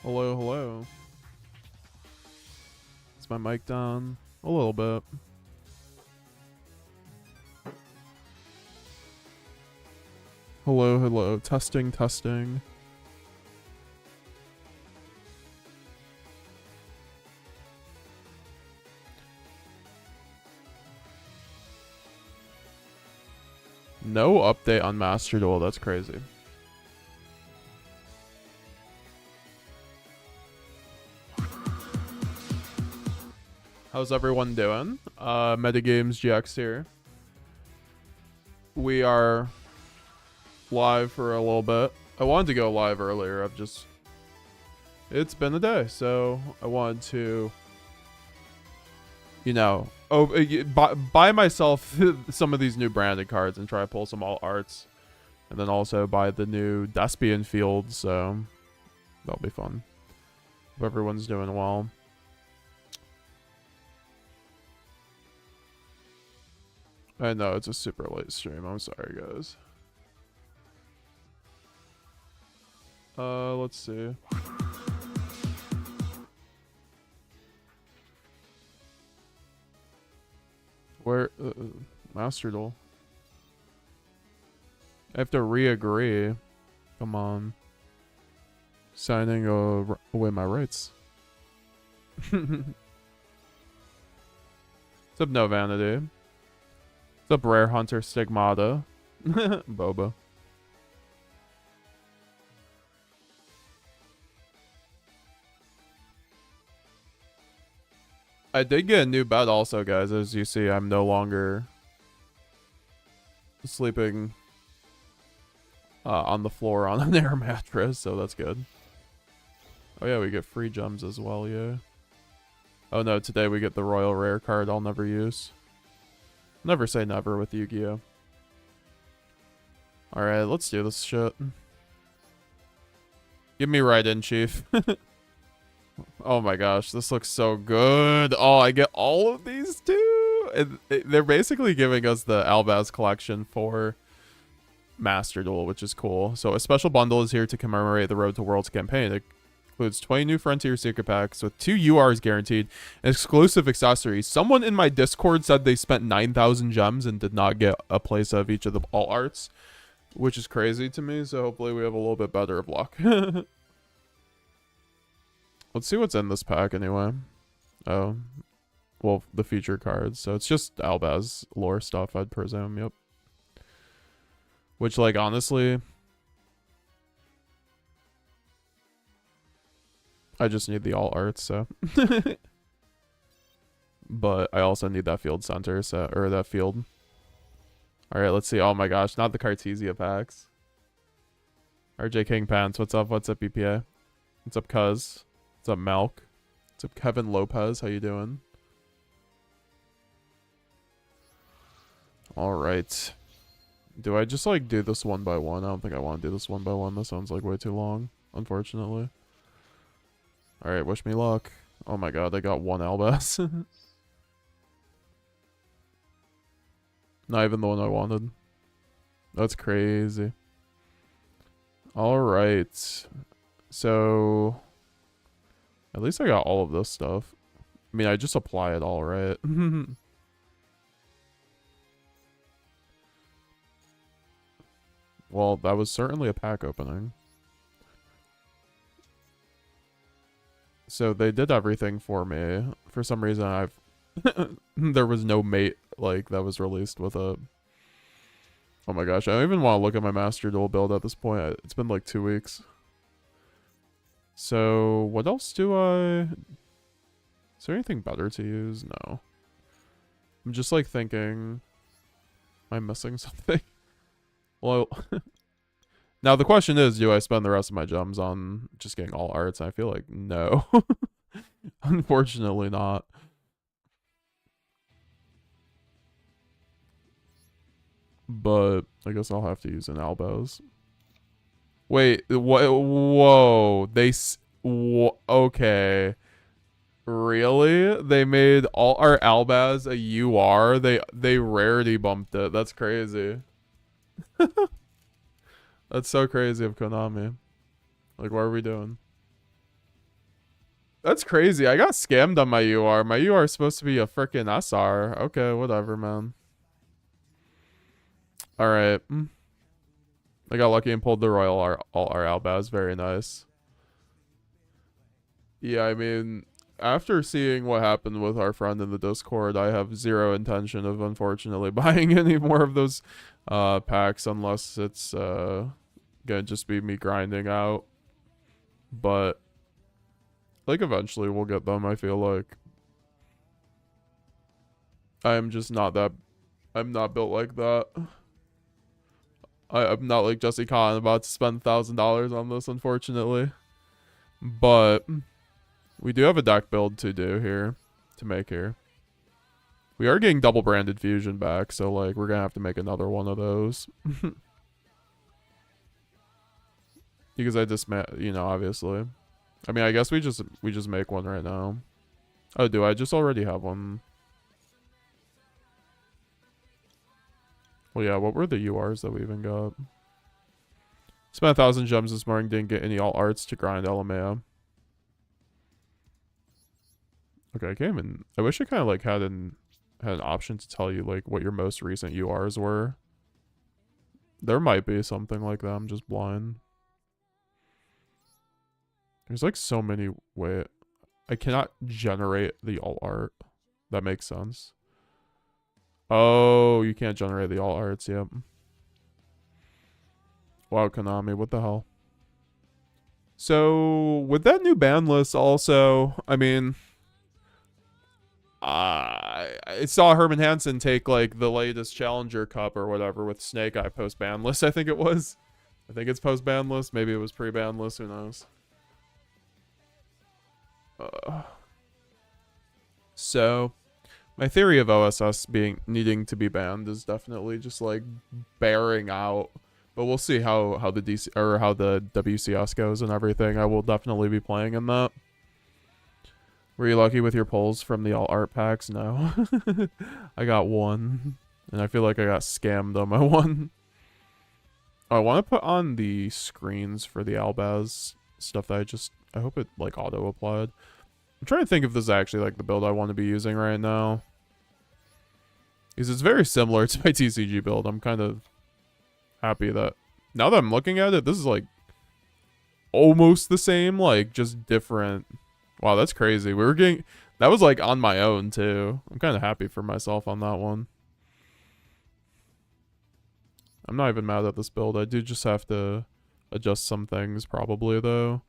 Hello, hello. Is my mic down? A little bit. Hello, hello. Testing, testing. No update on Master Duel. That's crazy. How's everyone doing? METAGAMESGX here. We are live for a little bit. I wanted to go live earlier. It's been a day, so I wanted to, you know, buy myself some of these new branded cards and try to pull some alt arts. And then also buy the new Despian field, so that'll be fun. Hope everyone's doing well. I know it's a super late stream. I'm sorry, guys. Let's see. Where Master Duel? I have to re-agree. Come on. Signing away my rights. What's up, No Vanity? What's up, Rare Hunter Stigmata? Boba. I did get a new bed also, guys. As you see, I'm no longer sleeping on the floor on an air mattress, so that's good. Oh yeah, we get free gems as well, yeah. Oh no, today we get the Royal Rare card I'll never use. Never say never with Yu-Gi-Oh! Alright, let's do this shit. Give me right in, Chief. Oh my gosh, this looks so good. Oh, I get all of these too. They're basically giving us the Albaz collection for Master Duel, which is cool. So a special bundle is here to commemorate the Road to Worlds campaign. It includes 20 new Frontier secret packs with 2 URs guaranteed and exclusive accessories. Someone in my Discord said they spent 9,000 gems and did not get a place of each of the alt arts, which is crazy to me. So hopefully we have a little bit better of luck. Let's see what's in this pack anyway. Oh, well, the feature cards. So it's just Albaz lore stuff, I'd presume. Yep. Which, like, honestly, I just need the alt arts, so. But I also need that field center set, or that field. All right, let's see. Oh my gosh, not the Cartesia packs. RJ King Pants, what's up? What's up, BPA? What's up, Cuz? What's up, Malk? What's up, Kevin Lopez? How you doing? All right. Do I just, like, do this one by one? I don't think I want to do this one by one. That sounds like way too long, unfortunately. All right, wish me luck. Oh my god, I got one Albaz. Not even the one I wanted. That's crazy. All right. So at least I got all of this stuff. I mean, I just apply it all, right? Well, that was certainly a pack opening. So they did everything for me. For some reason, there was no mate, like, that was released with a... Oh my gosh, I don't even want to look at my Master Duel build at this point. It's been like 2 weeks. So, what else do I... Is there anything better to use? No. I'm just, like, thinking... Am I missing something? Well... Now, the question is, do I spend the rest of my gems on just getting all arts? And I feel like, no. Unfortunately not. But I guess I'll have to use an Albaz. Wait, what? Whoa, okay. Really? They made all our Albaz a UR? They rarity bumped it. That's crazy. That's so crazy of Konami. Like, what are we doing? That's crazy. I got scammed on my UR. My UR is supposed to be a freaking SR. Okay, whatever, man. All right. I got lucky and pulled the Royal all our Albaz. Very nice. Yeah, I mean, after seeing what happened with our friend in the Discord, I have zero intention of unfortunately buying any more of those packs unless it's gonna just be me grinding out. But like eventually we'll get them, I feel like. I'm just not that I'm not built like that. I'm not like Jesse Khan about to spend $1,000 on this, unfortunately. But we do have a deck build to do here, to make here. We are getting double branded fusion back, so like we're gonna have to make another one of those. Because I just you know, obviously. I mean, I guess we just make one right now. Oh, do I just already have one? Well, yeah, what were the URs that we even got? Spent 1,000 gems this morning, didn't get any alt arts to grind LMAO. Okay, I can't even... I wish I kind of like had an option to tell you like what your most recent URs were. There might be something like that, I'm just blind. There's like so many... Wait, I cannot generate the alt art. That makes sense. Oh, you can't generate the alt arts, yep. Wow, Konami, what the hell? So, with that new ban list also, I mean... I saw Herman Hansen take, like, the latest Challenger Cup or whatever with Snake Eye post-ban list, I think it was. I think it's post-ban list. Maybe it was pre-ban list, who knows. So... My theory of OSS needing to be banned is definitely just like bearing out, but we'll see how the DC or how the WCS goes and everything. I will definitely be playing in that. Were you lucky with your pulls from the alt art packs? No, I got one, and I feel like I got scammed on my one. Oh, I want to put on the screens for the Albaz stuff that I hope it like auto applied. I'm trying to think if this is actually like the build I want to be using right now. Because it's very similar to my TCG build. I'm kind of happy that now that I'm looking at it, this is like almost the same, like just different. Wow, that's crazy. We were getting, that was like on my own too. I'm kind of happy for myself on that one. I'm not even mad at this build. I do just have to adjust some things probably though.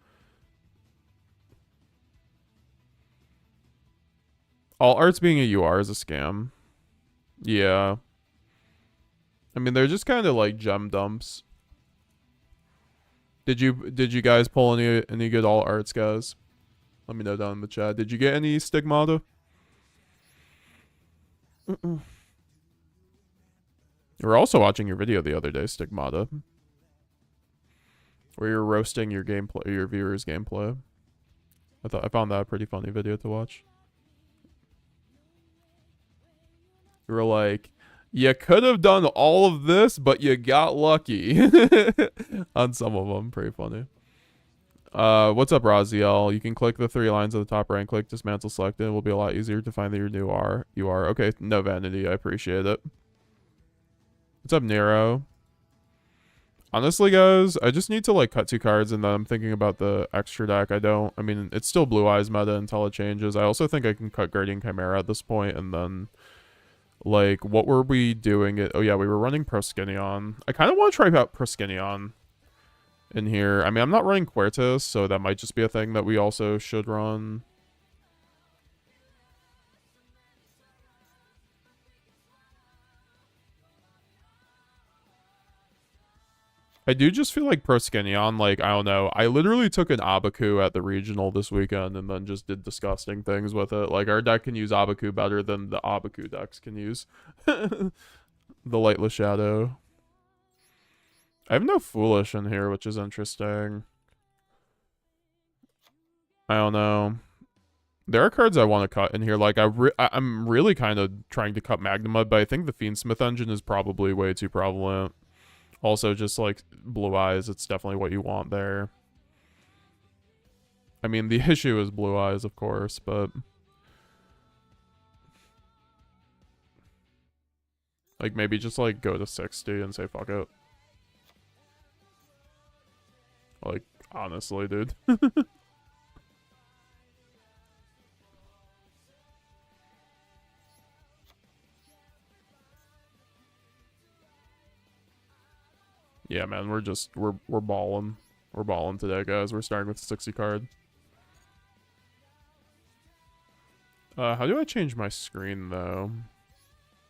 All arts being a UR is a scam. Yeah. I mean, they're just kind of like gem dumps. Did you guys pull any good all arts, guys? Let me know down in the chat. Did you get any stigmata? We were also watching your video the other day, Stigmata, where you're roasting your gameplay, your viewers' gameplay. I found that a pretty funny video to watch. You were like, you could have done all of this, but you got lucky. On some of them. Pretty funny. What's up, Raziel? You can click the 3 lines at the top right and click dismantle selected. It will be a lot easier to find that you are. Okay, no vanity. I appreciate it. What's up, Nero? Honestly, guys, I just need to like cut 2 cards and then I'm thinking about the extra deck. I mean, it's still Blue Eyes meta until it changes. I also think I can cut Guardian Chimera at this point and then... Like, what were we doing? Oh, yeah, we were running Proskinion. I kind of want to try out Proskinion in here. I mean, I'm not running Quertus, so that might just be a thing that we also should run. I do just feel like Proskinion, like, I don't know. I literally took an Abaku at the regional this weekend and then just did disgusting things with it. Like, our deck can use Abaku better than the Abaku decks can use the Lightless Shadow. I have no Foolish in here, which is interesting. I don't know. There are cards I want to cut in here. Like, I'm really kind of trying to cut Magnamud, but I think the Fiendsmith engine is probably way too prevalent. Also, just like Blue Eyes, it's definitely what you want there. I mean, the issue is blue eyes, of course, but like maybe just like go to 60 and say fuck it. Like, honestly, dude. Yeah, man, we're balling. We're balling today, guys. We're starting with the 60 card. How do I change my screen, though?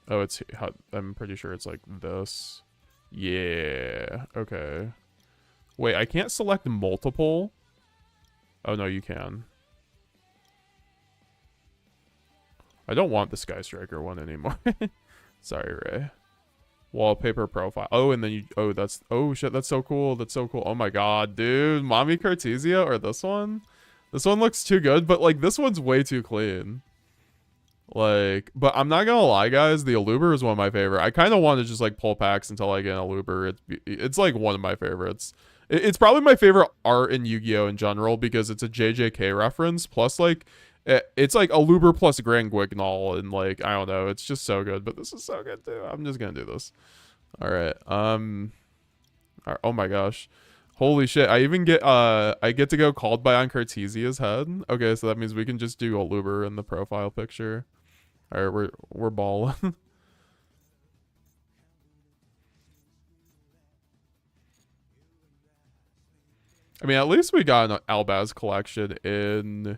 Oh, I'm pretty sure it's like this. Yeah, okay. Wait, I can't select multiple? Oh, no, you can. I don't want the Sky Striker one anymore. Sorry, Ray. Wallpaper profile. Oh, and then you... Oh, that's... Oh, shit, that's so cool. That's so cool. Oh, my God, dude. Mommy Cartesia or this one? This one looks too good, but, like, this one's way too clean. Like, but I'm not gonna lie, guys. The Aluber is one of my favorite. I kind of want to just, like, pull packs until I get an Aluber. It's like, one of my favorites. It's probably my favorite art in Yu-Gi-Oh! In general because it's a JJK reference. Plus, like... It's like Aluber plus Grand Guignol, and like I don't know, it's just so good. But this is so good too. I'm just gonna do this. All right. Oh my gosh, holy shit! I even get I get to go called by on Cartesia's head. Okay, so that means we can just do Aluber in the profile picture. All right, we're balling. I mean, at least we got an Albaz collection in.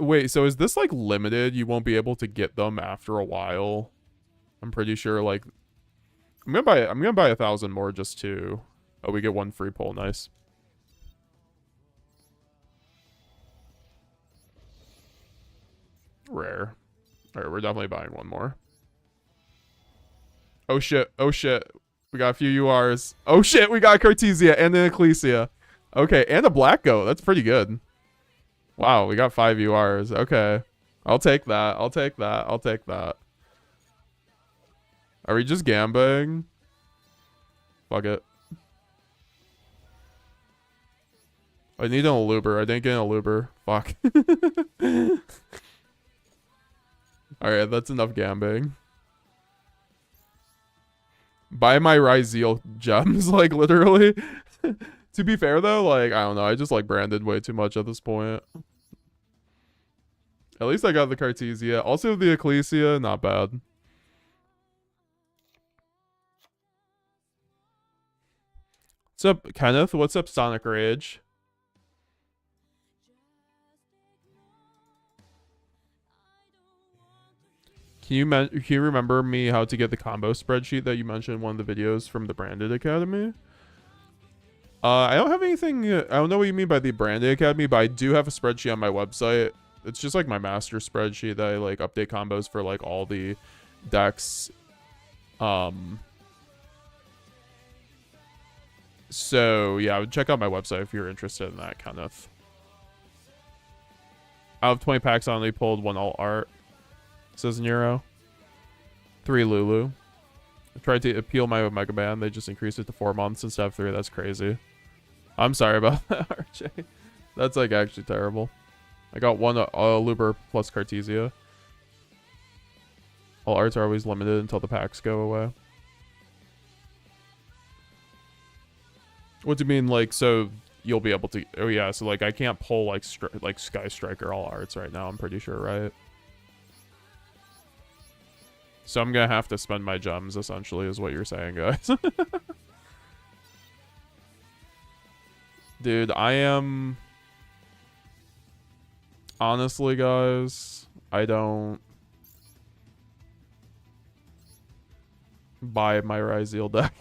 Wait, so is this like limited? You won't be able to get them after a while. I'm pretty sure. Like, I'm gonna buy 1,000 more just to. Oh, we get one free pull. Nice. Rare. All right, we're definitely buying one more. Oh shit! Oh shit! We got a few URs. Oh shit! We got Cartesia and an Ecclesia. Okay, and a Black Goat. That's pretty good. Wow, we got 5 URs. Okay. I'll take that. I'll take that. I'll take that. Are we just gambling? Fuck it. I need an Aluber. I didn't get an Aluber. Fuck. Alright, that's enough gambling. Buy my Ryzeal gems, like, literally. To be fair, though, like, I don't know. I just, like, branded way too much at this point. At least I got the Cartesia. Also, the Ecclesia, not bad. What's up, Kenneth? What's up, Sonic Rage? Can you remember me how to get the combo spreadsheet that you mentioned in one of the videos from the Branded Academy? I don't have anything. I don't know what you mean by the Branded Academy, but I do have a spreadsheet on my website. It's just like my master spreadsheet that I like update combos for like all the decks. So yeah, I would check out my website if you're interested in that kind of. Out of 20 packs, I only pulled 1 alt art. Says Nero. 3 Lulu. I tried to appeal my Omega Band. They just increased it to 4 months instead of 3. That's crazy. I'm sorry about that, RJ. That's like actually terrible. I got 1 Luber plus Cartesia. All arts are always limited until the packs go away. What do you mean, like, so you'll be able to... Oh, yeah, so, like, I can't pull, like, Sky Striker all arts right now, I'm pretty sure, right? So I'm gonna have to spend my gems, essentially, is what you're saying, guys. Dude, I am... Honestly, guys, I don't buy my Ryzeal deck.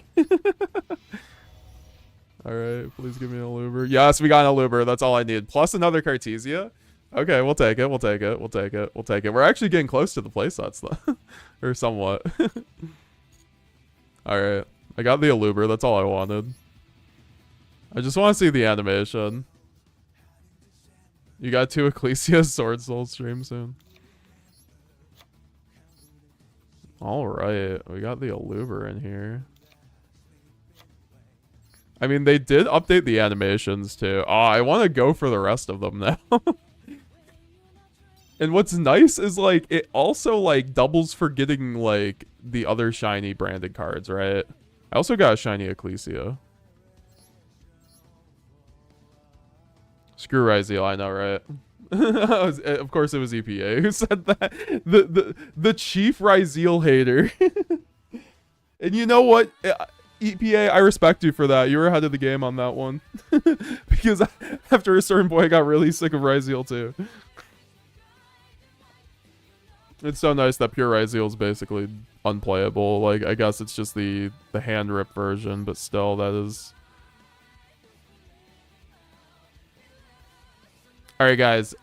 Alright, please give me an Aluber. Yes, we got an Aluber. That's all I need. Plus another Cartesia. Okay, we'll take it. We'll take it. We'll take it. We'll take it. We're actually getting close to the playsets, though. Or somewhat. Alright. I got the Aluber. That's all I wanted. I just want to see the animation. You got 2 Ecclesia Sword Soul stream soon. Alright. We got the Aluber in here. I mean, they did update the animations too. Oh, I want to go for the rest of them now. And what's nice is, like, it also, like, doubles for getting, like, the other shiny branded cards, right? I also got a shiny Ecclesia. Screw Ryzeal, I know, right? Of course it was EPA who said that. The chief Ryzeal hater. And you know what? EPA, I respect you for that. You were ahead of the game on that one. Because after a certain point, I got really sick of Ryzeal too. It's so nice that pure Ryzeal is basically unplayable. Like, I guess it's just the hand rip version, but still, that is... Alright, guys.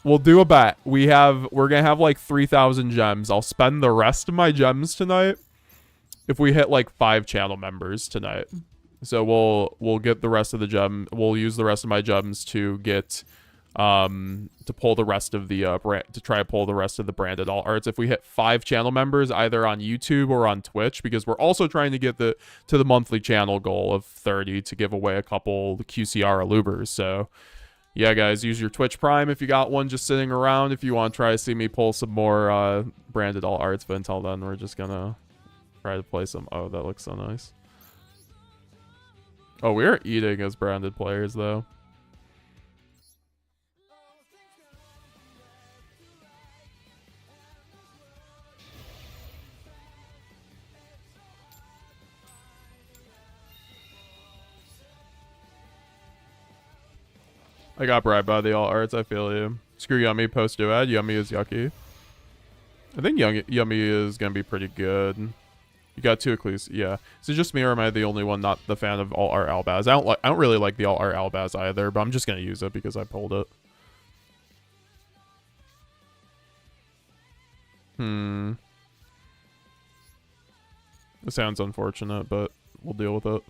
We'll do a bet. We're gonna have like 3,000 gems. I'll spend the rest of my gems tonight if we hit like 5 channel members tonight. So we'll get the rest of the we'll use the rest of my gems to get to pull the rest of the to try to pull the rest of the branded alt arts if we hit 5 channel members either on YouTube or on Twitch, because we're also trying to get to the monthly channel goal of 30 to give away a couple QCR Alubers. So yeah, guys, use your Twitch Prime if you got one just sitting around if you want to try to see me pull some more branded alt arts. But until then, we're just gonna try to play some. Oh, that looks so nice. Oh, we are eating as branded players though. I got bribed by the alt arts, I feel you. Screw Yummy post duad. Yummy is yucky. I think Yummy is gonna be pretty good. You got 2 Ecclesia. Yeah. Is it just me or am I the only one not the fan of alt art Albaz? I don't really like the alt art Albaz either, but I'm just gonna use it because I pulled it. It sounds unfortunate, but we'll deal with it.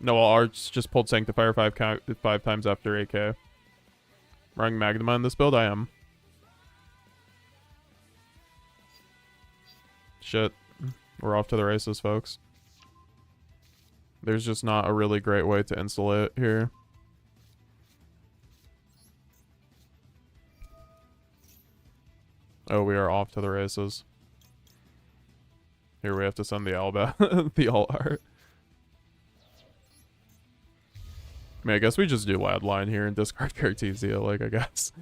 No, all arts just pulled Sanctifier 5 times after AK. Running Magma in this build? I am. Shit. We're off to the races, folks. There's just not a really great way to insulate here. Oh, we are off to the races. Here we have to send the Alba, the alt art. I mean, I guess we just do Lad Line here and discard Cartesia, like, I guess.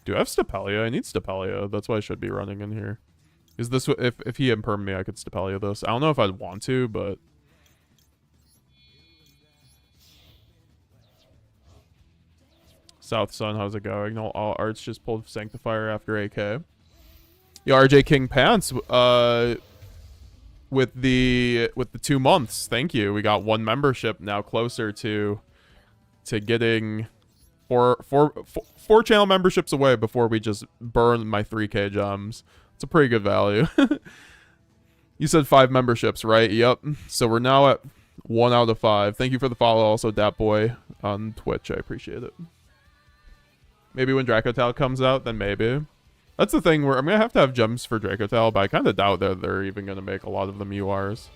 Do I have Stapelia? I need Stapelia. That's why I should be running in here. Is this... If he imperm me, I could Stapelia this. I don't know if I'd want to, but... South Sun, how's it going? No, all arts just pulled Sanctifier after AK. Yeah, RJ King Pants, with the 2 months. Thank you. We got 1 membership now closer to getting four channel memberships away before we just burn my 3K gems. It's a pretty good value. You said 5 memberships, right? Yep. So we're now at 1 out of 5. Thank you for the follow also, Dat Boy on Twitch. I appreciate it. Maybe when Dracotal comes out, then maybe. That's the thing where I'm going to have gems for Dracotal, but I kind of doubt that they're even going to make a lot of them URs.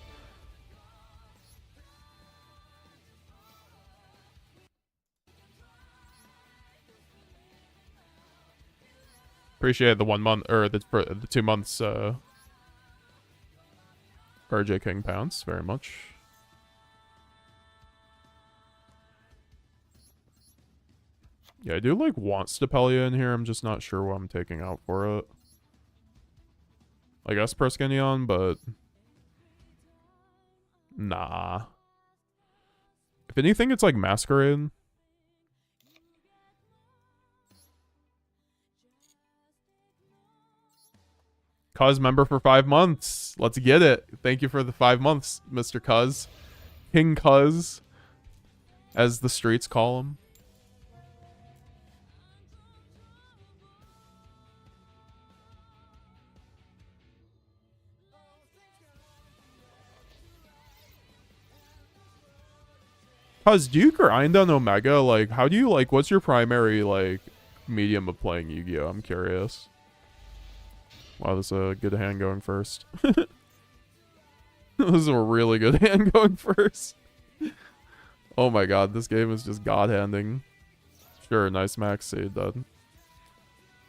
Appreciate the 1 month, or the 2 months, RJ King Pounce, very much. Yeah, I do, like, want Stapelia in here. I'm just not sure what I'm taking out for it. I guess Perskinion, but... Nah. If anything, it's like Masquerade. Cuz member for 5 months. Let's get it. Thank you for the 5 months, Mr. Cuz. King Cuz, as the streets call him. Cause do you grind on Omega? Like, how do you like? What's your primary like medium of playing Yu-Gi-Oh? I'm curious. Wow, this is a good hand going first. This is a really good hand going first. Oh my god, this game is just god-handing. Sure, nice max seed, then.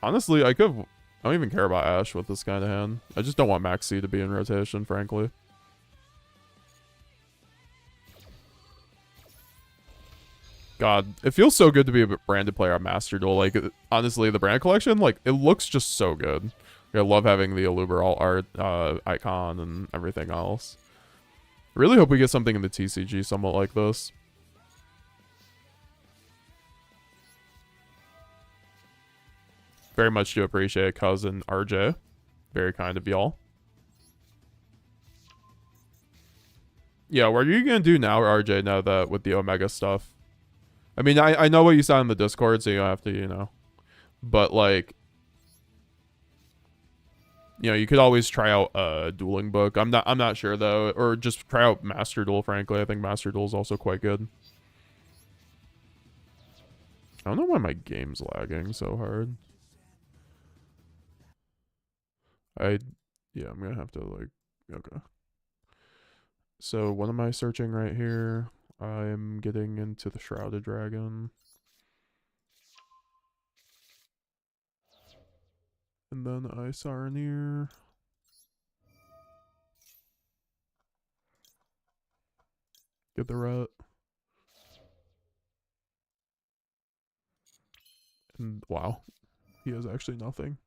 Honestly, I don't even care about Ash with this kind of hand. I just don't want max seed to be in rotation, frankly. God, it feels so good to be a branded player on Master Duel. Like, honestly, the brand collection, like, it looks just so good. I love having the Aluber art icon and everything else. Really hope we get something in the TCG somewhat like this. Very much do appreciate cousin RJ. Very kind of y'all. Yeah, what are you gonna do now, RJ, now that with the Omega stuff? I mean, I know what you said in the Discord, so you don't have to, you know. But, like, you know, you could always try out a dueling book. I'm not sure though, or just try out Master Duel. Frankly, I think Master Duel is also quite good. I don't know why my game's lagging so hard. Yeah, I'm gonna have to like, okay. So what am I searching right here? I'm getting into the Shrouded Dragon. And then Isaranir. Get the rat. And wow, he has actually nothing.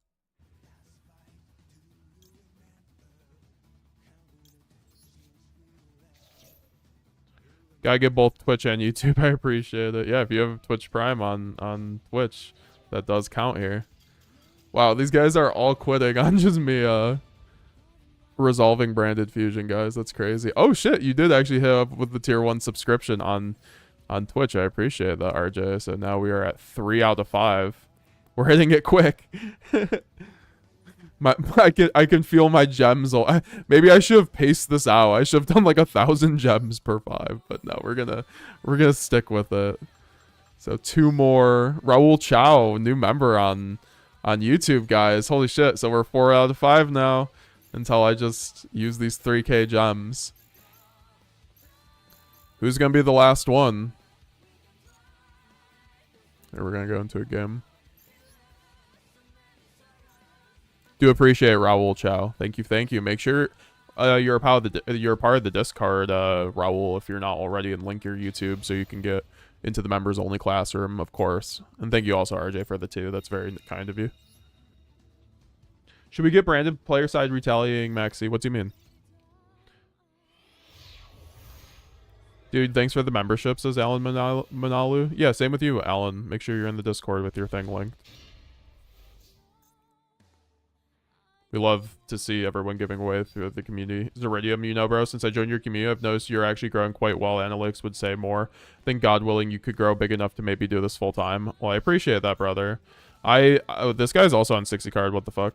Gotta get both Twitch and YouTube. I appreciate it. Yeah, if you have Twitch Prime on Twitch, that does count here. Wow, these guys are all quitting on just me resolving branded fusion, guys. That's crazy. Oh shit, you did actually hit up with the tier 1 subscription on Twitch. I appreciate that, RJ. So now we are at 3 out of 5. We're hitting it quick. I can feel my gems. Maybe I should have paced this out. I should have done like 1,000 gems per 5, but no, we're gonna stick with it. So 2 more. Raul Chow, new member on YouTube, guys. Holy shit! So we're 4 out of 5 now. Until I just use these 3k gems. Who's gonna be the last one? Here, we're gonna go into a game. Do appreciate Raul Chow. Thank you. Make sure you're a part of the Discord, Raul, if you're not already, and link your YouTube so you can get into the members only classroom, of course. And thank you also, RJ, for the 2. That's very kind of you. Should we get branded player side retaliating Maxi? What do you mean? Dude, thanks for the membership, says Alan Manalu. Yeah, same with you, Alan. Make sure you're in the Discord with your thing linked. We love to see everyone giving away through the community. Zeridium, you know, bro, since I joined your community, I've noticed you're actually growing quite well. Analytics would say more. I think, God willing, you could grow big enough to maybe do this full time. Well, I appreciate that, brother. This guy's also on 60 card. What the fuck?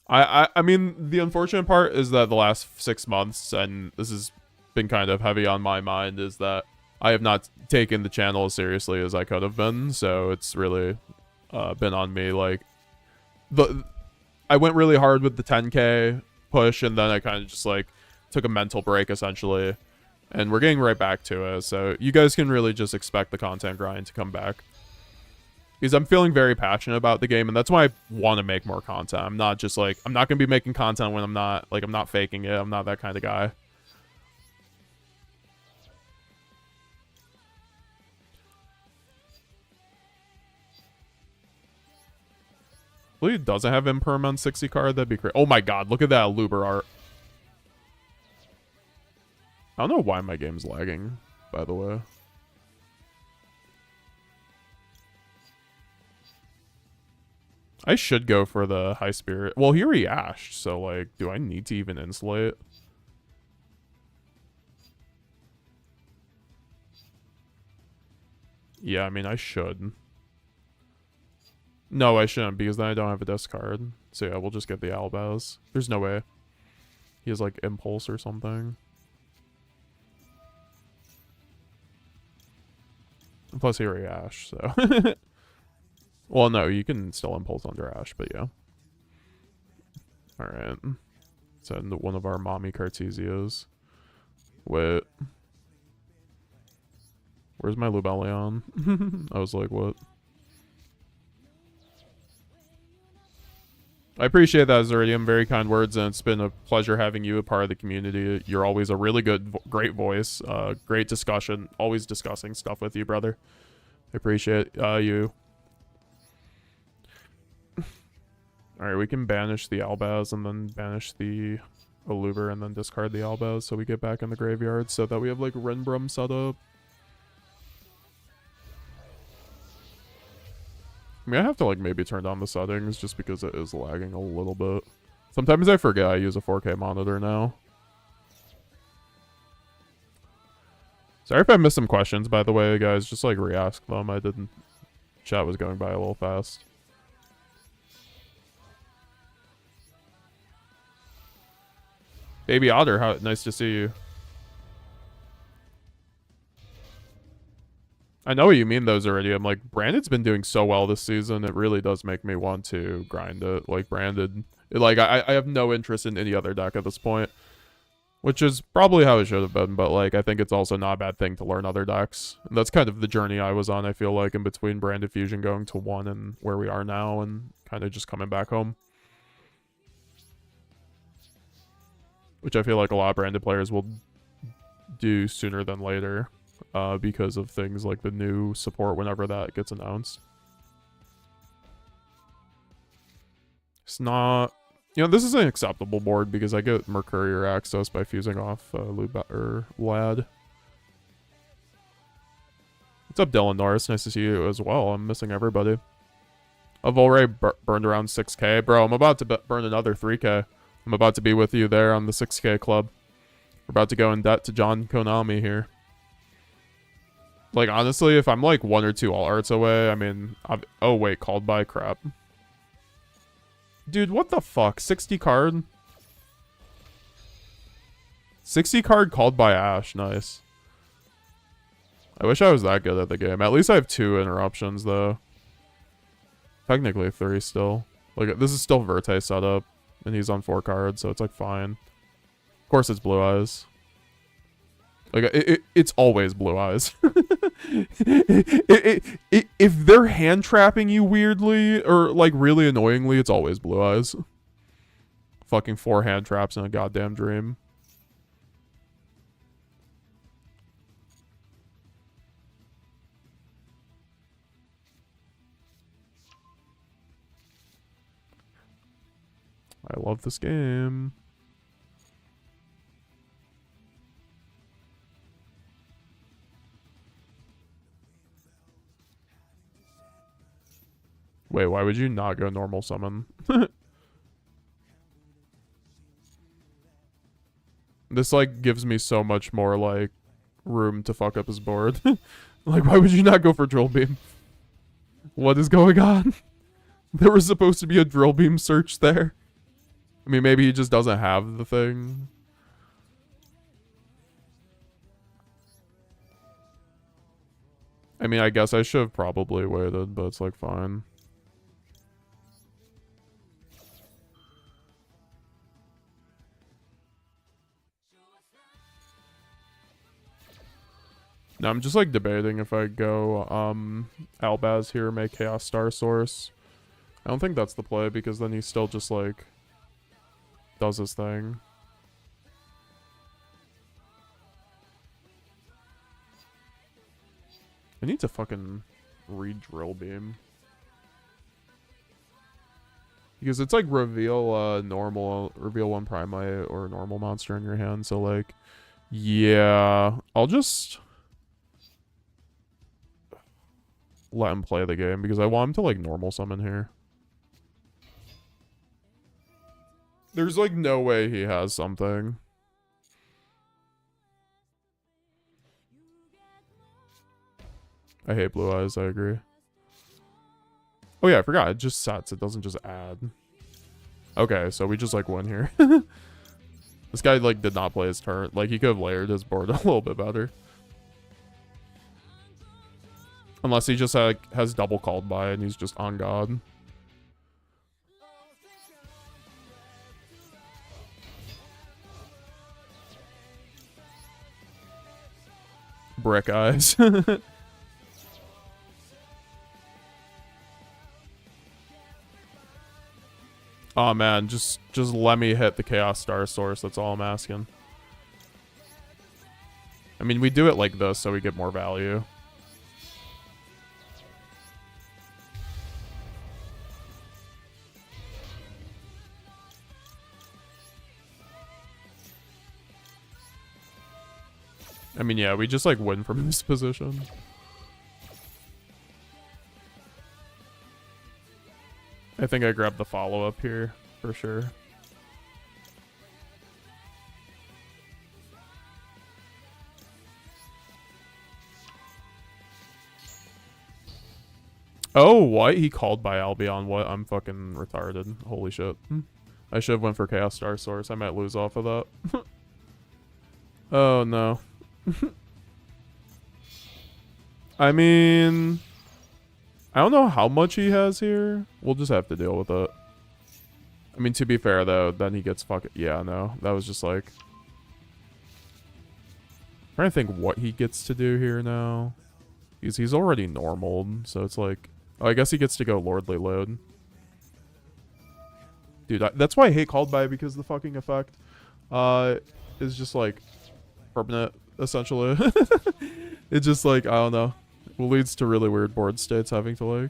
I mean, the unfortunate part is that the last 6 months, and this has been kind of heavy on my mind, is that I have not taken the channel as seriously as I could have been. So it's really been on me. Like, I went really hard with the 10k push, and then I kind of just like took a mental break essentially, and we're getting right back to it. So you guys can really just expect the content grind to come back, because I'm feeling very passionate about the game, and that's why I want to make more content. I'm not just like, I'm not gonna be making content when I'm not faking it. I'm not that kind of guy. Hopefully it doesn't have imperm on 60 card. That'd be great. Oh my god, look at that Luber art. I don't know why my game's lagging, by the way. I should go for the high spirit. Well, he already ashed, so like, do I need to even insulate? Yeah, I mean, I should. No, I shouldn't, because then I don't have a discard. So yeah, we'll just get the Albaz. There's no way. He has like Impulse or something. Plus he already Ash, so. Well, no, you can still Impulse under Ash, but yeah. Alright. Send one of our mommy Cartesios. Wait. Where's my Lubellion? I was like, what? I appreciate that, Zeridium. Very kind words, and it's been a pleasure having you a part of the community. You're always a really good, great voice. Great discussion. Always discussing stuff with you, brother. I appreciate you. Alright, we can banish the Albaz and then banish the Aluber and then discard the Albaz so we get back in the graveyard so that we have, like, Renbrum set up. I mean, I have to, like, maybe turn down the settings just because it is lagging a little bit. Sometimes I forget I use a 4K monitor now. Sorry if I missed some questions, by the way, guys. Just, like, re-ask them. I didn't... Chat was going by a little fast. Baby Otter, how nice to see you. I know what you mean, though, already. I'm like, Branded's been doing so well this season. It really does make me want to grind it. Like, Branded. Like, I have no interest in any other deck at this point. Which is probably how it should have been. But, like, I think it's also not a bad thing to learn other decks. And that's kind of the journey I was on, I feel like, in between Branded Fusion going to 1 and where we are now. And kind of just coming back home. Which I feel like a lot of Branded players will do sooner than later. Because of things like the new support whenever that gets announced. It's not... You know, this is an acceptable board because I get Mercurier access by fusing off Lad. What's up, Dylan Norris? Nice to see you as well. I'm missing everybody. I've already burned around 6K. Bro, I'm about to burn another 3K. I'm about to be with you there on the 6K club. We're about to go in debt to John Konami here. Like, honestly, if I'm, like, 1 or 2 all-arts away, I mean... oh, wait, called by crap. Dude, what the fuck? 60 card? 60 card called by Ash. Nice. I wish I was that good at the game. At least I have 2 interruptions, though. Technically 3 still. Like, this is still Verte setup. And he's on 4 cards, so it's, like, fine. Of course it's Blue Eyes. Like, it's always Blue Eyes. If they're hand trapping you weirdly or, like, really annoyingly, it's always Blue Eyes. Fucking 4 hand traps in a goddamn dream. I love this game. Wait, why would you not go normal summon? This, like, gives me so much more, like, room to fuck up his board. Like, why would you not go for Drill Beam? What is going on? There was supposed to be a Drill Beam search there. I mean, maybe he just doesn't have the thing. I mean, I guess I should have probably waited, but it's, like, fine. Now I'm just, like, debating if I go, Albaz here, make Chaos Star Source. I don't think that's the play, because then he still just, like, does his thing. I need to fucking re-Drill Beam. Because it's, like, reveal, reveal 1 Primate or normal monster in your hand, so, like, yeah, I'll just... let him play the game because I want him to, like, normal summon here. There's, like, no way he has something. I hate Blue Eyes, I agree. Oh yeah, I forgot. It just sets. It doesn't just add. Okay, so we just, like, win here. This guy, like, did not play his turn. Like, he could have layered his board a little bit better. Unless he just like has double called by and he's just on God. Brick eyes. Oh man, just let me hit the Chaos Star Source. That's all I'm asking. I mean, we do it like this so we get more value. I mean, yeah, we just like win from this position. I think I grabbed the follow-up here, for sure. Oh, what? He called by Albion. What? I'm fucking retarded. Holy shit. I should have went for Chaos Star Source. I might lose off of that. Oh, no. I mean... I don't know how much he has here. We'll just have to deal with it. I mean, to be fair, though, then he gets fucking... Yeah, no. That was just like... I'm trying to think what he gets to do here now. Because he's already normaled, so it's like... Oh, I guess he gets to go Lordly Load. Dude, that's why I hate Called By, because the fucking effect is just like permanent, essentially. It's just like, I don't know. It leads to really weird board states having to like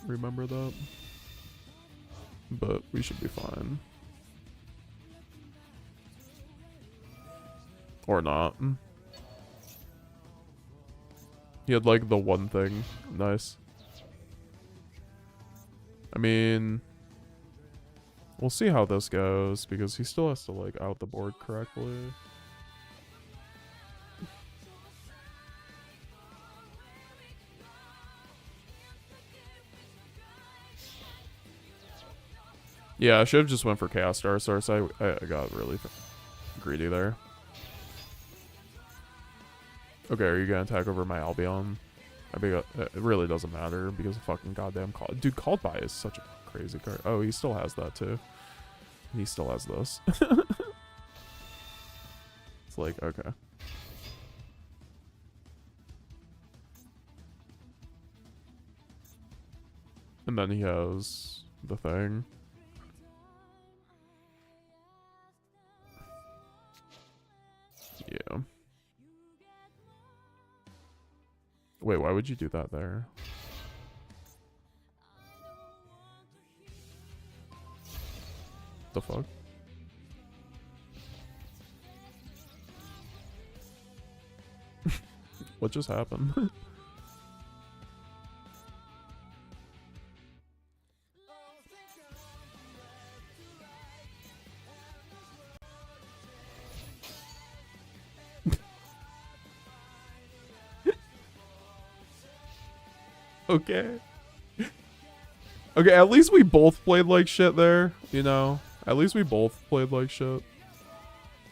remember that. But we should be fine. Or not. He had like the one thing. Nice. I mean, we'll see how this goes because he still has to like out the board correctly. Yeah, I should have just went for Chaos Star Source. I got really greedy there. Okay, are you gonna attack over my Albion? I think it really doesn't matter because of fucking goddamn call. Dude, Called By is such a crazy card. Oh, he still has that too. He still has this. It's like, okay. And then he has the thing. Yeah. Wait, why would you do that there? The fuck? What just happened? Okay. Okay, at least we both played like shit there, you know? At least we both played like shit.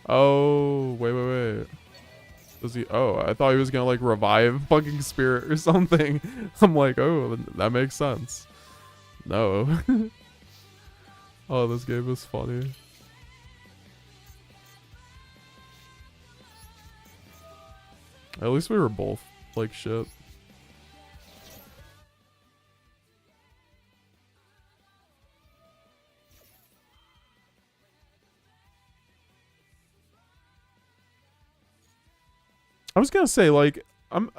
Oh, wait. Does he? Oh, I thought he was gonna like revive fucking Spirit or something. I'm like, oh, that makes sense. No. Oh, this game is funny. At least we were both like shit. I was gonna say, like, I'm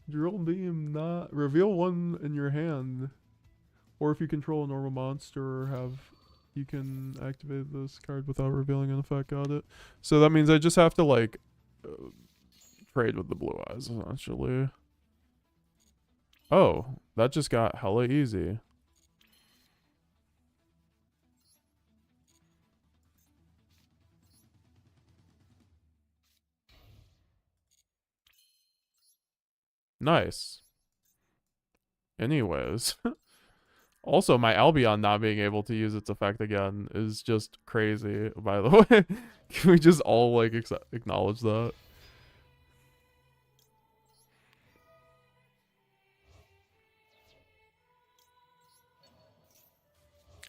drill beam, not reveal one in your hand, or if you control a normal monster or have, you can activate this card without revealing an effect. Got it. So that means I just have to like trade with the blue eyes essentially. Oh, that just got hella easy. Nice. Anyways. Also, my Albion not being able to use its effect again is just crazy, by the way. Can we just all, like, acknowledge that?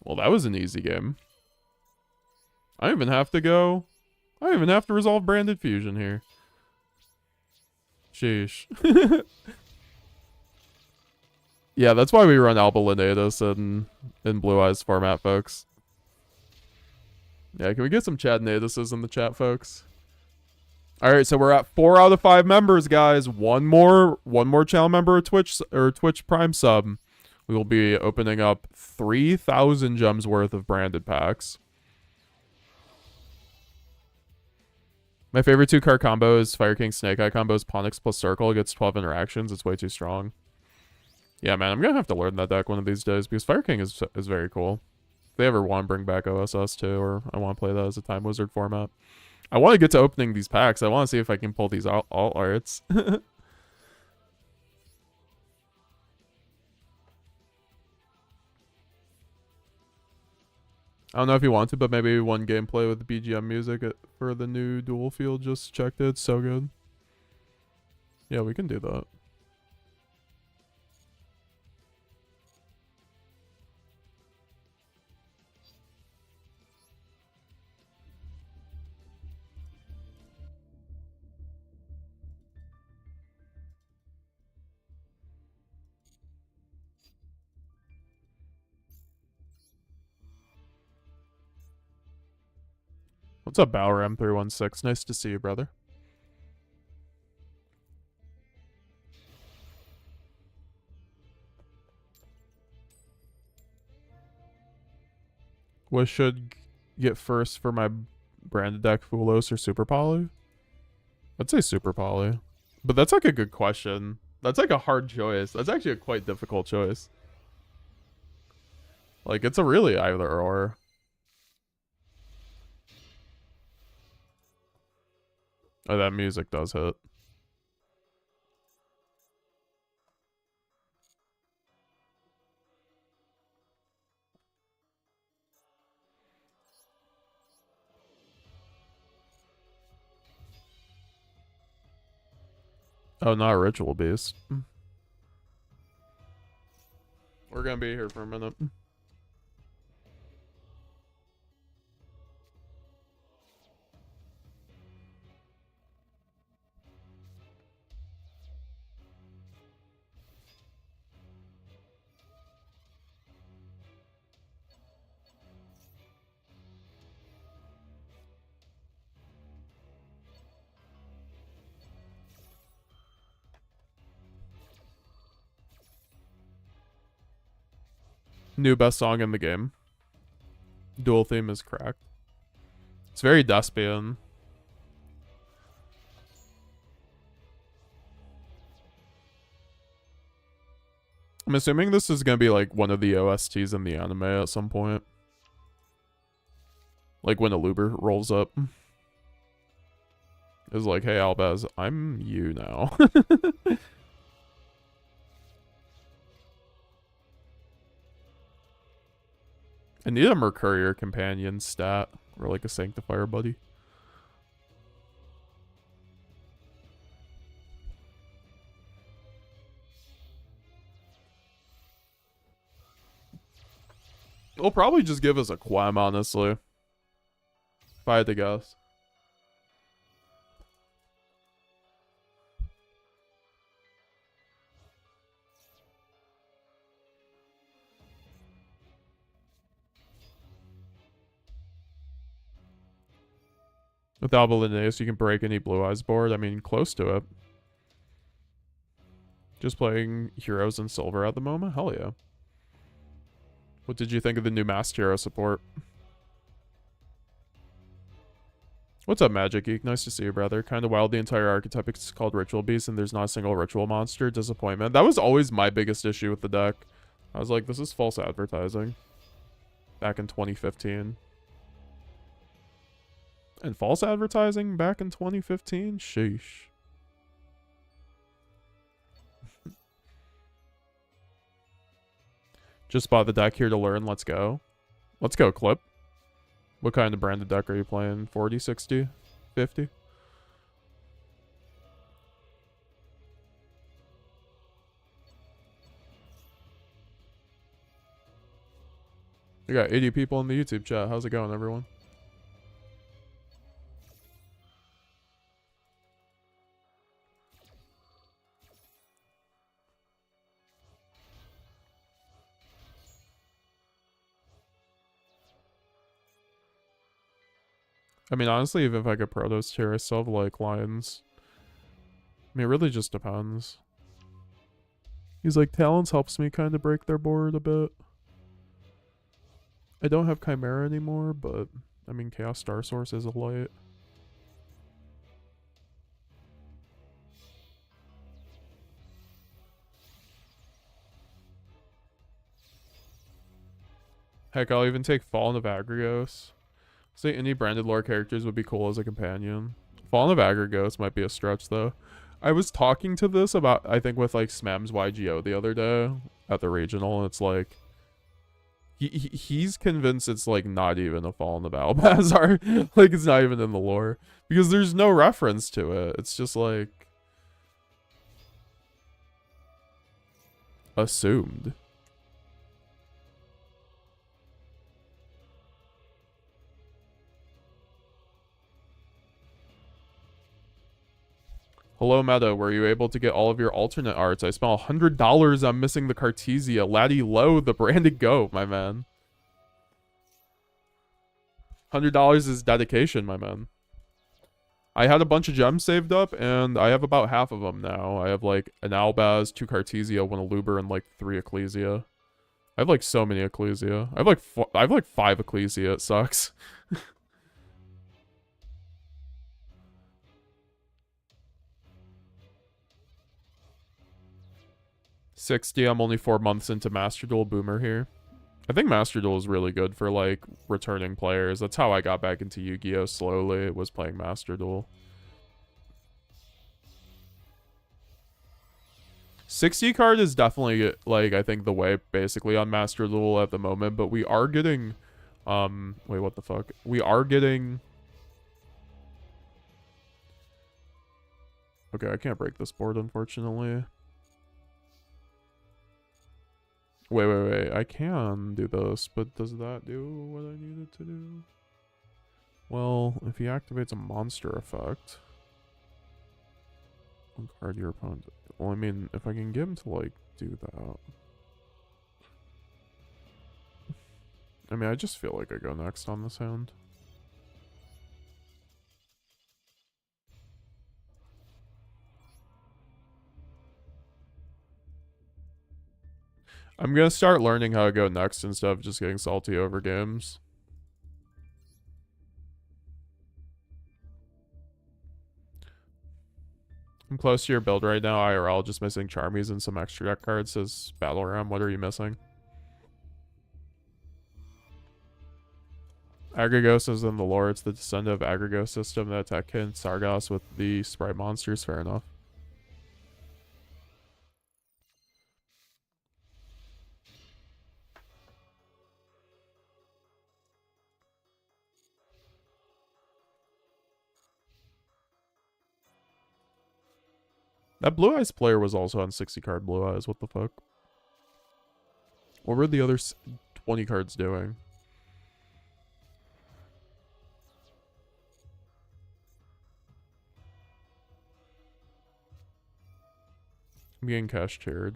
Well, that was an easy game. I don't even have to go. I don't even have to resolve Branded Fusion here. Sheesh. Yeah, that's why we run Alba Lineatus in Blue Eyes format, folks. Yeah, can we get some Chad Natises in the chat, folks? Alright, so we're at 4 out of 5 members, guys. One more channel member of Twitch or Twitch Prime sub. We will be opening up 3,000 gems worth of branded packs. My favorite 2-card combo is Fire King Snake Eye combo is Ponix plus Circle. It gets 12 interactions. It's way too strong. Yeah, man, I'm gonna have to learn that deck one of these days because Fire King is very cool. If they ever want to bring back OSS too, or I want to play that as a Time Wizard format. I want to get to opening these packs. I want to see if I can pull these alt arts. I don't know if you want to, but maybe one gameplay with BGM music for the new Duel field. Just checked it. It's so good. Yeah, we can do that. What's up, BowerM316? Nice to see you, brother. What should get first for my branded deck, Fulos or Super Poly? I'd say Super Poly. But that's like a good question. That's like a hard choice. That's actually a quite difficult choice. Like, it's a really either or. Oh, that music does hit. Oh, not a Ritual Beast. We're gonna be here for a minute. New best song in the game. Dual theme is cracked. It's very Despian. I'm assuming this is gonna be like one of the OSTs in the anime at some point. Like when Aluber rolls up. It's like, hey Albaz, I'm you now. I need a Mercurier companion stat or like a Sanctifier buddy. It'll probably just give us a Quem, honestly. If I had to guess. With Alba Linnaeus, you can break any Blue Eyes board. I mean, close to it. Just playing heroes in silver at the moment? Hell yeah. What did you think of the new Masked Hero support? What's up, Magic Geek? Nice to see you, brother. Kind of wild the entire archetype is called Ritual Beast and there's not a single Ritual monster. Disappointment. That was always my biggest issue with the deck. I was like, this is false advertising. Back in 2015. And false advertising back in 2015? Sheesh. Just bought the deck here to learn. Let's go. Let's go, Clip. What kind of branded deck are you playing? 40, 60, 50? We got 80 people in the YouTube chat. How's it going, everyone? I mean, honestly, even if I get Protos tier, I still have, like, lions. I mean, it really just depends. He's like, Talons helps me kind of break their board a bit. I don't have Chimera anymore, but, I mean, Chaos Star Source is a light. Heck, I'll even take Fallen of Agrigos. Say any branded lore characters would be cool as a companion. Fallen of Agrigos might be a stretch, though. I was talking to this about, I think, with, like, Smem's YGO the other day at the regional, and it's like, he's convinced it's, like, not even a Fallen of Albazar. Like, it's not even in the lore. Because there's no reference to it. It's just, like, assumed. Hello, Meta. Were you able to get all of your alternate arts? I spent $100 on missing the Cartesia. Laddie low, the branded go, my man. $100 is dedication, my man. I had a bunch of gems saved up, and I have about half of them now. I have, like, an Albaz, 2 Cartesia, 1 Aluber, and, like, 3 Ecclesia. I have, like, so many Ecclesia. I have, like, 5 Ecclesia. It sucks. 60. I'm only 4 months into Master Duel. Boomer here. I think Master Duel is really good for, like, returning players. That's how I got back into Yu-Gi-Oh! Slowly, was playing Master Duel. 60 card is definitely, like, I think the way, basically, on Master Duel at the moment, but we are getting, wait, what the fuck? We are getting... Okay, I can't break this board, unfortunately. Wait. I can do this, but does that do what I need it to do? Well, if he activates a monster effect... One card your opponent... Well, I mean, if I can get him to, like, do that... I mean, I just feel like I go next on this hand. I'm gonna start learning how to go next instead of just getting salty over games. I'm close to your build right now, IRL, just missing Charmies and some extra deck cards. Says Battle Ram. What are you missing? Agrigos is in the lore. It's the descendant of Agrigos system that attack hit Sargas with the sprite monsters. Fair enough. That Blue Eyes player was also on 60 card Blue Eyes. What the fuck? What were the other 20 cards doing? I'm getting cash tiered.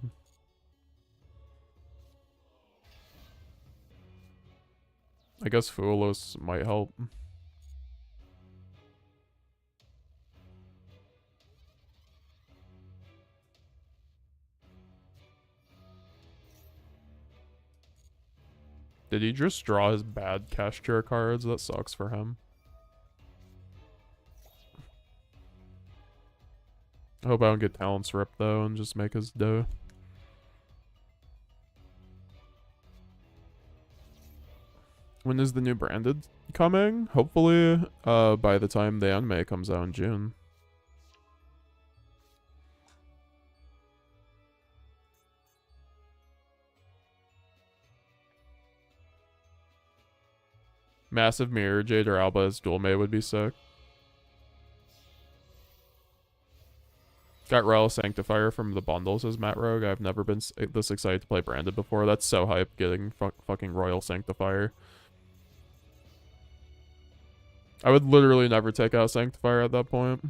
I guess Fuelos might help. Did he just draw his bad cash tier cards? That sucks for him. I hope I don't get talents ripped though and just make his dough. When is the new branded coming? Hopefully by the time the anime comes out in June. Massive Mirror Jade or Alba as dual May would be sick. Got Royal Sanctifier from the bundles as Matt Rogue. I've never been this excited to play Branded before. That's so hype, getting fucking Royal Sanctifier. I would literally never take out Sanctifier at that point.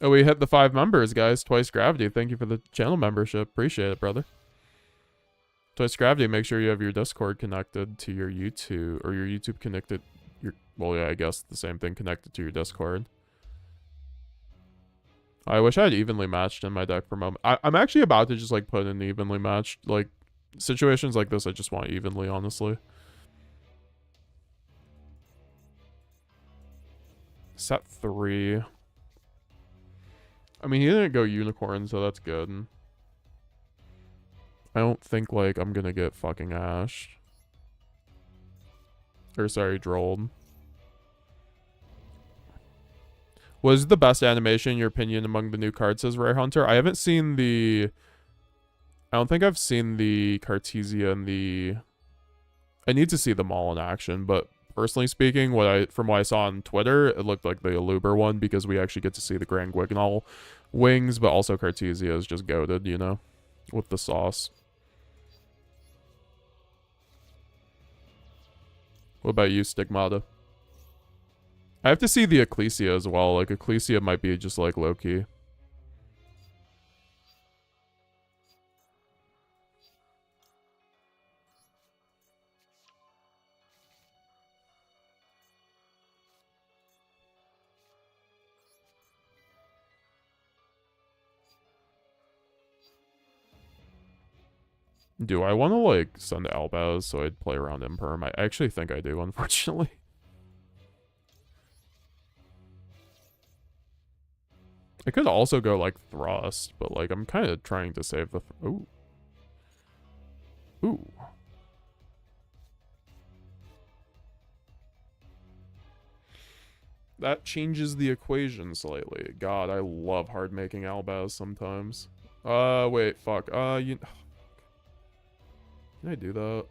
Oh, we hit the 5 members, guys. Twice Gravity. Thank you for the channel membership. Appreciate it, brother. Twice Gravity, make sure you have your Discord connected to your YouTube, or your YouTube connected. Well, yeah, I guess the same thing, connected to your Discord. I wish I had evenly matched in my deck for a moment. I'm actually about to just, like, put in evenly matched. Like, situations like this, I just want evenly, honestly. Set 3. I mean, he didn't go Unicorn, so that's good. I don't think, like, I'm gonna get fucking ashed. Or, sorry, drolled. Was the best animation, in your opinion, among the new cards, says Ray Hunter? I haven't seen the... I don't think I've seen the Cartesia and the... I need to see them all in action, but personally speaking, from what I saw on Twitter, it looked like the Aluber one, because we actually get to see the Grand Guignol wings, but also Cartesia is just goated, you know, with the sauce. What about you, Stigmata? I have to see the Ecclesia as well. Like, Ecclesia might be just, like, low-key. Do I want to, like, send Albaz so I'd play around Imperm? I actually think I do, unfortunately. I could also go, like, Thrust, but, like, I'm kind of trying to save the... Ooh. Ooh. That changes the equation slightly. God, I love hard-making Albaz sometimes. Wait, fuck. Can I do that?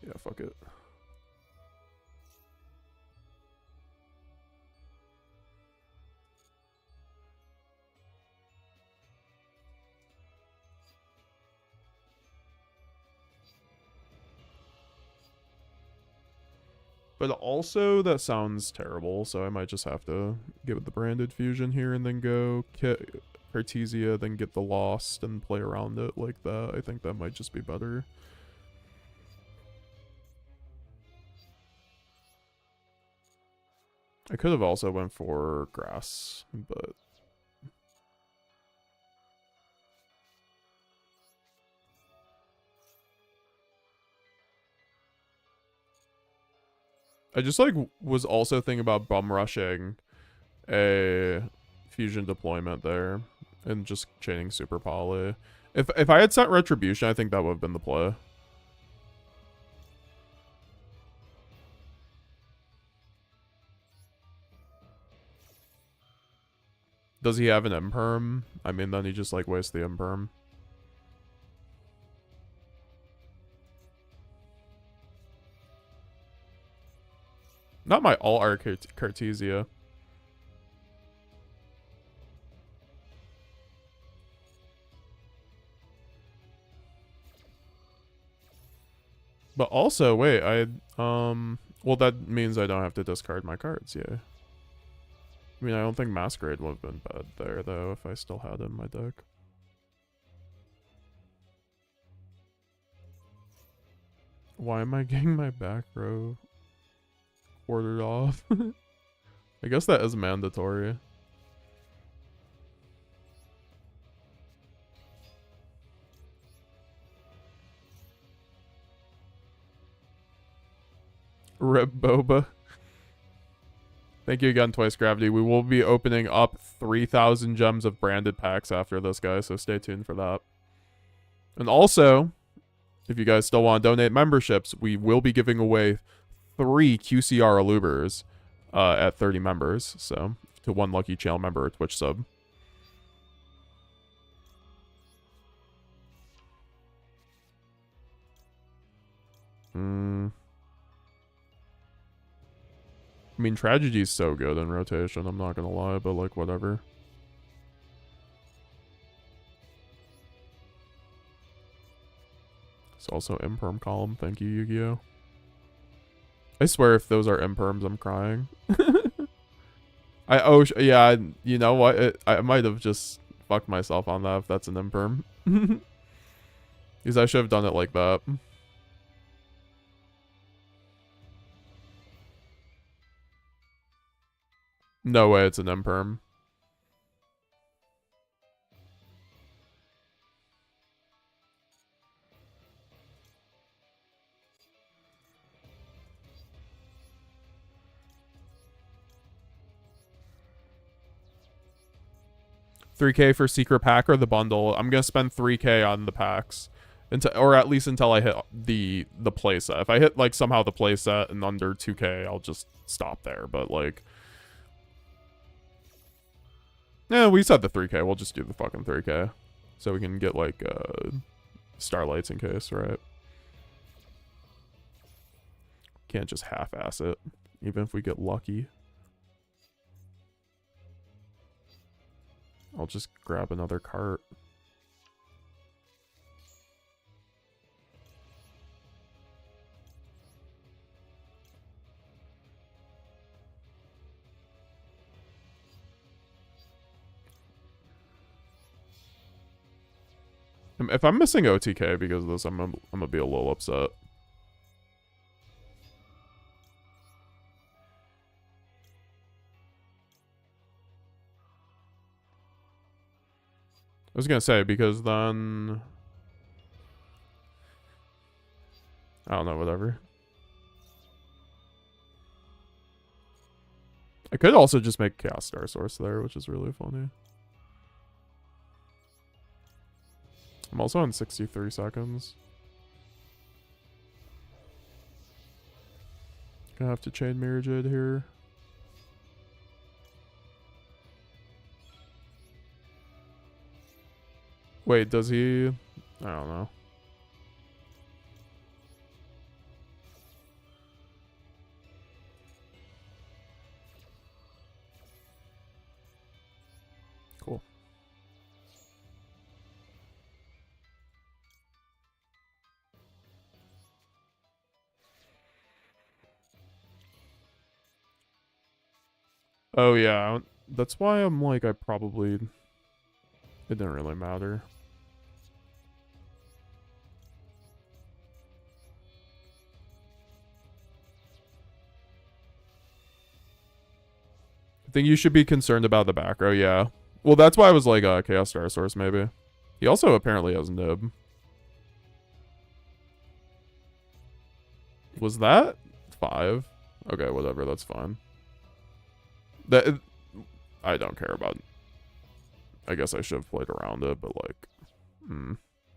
Yeah, fuck it. But also, that sounds terrible, so I might just have to give it the branded fusion here and then go Cartesia, then get the Lost and play around it like that. I think that might just be better. I could have also went for Grass, but... I just, like, was also thinking about bum rushing a fusion deployment there and just chaining Super Poly. If I had sent Retribution, I think that would have been the play. Does he have an Imperm? I mean, then he just, like, wastes the Imperm. Not my all-art Cartesia. But also, wait, well, that means I don't have to discard my cards, yeah. I mean, I don't think Masquerade would have been bad there, though, if I still had it in my deck. Why am I getting my back row quartered off? I guess that is mandatory. Rip Boba. Thank you again, Twice Gravity. We will be opening up 3,000 gems of branded packs after this, guys, so stay tuned for that. And also, if you guys still want to donate memberships, we will be giving away 3 QCR Alubers at 30 members, so to one lucky channel member or Twitch sub. mean, Tragedy's so good in rotation, I'm not gonna lie, but like, whatever. It's also imperm column. Thank you, Yu-Gi-Oh! I swear if those are imperms, I'm crying. Yeah, you know what? I might have just fucked myself on that if that's an imperm. Because I should have done it like that. No way it's an imperm. $3K for secret pack or the bundle. I'm gonna spend $3K on the packs. Or at least until I hit the playset. If I hit like somehow the playset and under 2K, I'll just stop there. But like, yeah, we said the 3K. We'll just do the fucking 3K, so we can get like starlights in case, right? Can't just half-ass it, even if we get lucky. I'll just grab another cart. If I'm missing OTK because of this, I'm gonna be a little upset. I was gonna say, because then I don't know, whatever. I could also just make Chaos Star Source there, which is really funny. I'm also on 63 seconds. Gonna have to chain Mirror Jade here. Wait, does he? I don't know. Cool. Oh yeah, that's why I'm like, it didn't really matter. I think you should be concerned about the back row, yeah. Well, that's why I was like, Chaos Star Source, maybe. He also apparently has Nib. Was that 5? Okay, whatever, that's fine. I don't care about it. I guess I should have played around it, but like,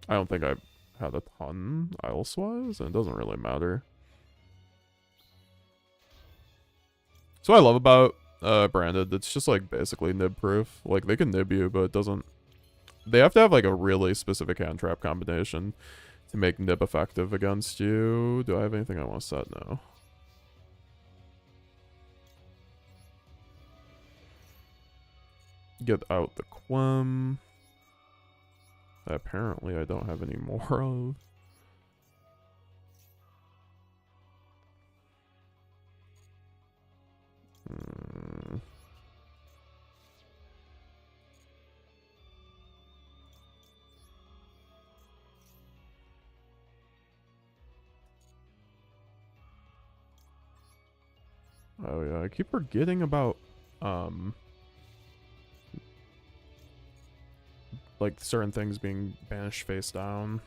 I don't think I had a ton elsewise, and it doesn't really matter. So what I love about Branded, it's just like basically nib proof. Like they can nib you, but it doesn't. They have to have like a really specific hand trap combination to make nib effective against you. Do I have anything I want to set now? Get out the Quem. Apparently I don't have any more of. Oh yeah, I keep forgetting about like certain things being banished face down.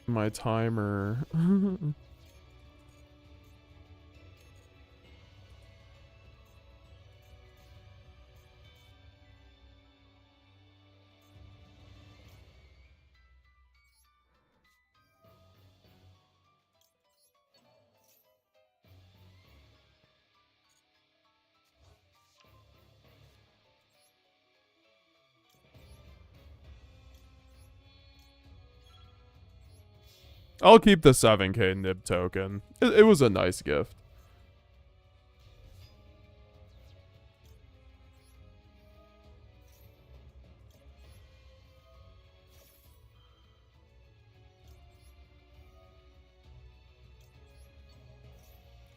My timer. I'll keep the 7k nib token. It was a nice gift.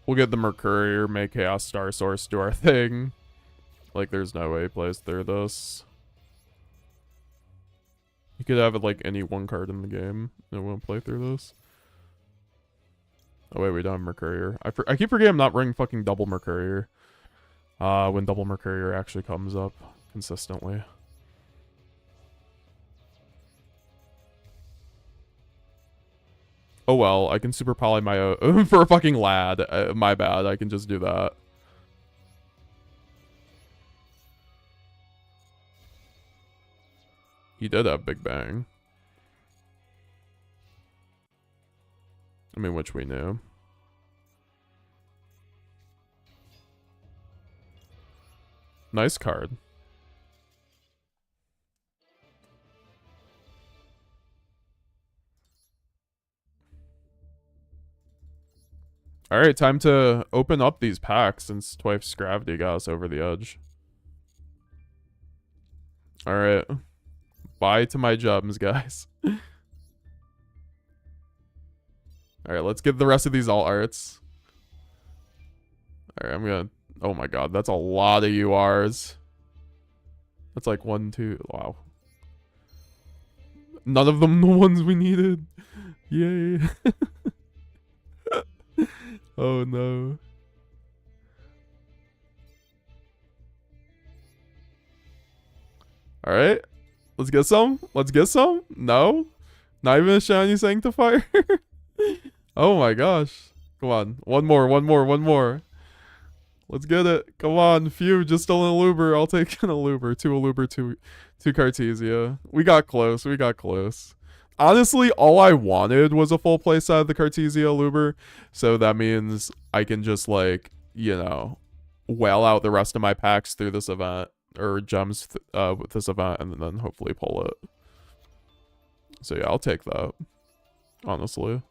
We'll get the Mercurier, make Chaos Star Source do our thing. Like, there's no way he plays through this. You could have it like any one card in the game. It won't play through this. Oh wait, we don't have Mercurier. I keep forgetting I'm not running fucking double Mercurier. When double Mercurier actually comes up consistently. Oh well, I can super poly my for a fucking lad. My bad, I can just do that. He did have Big Bang. I mean, which we knew. Nice card. Alright, time to open up these packs since Twife's Gravity got us over the edge. Alright. Bye to my jobs, guys. Alright, let's get the rest of these alt arts. Alright, I'm gonna... Oh my god, that's a lot of URs. That's like 1, 2... Wow. None of them the ones we needed. Yay. Oh no. Alright. Let's get some. Let's get some. No? Not even a shiny Sanctifier? Oh my gosh. Come on. One more. Let's get it. Come on. Phew, just stole an Aluber. I'll take an Aluber. 2 Aluber, 2 Cartesia. We got close. Honestly, all I wanted was a full playset of the Cartesia Aluber. So that means I can just, like, you know, whale out the rest of my packs through this event. Or gems with this event, and then hopefully pull it. So yeah, I'll take that. Honestly.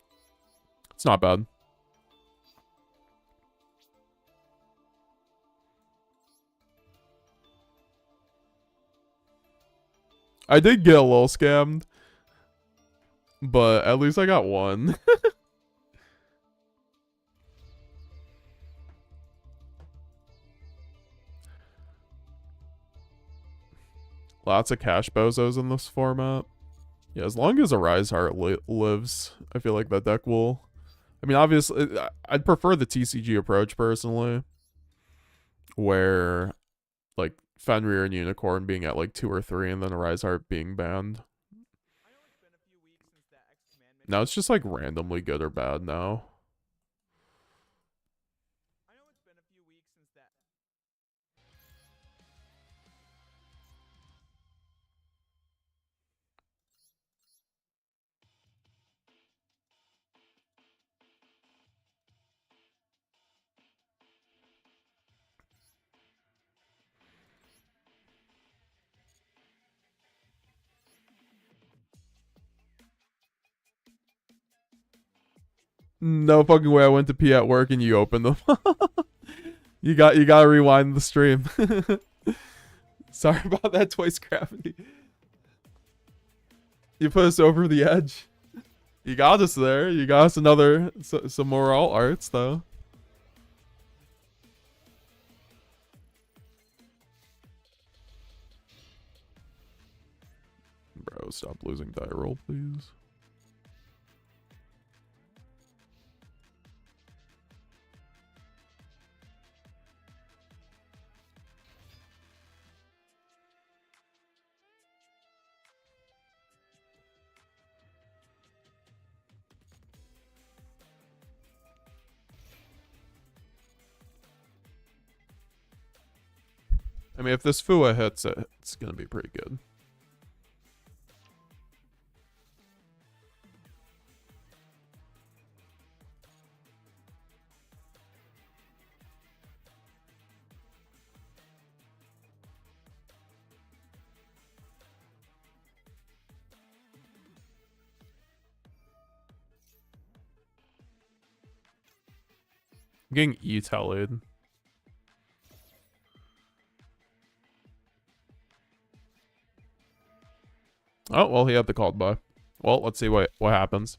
It's not bad. I did get a little scammed. But at least I got one. Lots of cash bozos in this format. Yeah, as long as a Rise Heart lives, I feel like that deck will... I mean, obviously, I'd prefer the TCG approach, personally. Where, like, Fenrir and Unicorn being at, like, 2 or 3, and then a Rise Heart being banned. Now it's just, like, randomly good or bad now. No fucking way I went to pee at work and you opened them. You gotta rewind the stream. Sorry about that, Twice Gravity. You put us over the edge. You got us there. You got us another some more alt arts though. Bro, stop losing die roll, please. I mean, if this Fua hits it, it's gonna be pretty good. I'm getting E-Tellied. Oh, well, he had the called by. Well, let's see what happens.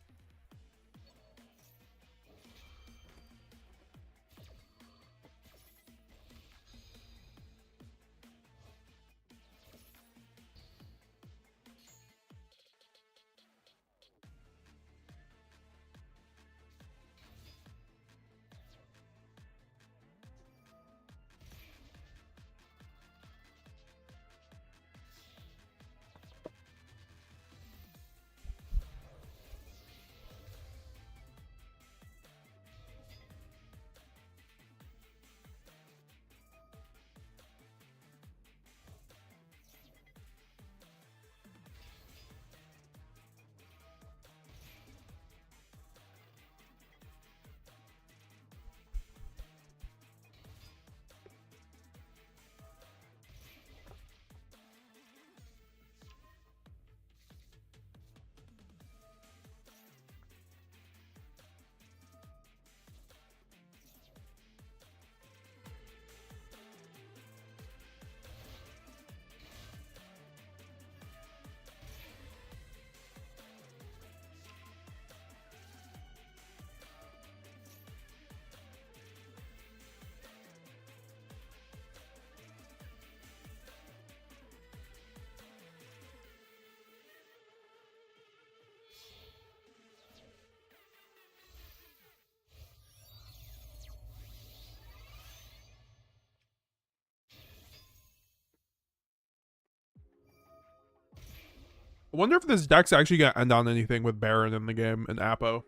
I wonder if this deck's actually gonna end on anything with Baron in the game and Apo.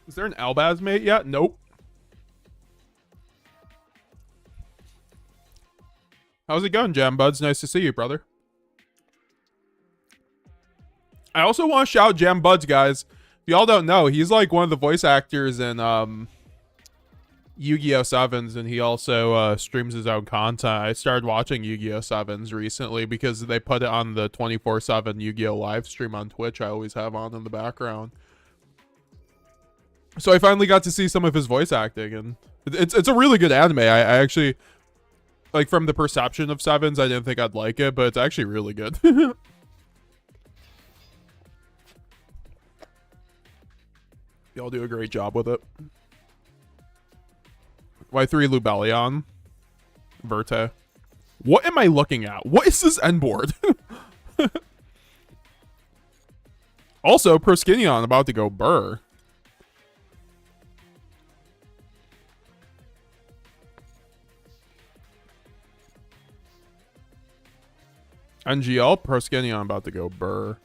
Is there an Albaz mate yet? Nope. How's it going, Jam Buds? Nice to see you, brother. I also want to shout Jam Buds, guys. If y'all don't know, he's like one of the voice actors in Yu-Gi-Oh! 7s, and he also streams his own content. I started watching Yu-Gi-Oh! 7s recently because they put it on the 24/7 Yu-Gi-Oh! Live stream on Twitch I always have on in the background. So I finally got to see some of his voice acting, and it's a really good anime. I actually, like, from the perception of 7s, I didn't think I'd like it, but it's actually really good. Y'all do a great job with it. Y3 Lubellion. Verte. What am I looking at? What is this end board? Also, Proskinion about to go burr. NGL, Proskinion about to go burr.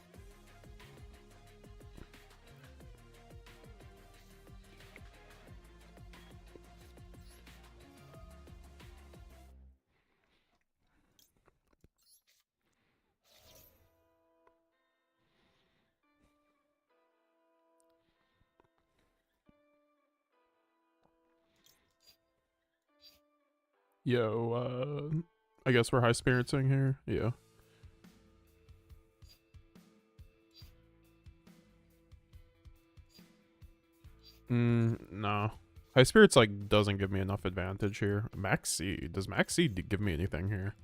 Yo, I guess we're high spiritsing here. Yeah. No. High Spirits, like, doesn't give me enough advantage here. Max C. Does Max C give me anything here?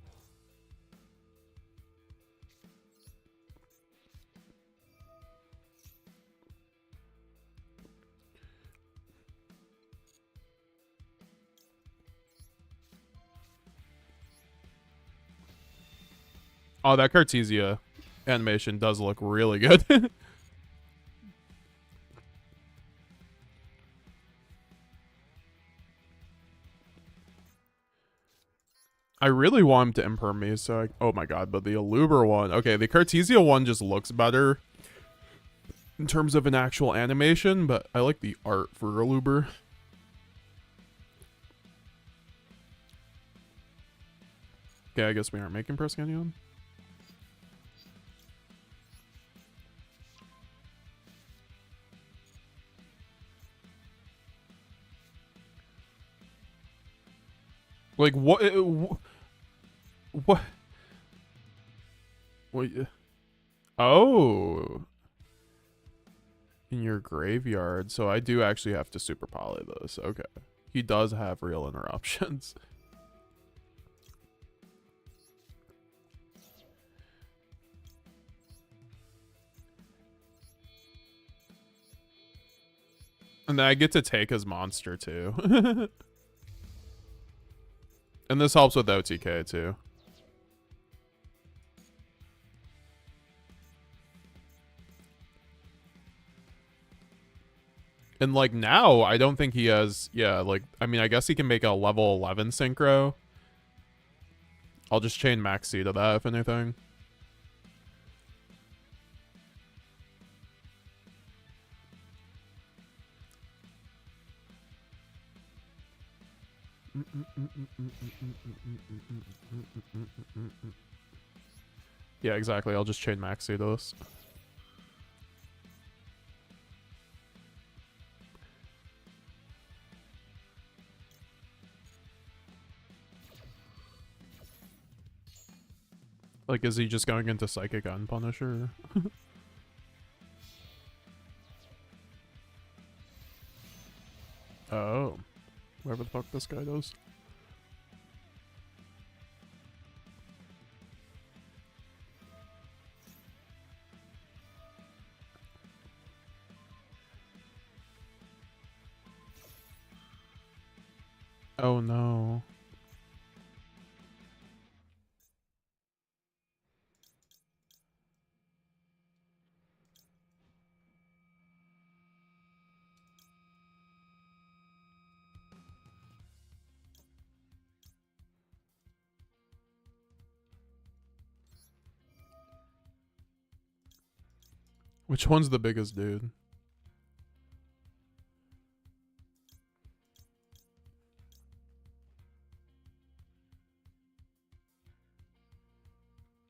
Oh, that Cartesia animation does look really good. I really want him to imperm me, so oh my god, but the Aluber one. Okay, the Cartesia one just looks better in terms of an actual animation, but I like the art for Aluber. Okay, I guess we aren't making Proscenium. Like, what? What? What? Oh. In your graveyard. So I do actually have to super poly this. Okay. He does have real interruptions. And then I get to take his monster too. And this helps with OTK too. And like now, I don't think he has, yeah, like, I mean, I guess he can make a level 11 synchro. I'll just chain Max C to that, if anything. Yeah, exactly. I'll just chain Max C to this. Like, is he just going into Psychic Unpunisher? Oh. Whatever the fuck this guy does. Oh no. Which one's the biggest dude?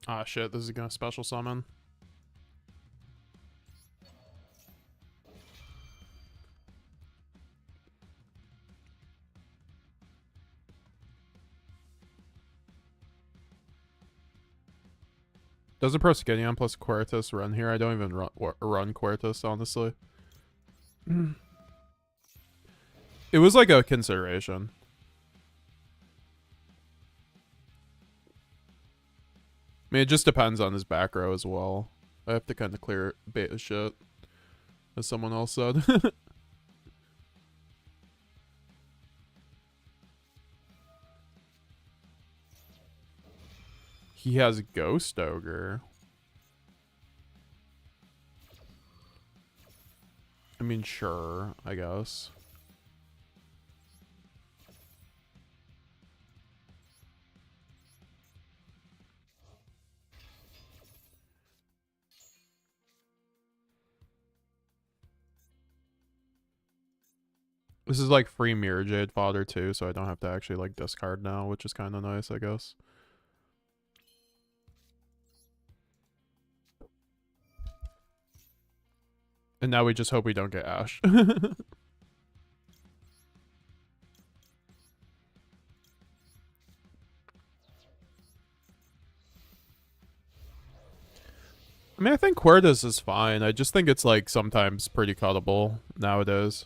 Ah shit, this is gonna special summon. Does a Proscenium plus Quertus run here? I don't even run Quertus, honestly. It was like a consideration. I mean, it just depends on his back row as well. I have to kind of clear beta shit, as someone else said. He has Ghost Ogre. I mean, sure, I guess. This is like free Mirror Jade fodder too, so I don't have to actually like discard now, which is kind of nice, I guess. And now we just hope we don't get Ash. I mean, I think Quertus is fine. I just think it's like sometimes pretty cuttable nowadays.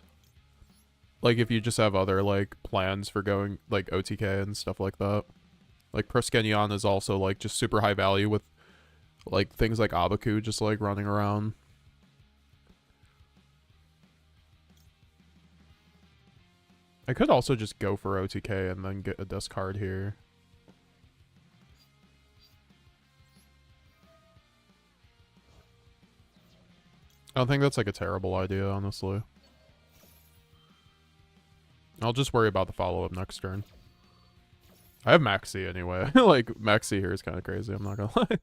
Like if you just have other like plans for going like OTK and stuff like that. Like Proskenion is also like just super high value with like things like Abaku just like running around. I could also just go for OTK and then get a discard here. I don't think that's like a terrible idea, honestly. I'll just worry about the follow-up next turn. I have Maxi anyway. Like, Maxi here is kind of crazy, I'm not gonna lie.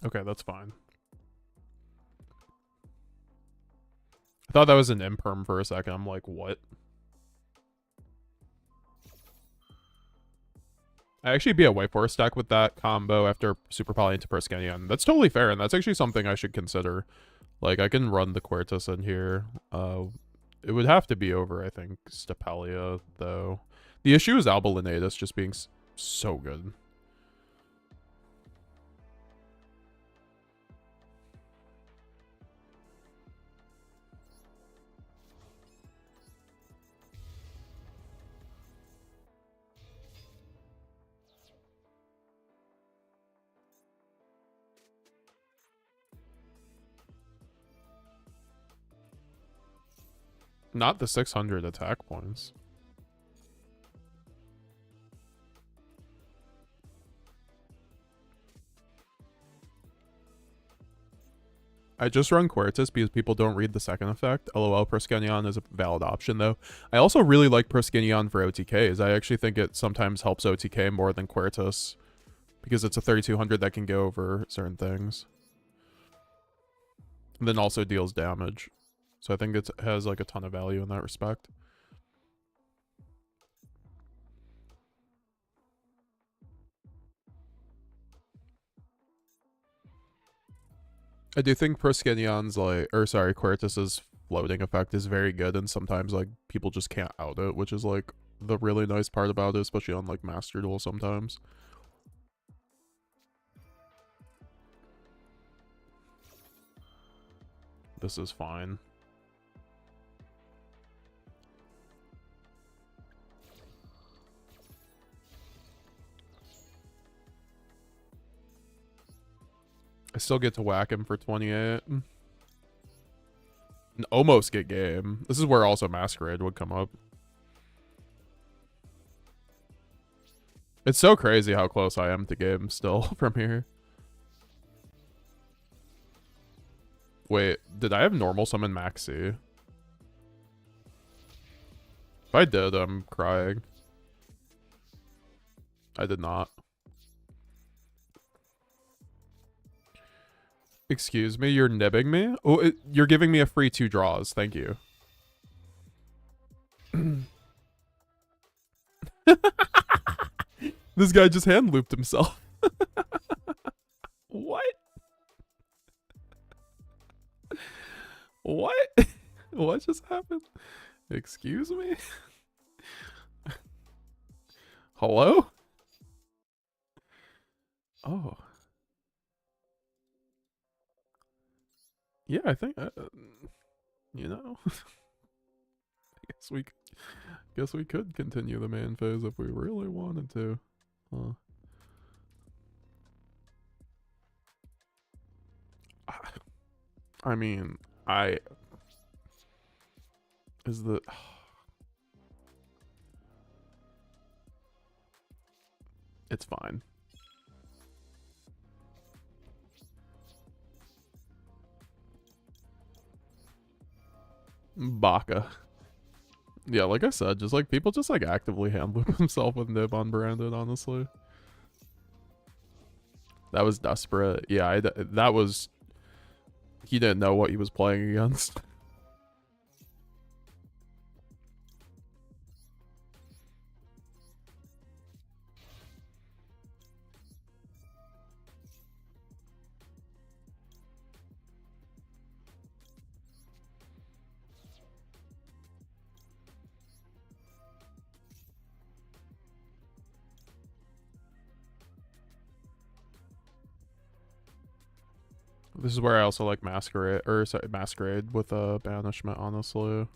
Okay, that's fine. I thought that was an imperm for a second. I'm like, what? I actually be a white forest deck with that combo after Super Poly into Proskenion. That's totally fair, and that's actually something I should consider. Like, I can run the Quertus in here. It would have to be over, I think, Stapelia, though. The issue is Albalinatus just being so good. Not the 600 attack points. I just run Quertus because people don't read the second effect. LOL, Proskenion is a valid option, though. I also really like Proskenion for OTKs. I actually think it sometimes helps OTK more than Quertus because it's a 3200 that can go over certain things. And then also deals damage. So I think it has like a ton of value in that respect. I do think Proskenion's like, or sorry, Quertus's floating effect is very good, and sometimes like people just can't out it, which is like the really nice part about it, especially on like Master Duel sometimes. This is fine. I still get to whack him for 28. And almost get game. This is where also Masquerade would come up. It's so crazy how close I am to game still from here. Wait, did I have normal summon Maxi? If I did, I'm crying. I did not. Excuse me, you're nibbing me? Oh, you're giving me a free 2 draws. Thank you. This guy just hand looped himself. What? What? What just happened? Excuse me? Hello? Oh. Yeah, I think, you know, I guess we could continue the man phase if we really wanted to. Huh. I mean, is the, it's fine. Baka. Yeah, like I said, just like people just like actively hand loop himself with nib on branded, honestly. That was desperate. Yeah, that was, he didn't know what he was playing against. This is where I also like Masquerade, or sorry, Masquerade with Banishment, honestly.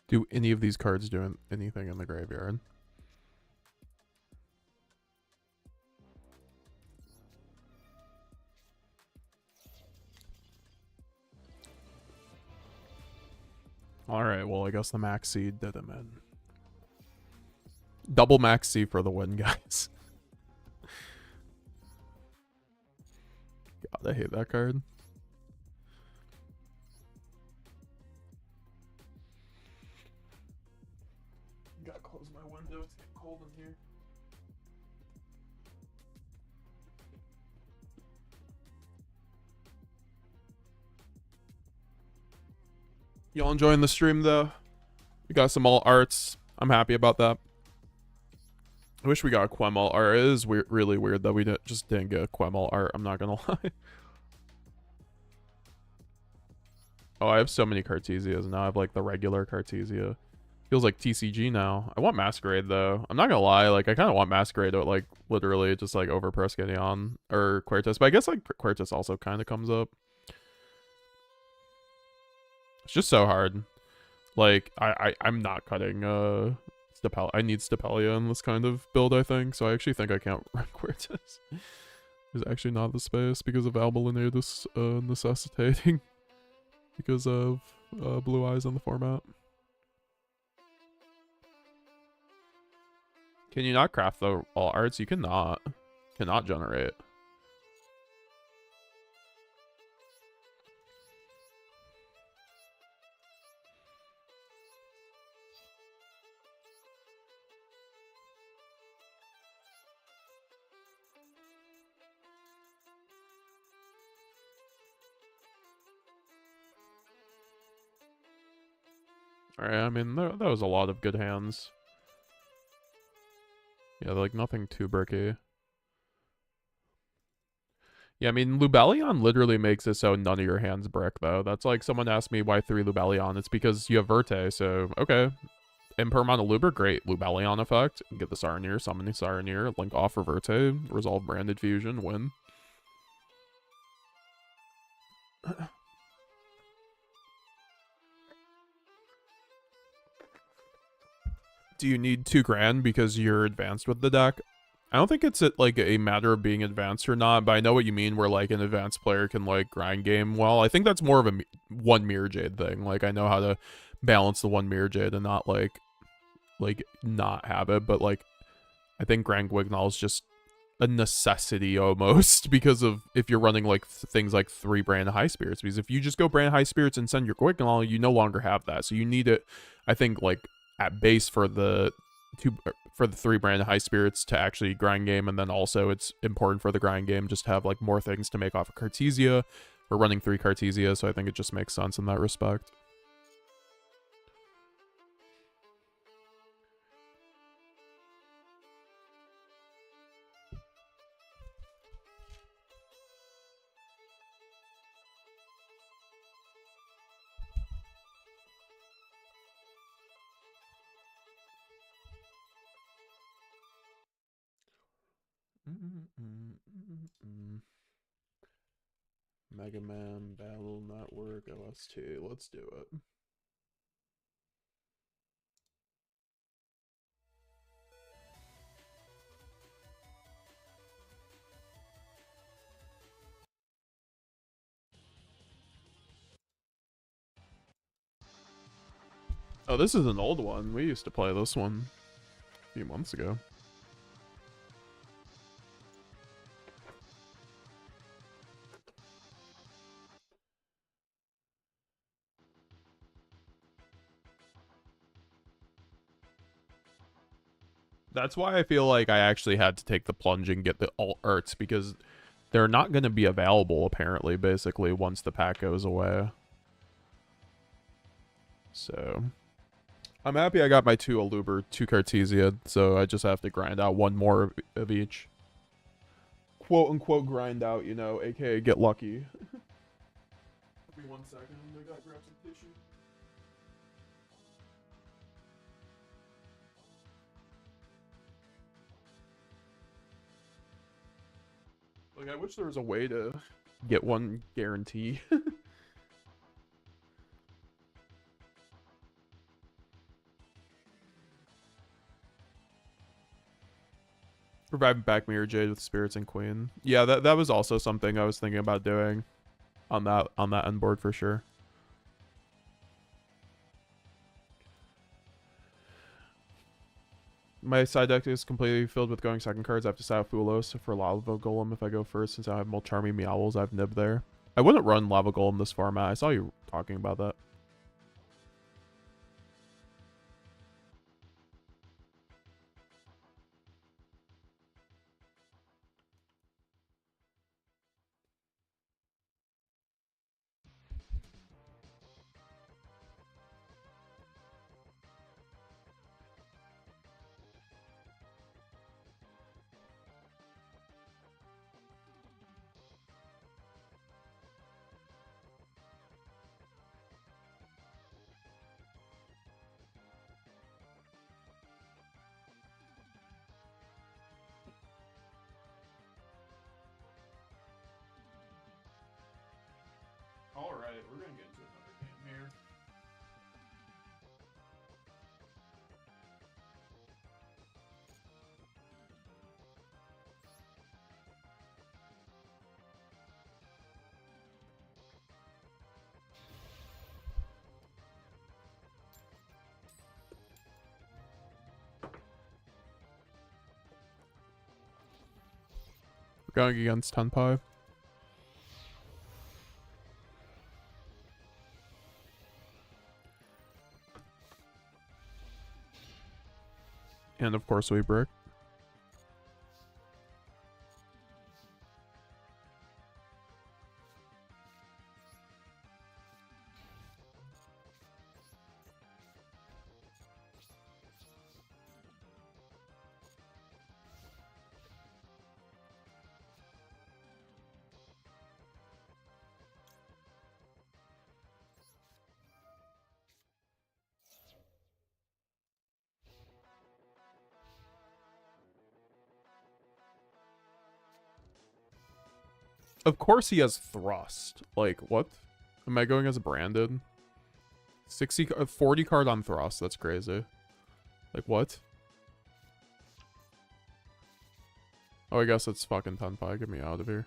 Do any of these cards do anything in the graveyard? Alright, well, I guess the max seed did him in. Double max C for the win, guys. God, I hate that card. Gotta close my window, it's getting cold in here. Y'all enjoying the stream, though? We got some alt arts. I'm happy about that. I wish we got a Quem alt art. It is really weird that we just didn't get a Quem alt art. I'm not gonna lie. Oh, I have so many Cartesias now. I have like the regular Cartesia. Feels like TCG now. I want Masquerade though. I'm not gonna lie. Like I kind of want Masquerade to like literally just like overpress Gideon or Quertus. But I guess like Quertus also kind of comes up. It's just so hard. Like I'm not cutting Stapel. I need Stapelia in this kind of build, I think. So I actually think I can't run Quertus. There's actually not the space because of Albalinatus necessitating because of blue eyes on the format. Can you not craft the all arts? You cannot generate. Alright, I mean, that was a lot of good hands. Yeah, like nothing too bricky. Yeah, I mean, Lubellion literally makes it so none of your hands brick, though. That's like someone asked me why 3 Lubellion. It's because you have Verte, so okay. Impermon Luber, great. Lubellion effect. Get the Saronir, summon the Saronir, link off for Verte, resolve Branded Fusion, win. Do you need 2 grand because you're advanced with the deck? I don't think it's like a matter of being advanced or not, but I know what you mean where like an advanced player can like grind game well. I think that's more of a one Mirror Jade thing. Like I know how to balance the one Mirror Jade and not like not have it, but like I think Grand Guignol is just a necessity almost because of if you're running like things like 3 Brand High Spirits, because if you just go Brand High Spirits and send your Guignol, you no longer have that. So you need it, I think, like at base for the 3 Brand High Spirits to actually grind game, and then also it's important for the grind game just to have like more things to make off of Cartesia. We're running 3 Cartesia, so I think it just makes sense in that respect. Mega Man Battle Network OST. Let's do it. Oh, this is an old one. We used to play this one a few months ago. That's why I feel like I actually had to take the plunge and get the alt arts, because they're not going to be available, apparently, basically, once the pack goes away. So, I'm happy I got my 2 Aluber, 2 Cartesia, so I just have to grind out 1 more of each. Quote-unquote grind out, you know, aka get lucky. 1 second. I gotta grab some tissue. Like, I wish there was a way to get one guarantee. Revive back Mirror Jade with Spirits and Queen. Yeah, that was also something I was thinking about doing on that end board for sure. My side deck is completely filled with going second cards. I have to set out Fulos for Lava Golem if I go first, since I have Molcharmy Meowls. I have Nib there. I wouldn't run Lava Golem this format. I saw you talking about that. Alright, we're gonna get into another game here. We're going against Tenpai. And of course we brick. Of course he has Thrust. Like, what? Am I going as branded? 40 card on Thrust. That's crazy. Like, what? Oh, I guess it's fucking Tenpai. Get me out of here.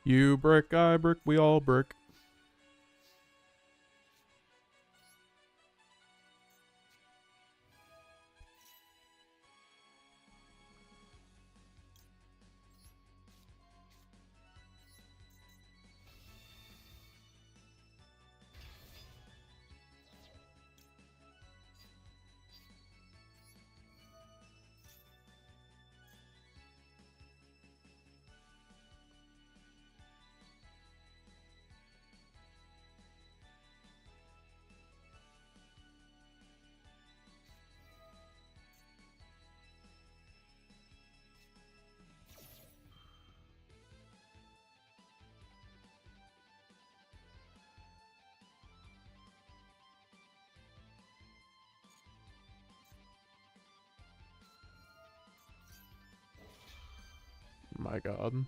You brick, I brick, we all brick. My god. I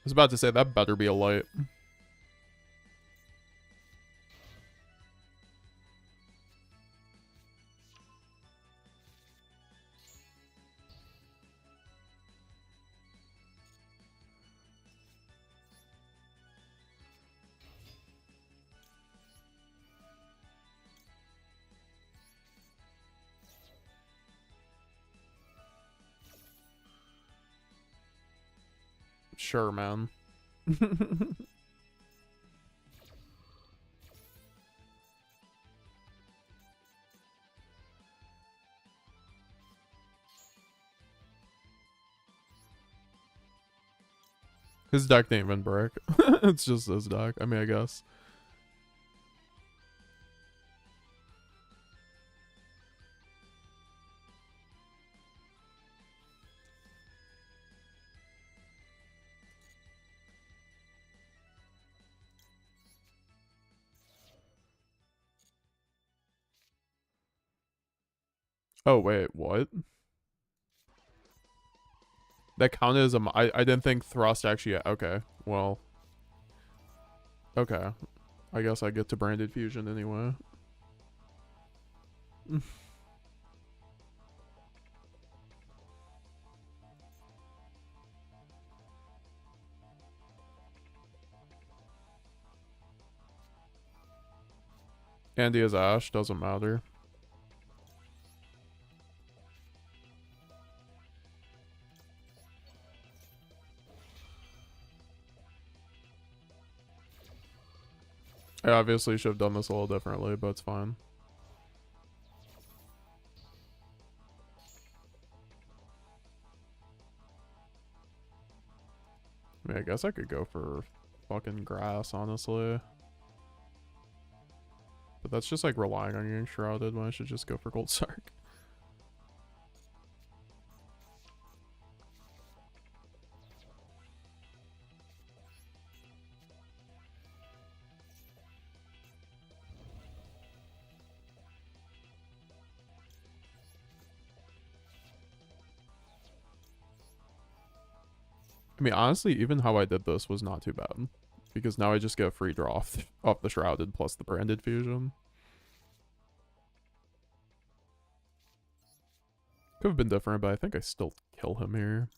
was about to say that better be a light. Sure, man. His deck didn't even break. It's just his deck. I mean, I guess. Oh, wait, what? That counted as a... I didn't think Thrust actually... Okay, well... Okay. I guess I get to Branded Fusion anyway. Andy is Ash, doesn't matter. I obviously should have done this a little differently, but it's fine. I mean, I guess I could go for fucking grass, honestly. But that's just like relying on getting shrouded when I should just go for Gold Sark. I mean, honestly, even how I did this was not too bad. Because now I just get a free draw off the Shrouded plus the Branded Fusion. Could have been different, but I think I still kill him here.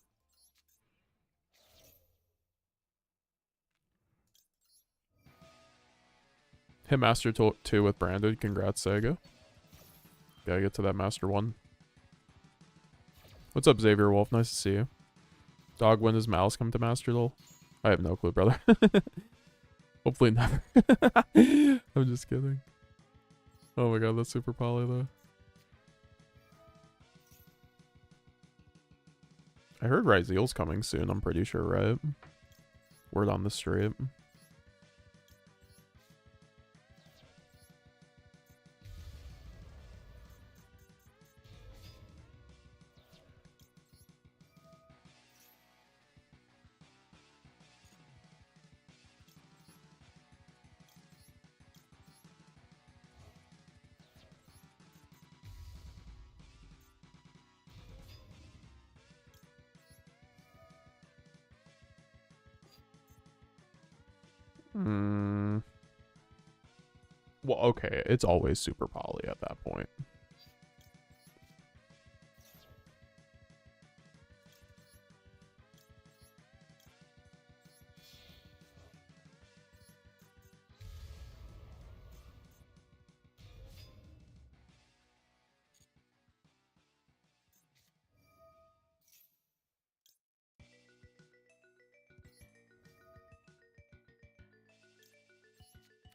Hit Master 2 with Branded. Congrats, Sega. Gotta get to that Master 1. What's up, Xavier Wolf? Nice to see you. Dog, when does Mouse come to Master Duel? I have no clue, brother. Hopefully never. I'm just kidding. Oh my god, that's super poly though. I heard Ryzeal's coming soon, I'm pretty sure, right? Word on the street. Well, okay, it's always super poly at that point.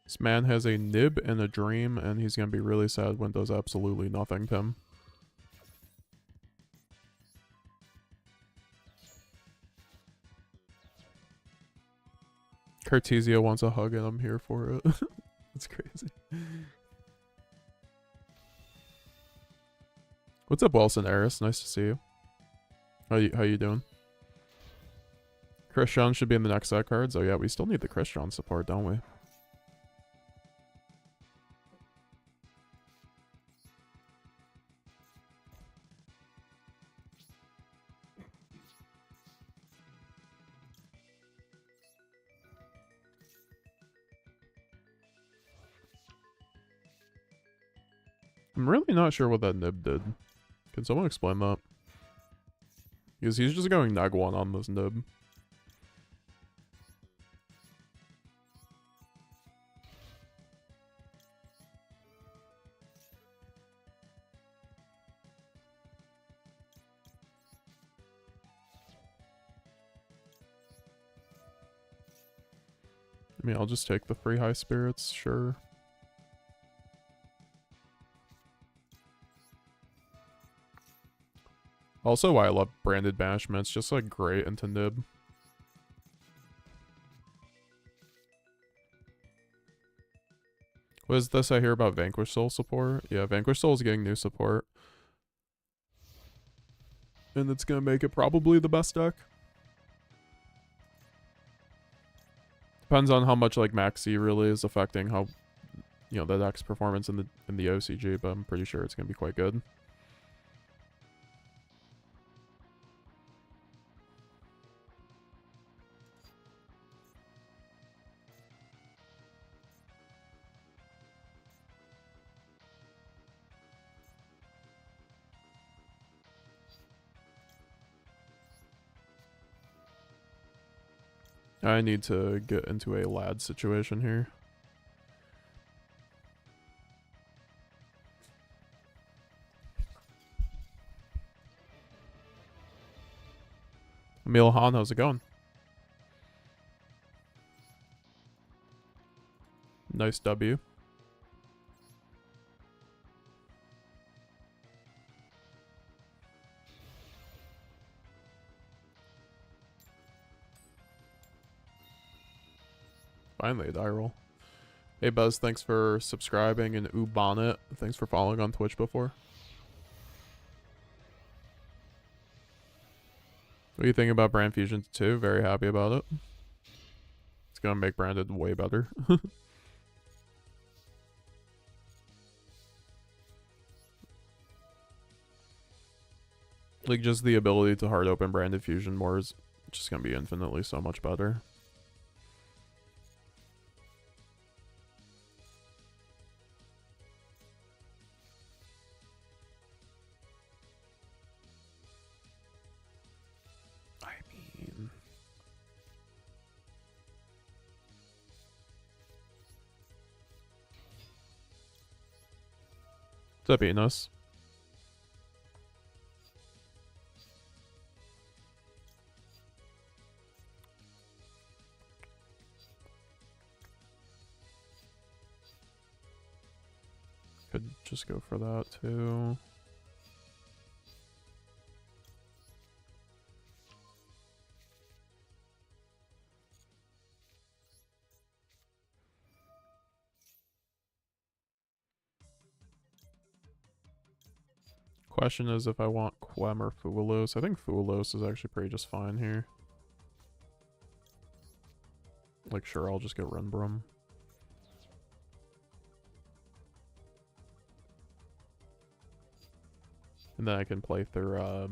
This man has a nib and a dream, and he's gonna be really sad when does absolutely nothing to him. Cartesia wants a hug, and I'm here for it. That's crazy. What's up, Wilson Eris? Nice to see you. How you doing? Christian should be in the next set cards. Oh yeah, we still need the Christian support, don't we? I'm really not sure what that nib did. Can someone explain that? Because he's just going neg 1 on this nib. I mean, I'll just take the 3 high spirits, sure. Also why I love branded banishment, it's just like great into nib. What is this I hear about Vanquish Soul support? Yeah, Vanquish Soul is getting new support. And it's gonna make it probably the best deck. Depends on how much like Maxi really is affecting how, you know, the deck's performance in the OCG, but I'm pretty sure it's gonna be quite good. I need to get into a lad situation here. Emil Han, how's it going? Nice W. Finally a die roll. Hey Buzz, thanks for subscribing, and Ubonnet, thanks for following on Twitch before. What do you think about Brand Fusion 2? Very happy about it. It's gonna make Branded way better. Like, just the ability to hard open Branded Fusion more is just gonna be infinitely so much better. What's up, Enos? Could just go for that too. Question is if I want Quem or Fulos. I think Fulos is actually pretty just fine here. Like, sure, I'll just get Renbrum. And then I can play through, oh,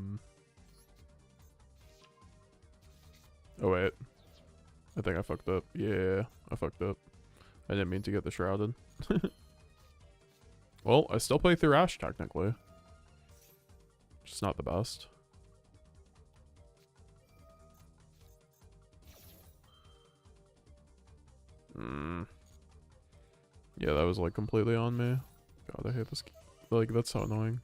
wait. I think I fucked up. Yeah, I fucked up. I didn't mean to get the Shrouded. Well, I still play through Ash, technically. Just not the best. Yeah, that was like completely on me. God, I hate this. Like, that's so annoying.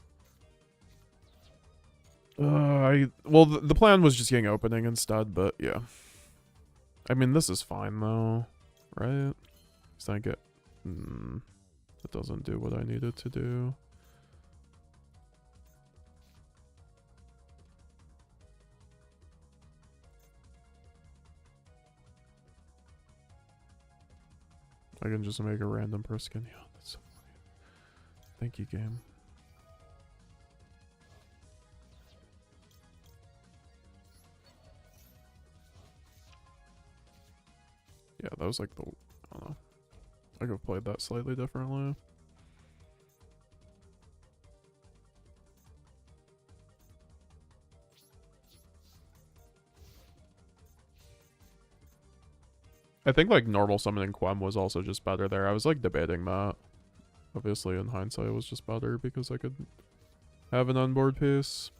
Well, the plan was just getting opening instead, but yeah. I mean, this is fine though, right? Because I get, it doesn't do what I need it to do. I can just make a random Priskin. Yeah, that's so funny. Thank you, game. Yeah, that was like the, I don't know. I could have played that slightly differently. I think like normal summoning Quem was also just better there. I was like debating that. Obviously in hindsight it was just better because I could have an onboard piece.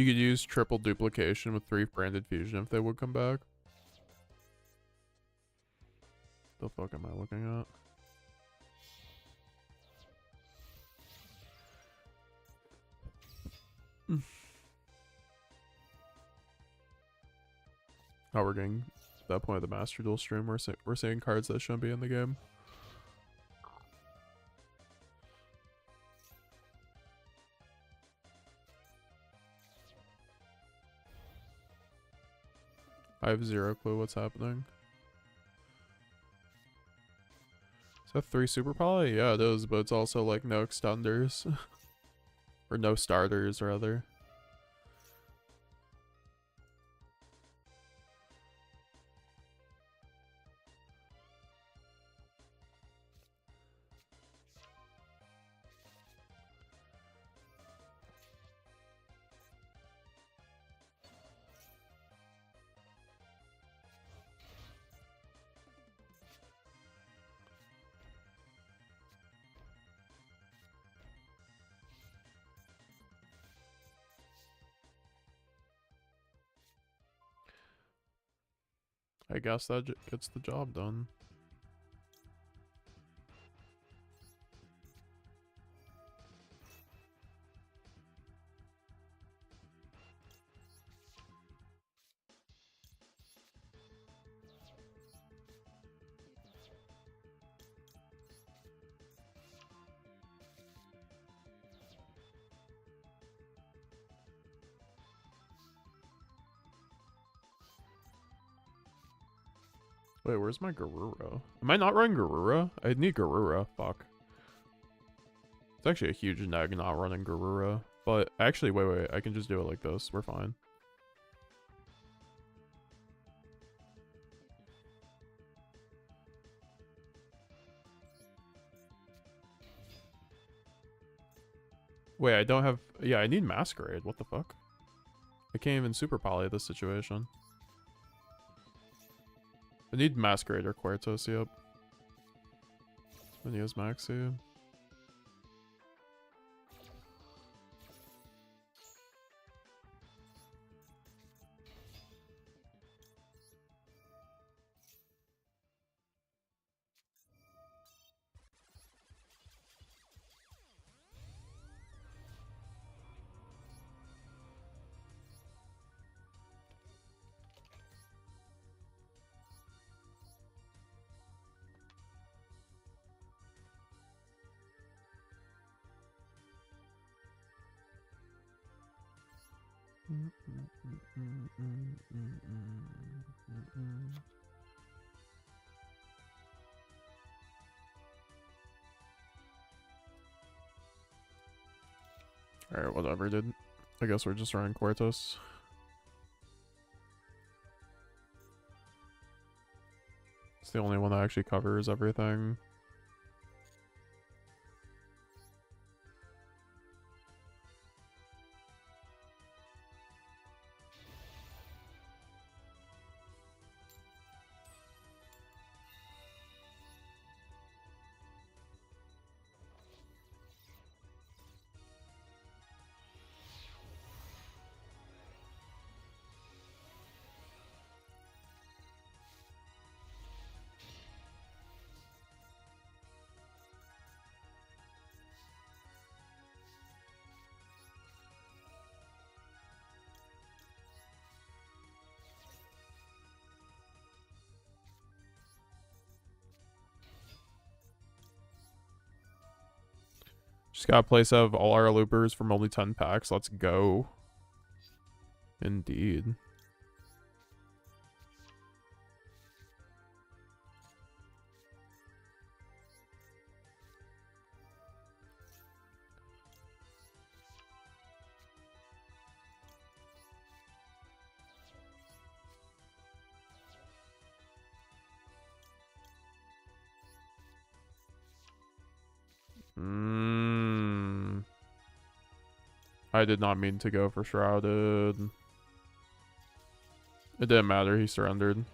You could use triple duplication with 3 branded fusion if they would come back. The fuck am I looking at? Oh, we're getting to that point of the Master Duel stream. We're seeing cards that shouldn't be in the game. I have 0 clue what's happening. Is that 3 super poly? Yeah, it is, but it's also like no extenders. Or no starters, rather. I guess that gets the job done. Wait, where's my Garura? Am I not running Garura? I need Garura. Fuck. It's actually a huge neg not running Garura. But actually, wait. I can just do it like this. We're fine. Wait, I don't have... Yeah, I need Masquerade. What the fuck? I can't even super poly this situation. I need Masquerade or Quartos, yep. Then he has Maxi. Alright, whatever, dude. I guess we're just running Quartos. It's the only one that actually covers everything. Just got a place of all our loopers from only 10 packs. Let's go. Indeed. I did not mean to go for Shrouded. It didn't matter, he surrendered.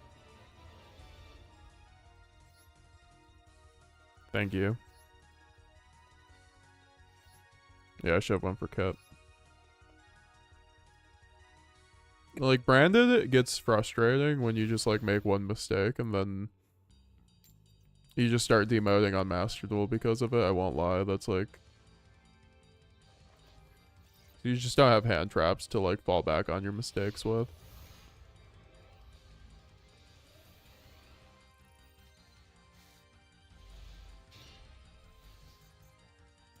Thank you. Yeah, I should have went for Kip. Like, branded, it gets frustrating when you just, like, make one mistake and then you just start demoting on Master Duel because of it. I won't lie. That's, like... You just don't have hand traps to, like, fall back on your mistakes with.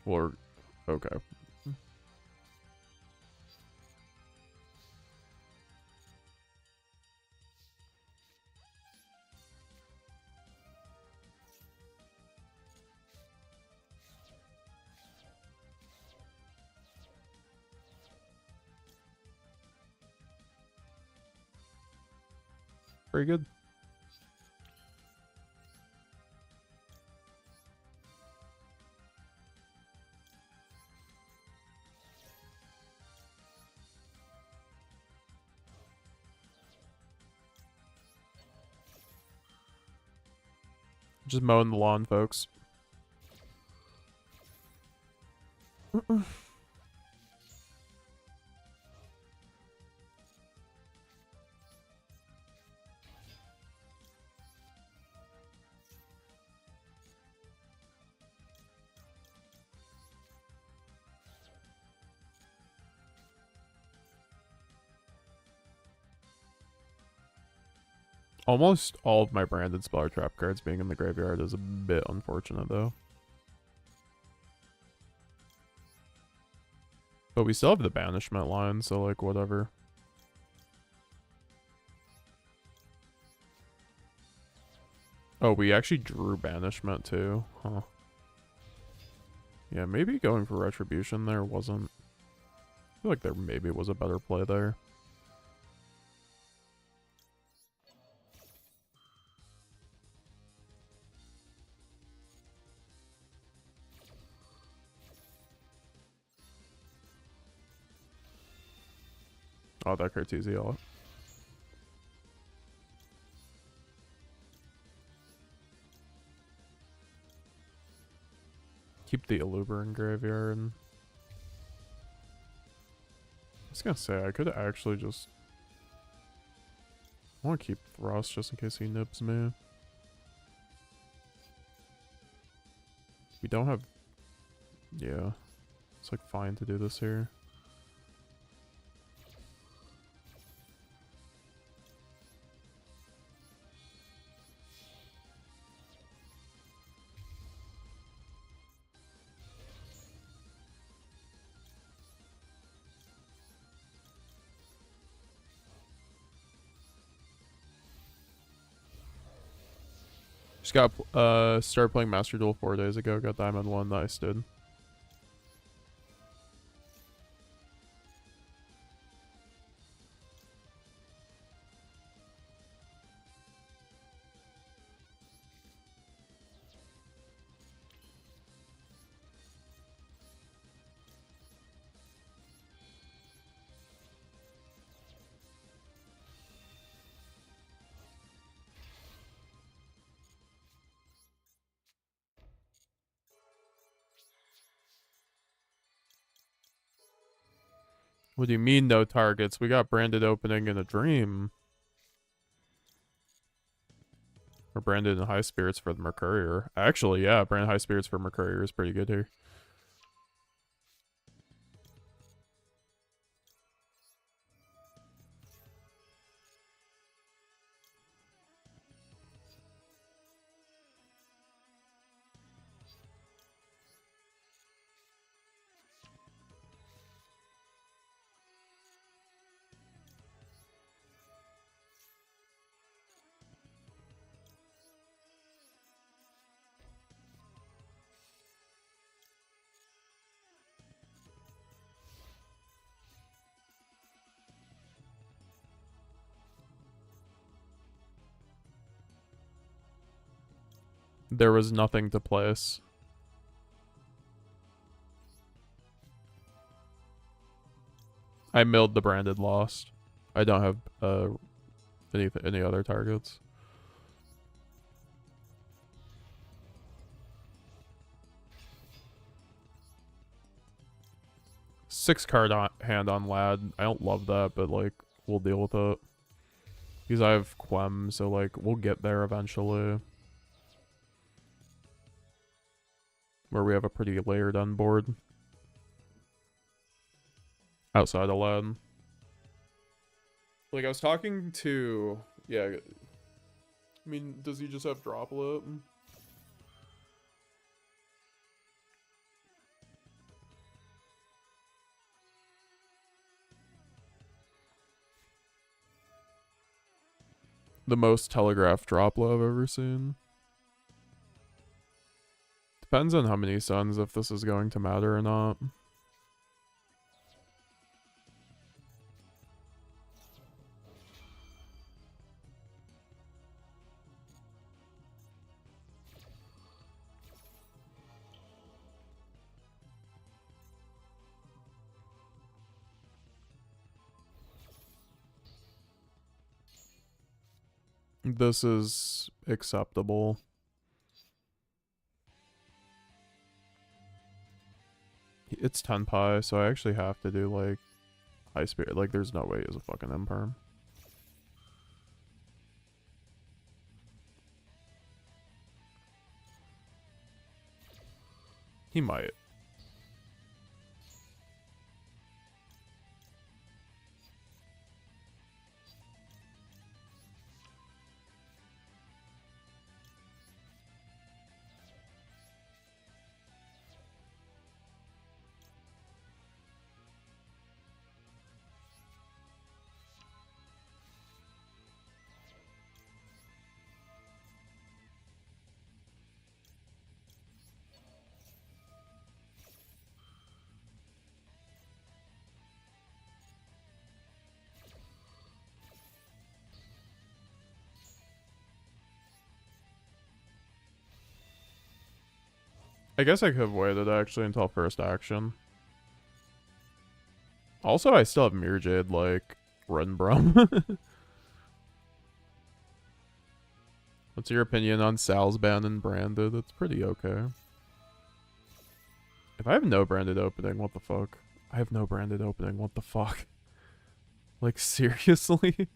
Or... Okay. Very good. Just mowing the lawn, folks. Almost all of my branded Speller Trap cards being in the graveyard is a bit unfortunate, though. But we still have the banishment line, so, like, whatever. Oh, we actually drew banishment, too. Huh. Yeah, maybe going for retribution there wasn't... I feel like there maybe was a better play there. Oh, that card's easy. Keep the Eluber in graveyard. I was gonna say, I could actually just... I want to keep Thrust just in case he nibs me. We don't have... Yeah. It's like fine to do this here. Just got started playing Master Duel 4 days ago. Got Diamond 1. Nice, dude. What do you mean no targets? We got branded opening in a dream. Or branded in high spirits for the Mercurier. Actually, yeah, branded high spirits for Mercurier is pretty good here. There was nothing to place. I milled the branded lost. I don't have any other targets. Six card hand on Lad. I don't love that, but like we'll deal with it. Because I have Quem, so like we'll get there eventually. Where we have a pretty layered end board. Outside Aladdin. Like I was talking to, yeah, I mean, does he just have Droplet? The most telegraphed Droplet I've ever seen. Depends on how many suns, if this is going to matter or not. This is acceptable. It's 10 pi, so I actually have to do like high spirit. Like there's no way he's a fucking imperm. He might. I guess I could have waited actually until first action. Also, I still have Mirjade, like, Runbrum. What's your opinion on Sal's ban and branded? It's pretty okay. If I have no branded opening, what the fuck? I have no branded opening, what the fuck? Like, seriously?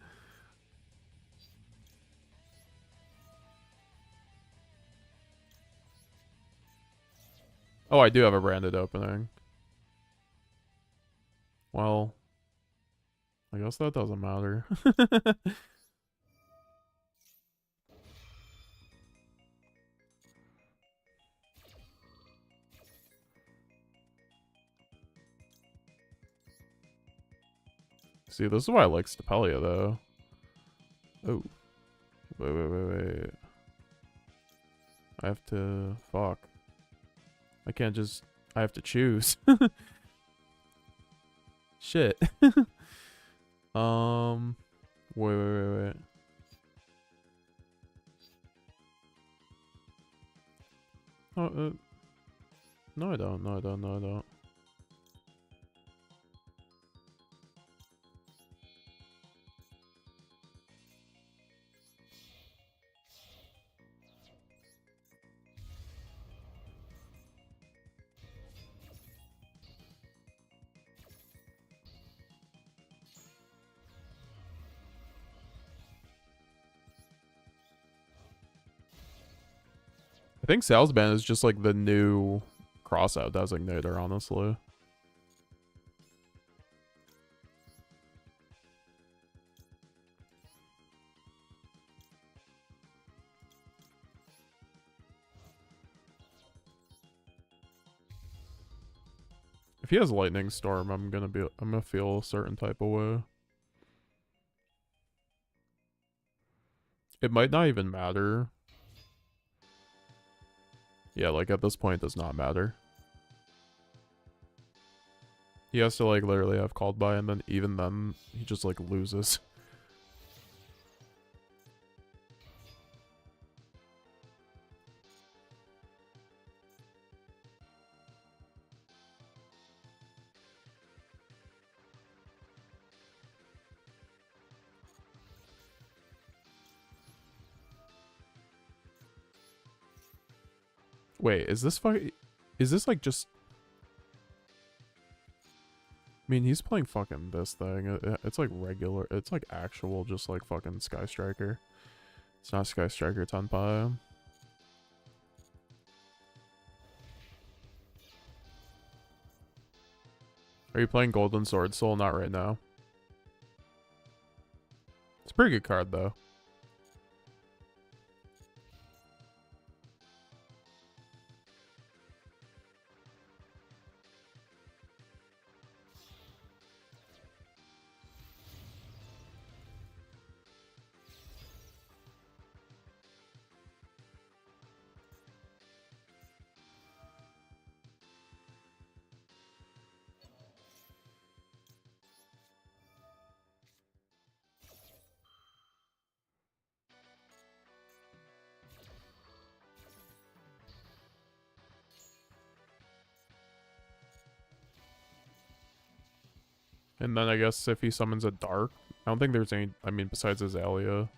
Oh, I do have a branded opening. Well, I guess that doesn't matter. See, this is why I like Stapelia, though. Oh. Wait. I have to... Fuck. I can't just... I have to choose. Shit. Wait. Oh, no, I don't. I think Sal's ban is just like the new crossout designator, honestly. If he has Lightning Storm, I'm gonna feel a certain type of way. It might not even matter. Yeah, like at this point it does not matter. He has to like literally have called by, and then even then he just like loses. Wait, is this like just... mean, he's playing fucking this thing. It's like regular. It's like actual, just like fucking Sky Striker. It's not Sky Striker Tenpai. Are you playing Golden Sword Soul? Not right now. It's a pretty good card, though. And then I guess if he summons a Dark, I don't think there's any, I mean, besides Azalea.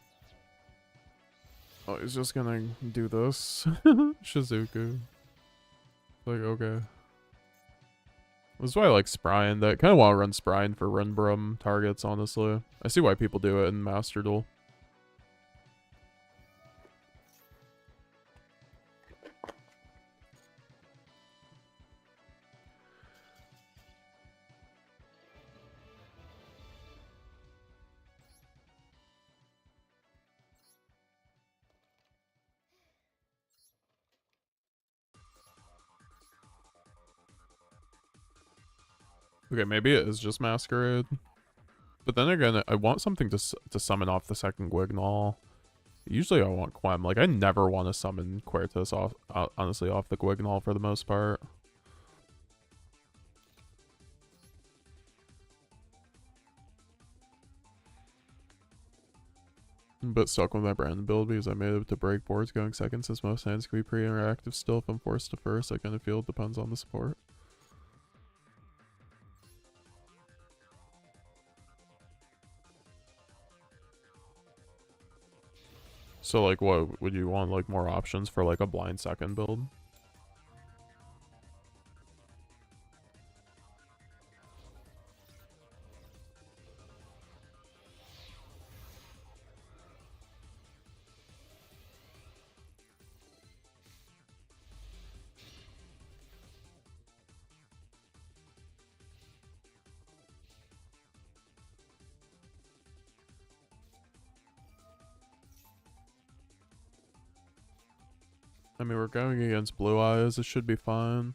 Oh, he's just gonna do this. Shizuku. Like, okay. This is why I like Sprine. I kind of want to run Sprine for Renbrum targets, honestly. I see why people do it in Master Duel. Okay, maybe it is just Masquerade. But then again, I want something to summon off the second Guignol. Usually I want Quem. Like, I never want to summon Quertus off, honestly, off the Guignol for the most part. But stuck with my brand build because I made it to break boards going second since most hands can be pretty interactive still. If I'm forced to first, I kind of feel it depends on the support. So, like, what would you want? Like, more options for, like, a blind second build? I mean, we're going against Blue Eyes. It should be fine.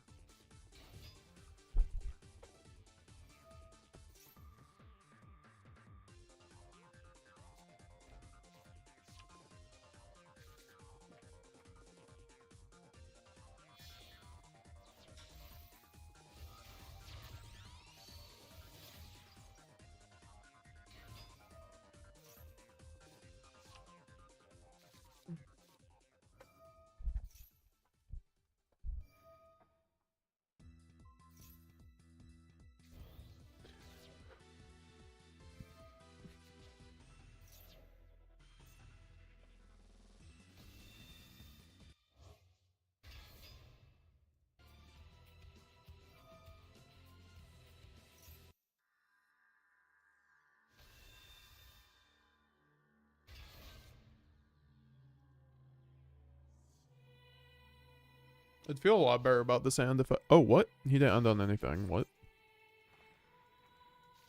I'd feel a lot better about this hand if I... Oh, what? He didn't end on anything. What?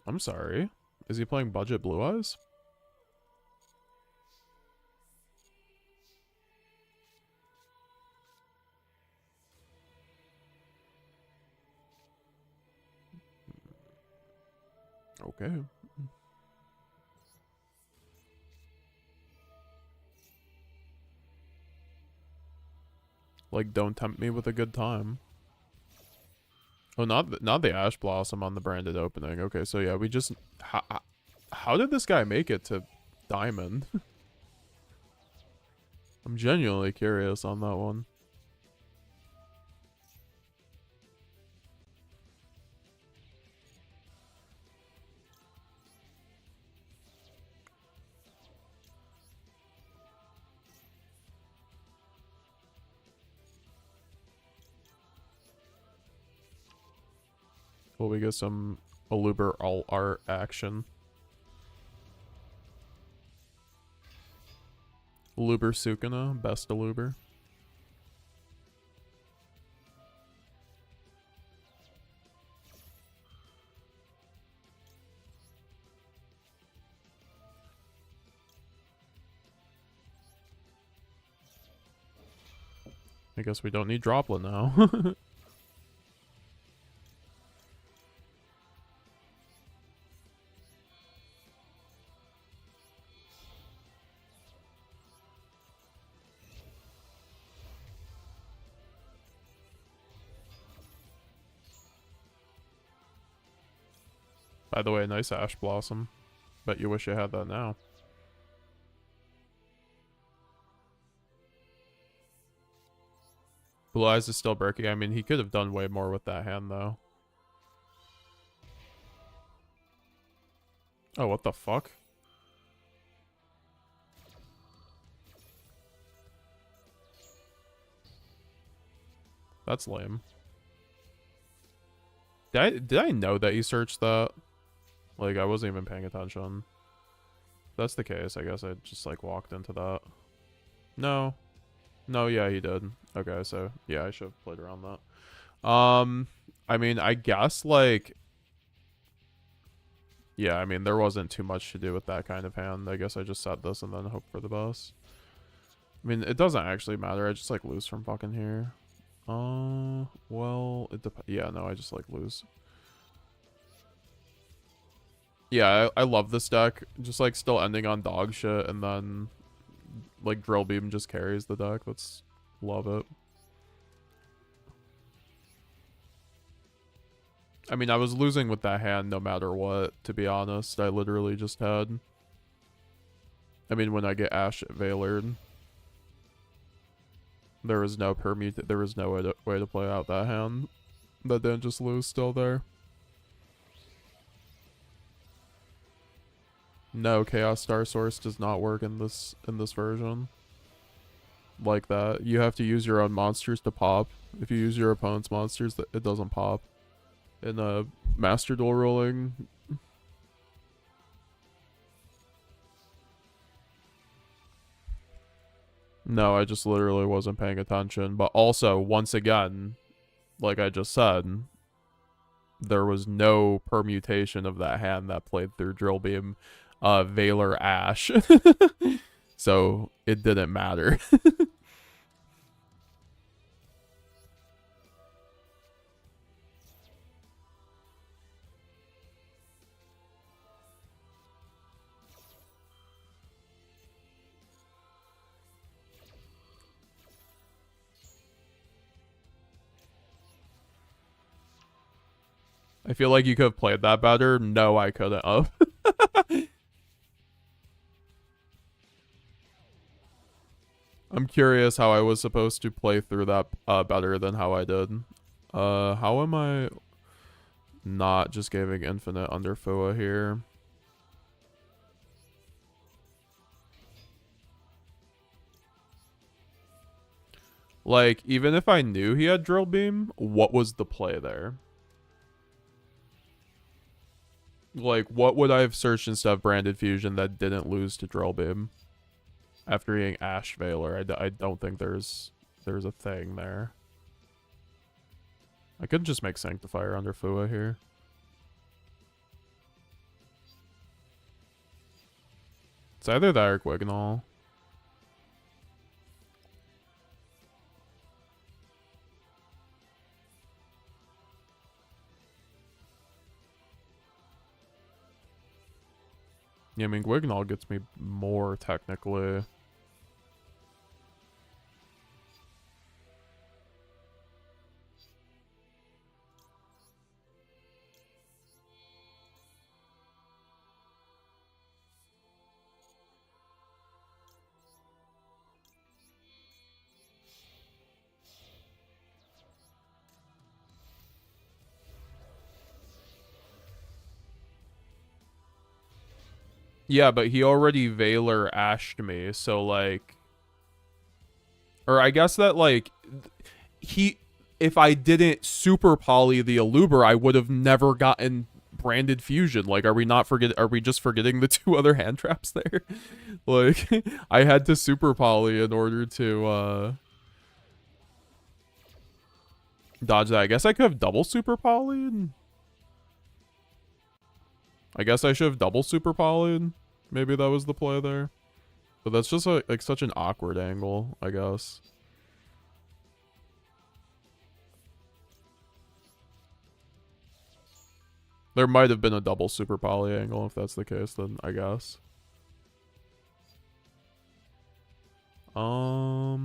I'm sorry. Is he playing budget Blue Eyes? Okay. Like, don't tempt me with a good time. Oh, not the Ash Blossom on the branded opening. Okay, so yeah, we just... How did this guy make it to Diamond? I'm genuinely curious on that one. Will we get some Aluber all art action. Aluber Sukuna, best Aluber. I guess we don't need Droplet now. By the way, nice Ash Blossom. Bet you wish you had that now. Blue Eyes is still breaking. I mean, he could have done way more with that hand, though. Oh, what the fuck? That's lame. Did I know that he searched that? Like, I wasn't even paying attention. If that's the case, I guess I just, like, walked into that. No. No, yeah, he did. Okay, so, yeah, I should have played around that. I mean, I guess, like... Yeah, I mean, there wasn't too much to do with that kind of hand. I guess I just set this and then hope for the best. I mean, it doesn't actually matter. I just, like, lose from fucking here. Well, it depends. Yeah, no, I just, like, lose. Yeah, I love this deck. Just, like, still ending on dog shit, and then, like, Drill Beam just carries the deck. That's... Love it. I mean, I was losing with that hand no matter what, to be honest. I literally just had... I mean, when I get Ash Veilered, there was no there was no way to play out that hand that didn't just lose still there. No, Chaos Star Source does not work in this version. Like that. You have to use your own monsters to pop. If you use your opponent's monsters, it doesn't pop. In a Master Duel ruling. No, I just literally wasn't paying attention. But also, once again, like I just said, there was no permutation of that hand that played through Drill Beam, Veiler Ash. So it didn't matter. I feel like you could have played that better. No, I couldn't have. I'm curious how I was supposed to play through that better than how I did. How am I not just giving infinite under Fua here? Like, even if I knew he had Drill Beam, what was the play there? Like, what would I have searched instead of Branded Fusion that didn't lose to Drill Beam? After eating Ash Veiler, I don't think there's a thing there. I could just make Sanctifier under Fua here. It's either that or Guignol. Yeah, I mean, Guignol gets me more, technically. Yeah, but he already Veiler Ashed me, so, like... Or I guess that, like... If I didn't super poly the Aluber, I would have never gotten branded fusion. Like, are we just forgetting the 2 other hand traps there? Like, I had to super poly in order to dodge that. I guess I could have double super polyed. I guess I should have double super polyed. Maybe that was the play there. But that's just like such an awkward angle, I guess. There might have been a double super poly angle. If that's the case, then I guess. I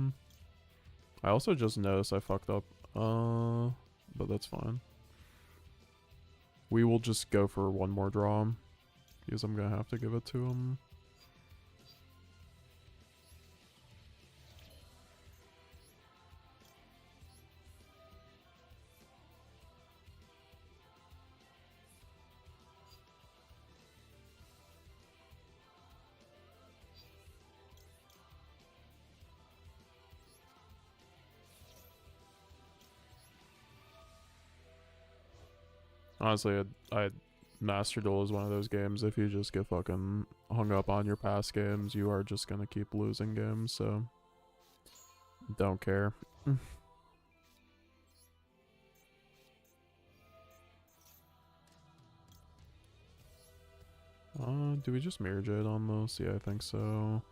also just noticed I fucked up. But that's fine. We will just go for one more draw. Because I'm gonna have to give it to him. Honestly, Master Duel is one of those games, if you just get fucking hung up on your past games, you are just gonna keep losing games, so don't care. Do we just Mirror Jade on this? Yeah, I think so.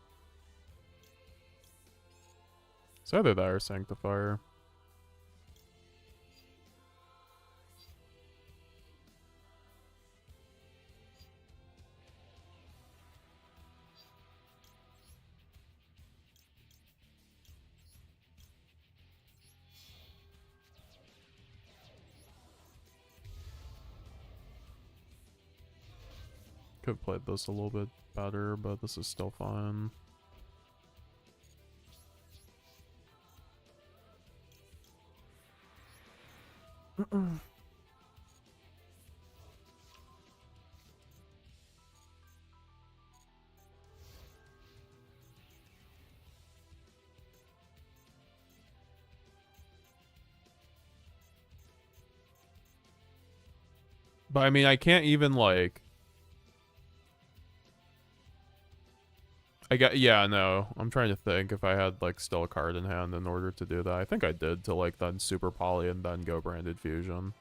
It's either that or Sanctifier. Could have played this a little bit better, but this is still fine. But I mean, I can't even like... yeah, no. I'm trying to think if I had like still a card in hand in order to do that. I think I did to like then super poly and then go branded fusion.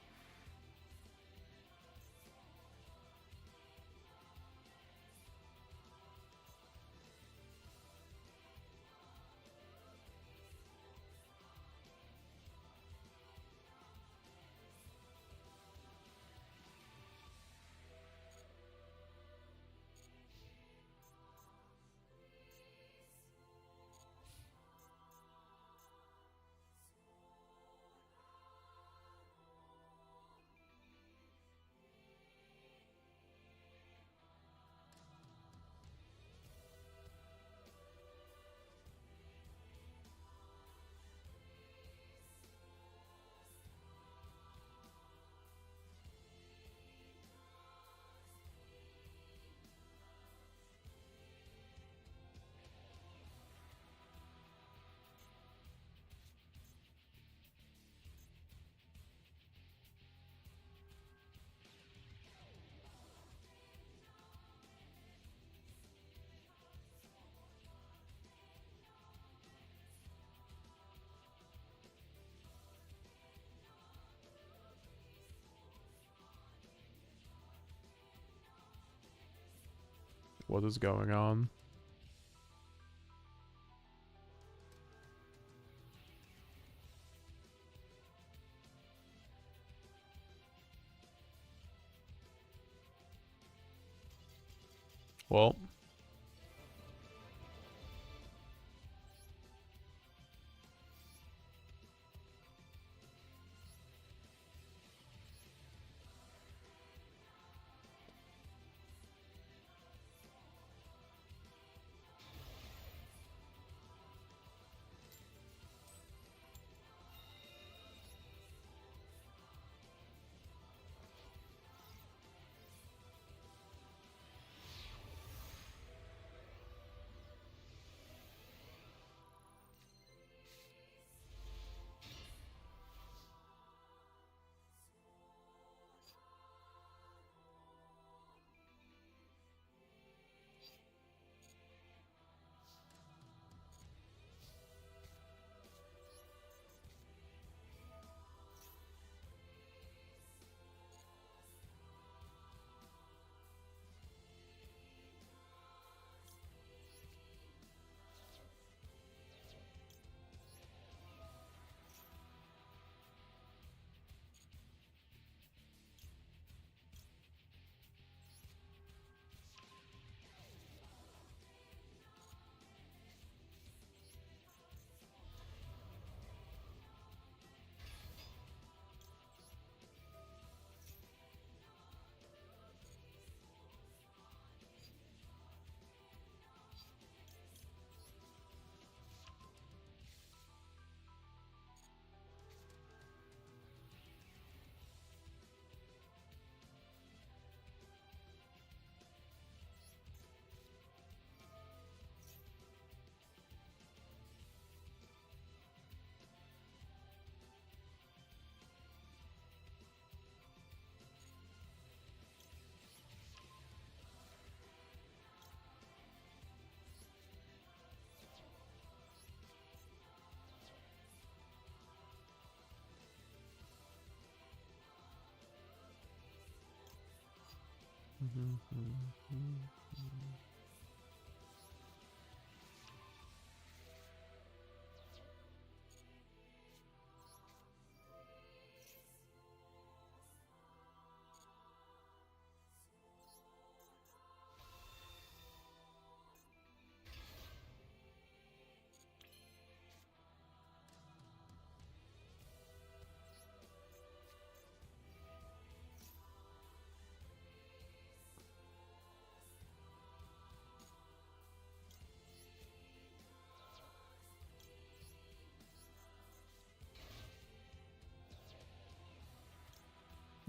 What is going on? Well...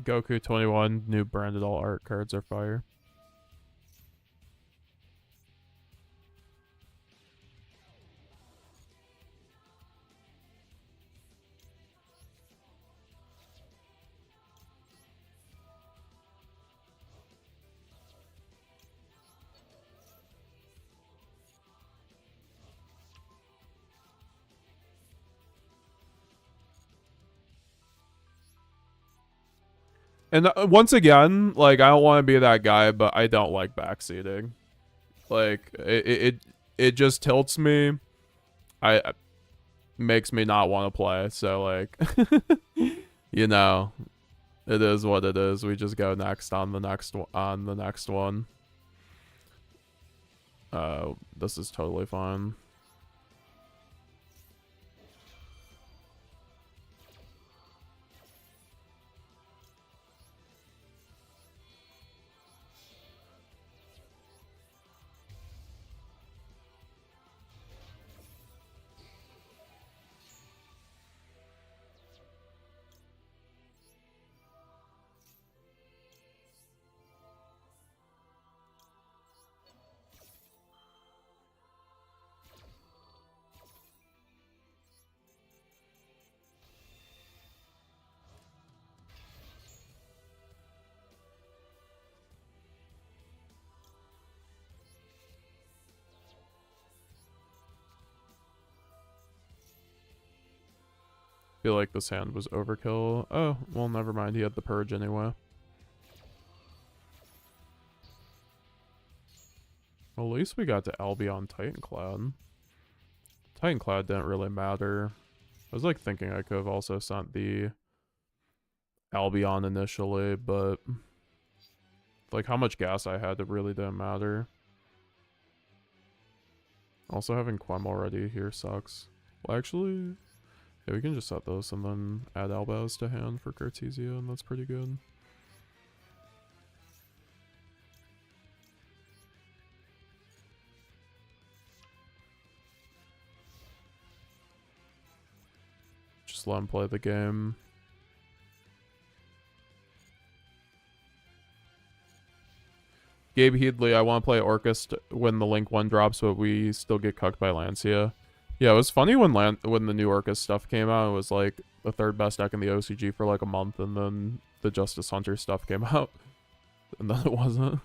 Goku 21, new branded all art cards are fire. And once again, like, I don't want to be that guy, but I don't like backseating. Like, it just tilts me. I makes me not want to play. So, like, you know, it is what it is. We just go next on the next one. This is totally fine. Feel like this hand was overkill. Oh, well, never mind. He had the purge anyway. Well, at least we got to Albion Titancloud. Titancloud didn't really matter. I was like thinking I could have also sent the Albion initially, but like how much gas I had, it really didn't matter. Also having Quem already here sucks. Well, actually, yeah, we can just set those and then add Albaz to hand for Cartesia, and that's pretty good. Just let him play the game. Gabe Heedley, I want to play Orcust when the Link 1 drops, but we still get cucked by Lancia. Yeah, it was funny when the new Orcust stuff came out. It was like the third best deck in the OCG for like a month, and then the Justice Hunter stuff came out, and then it wasn't.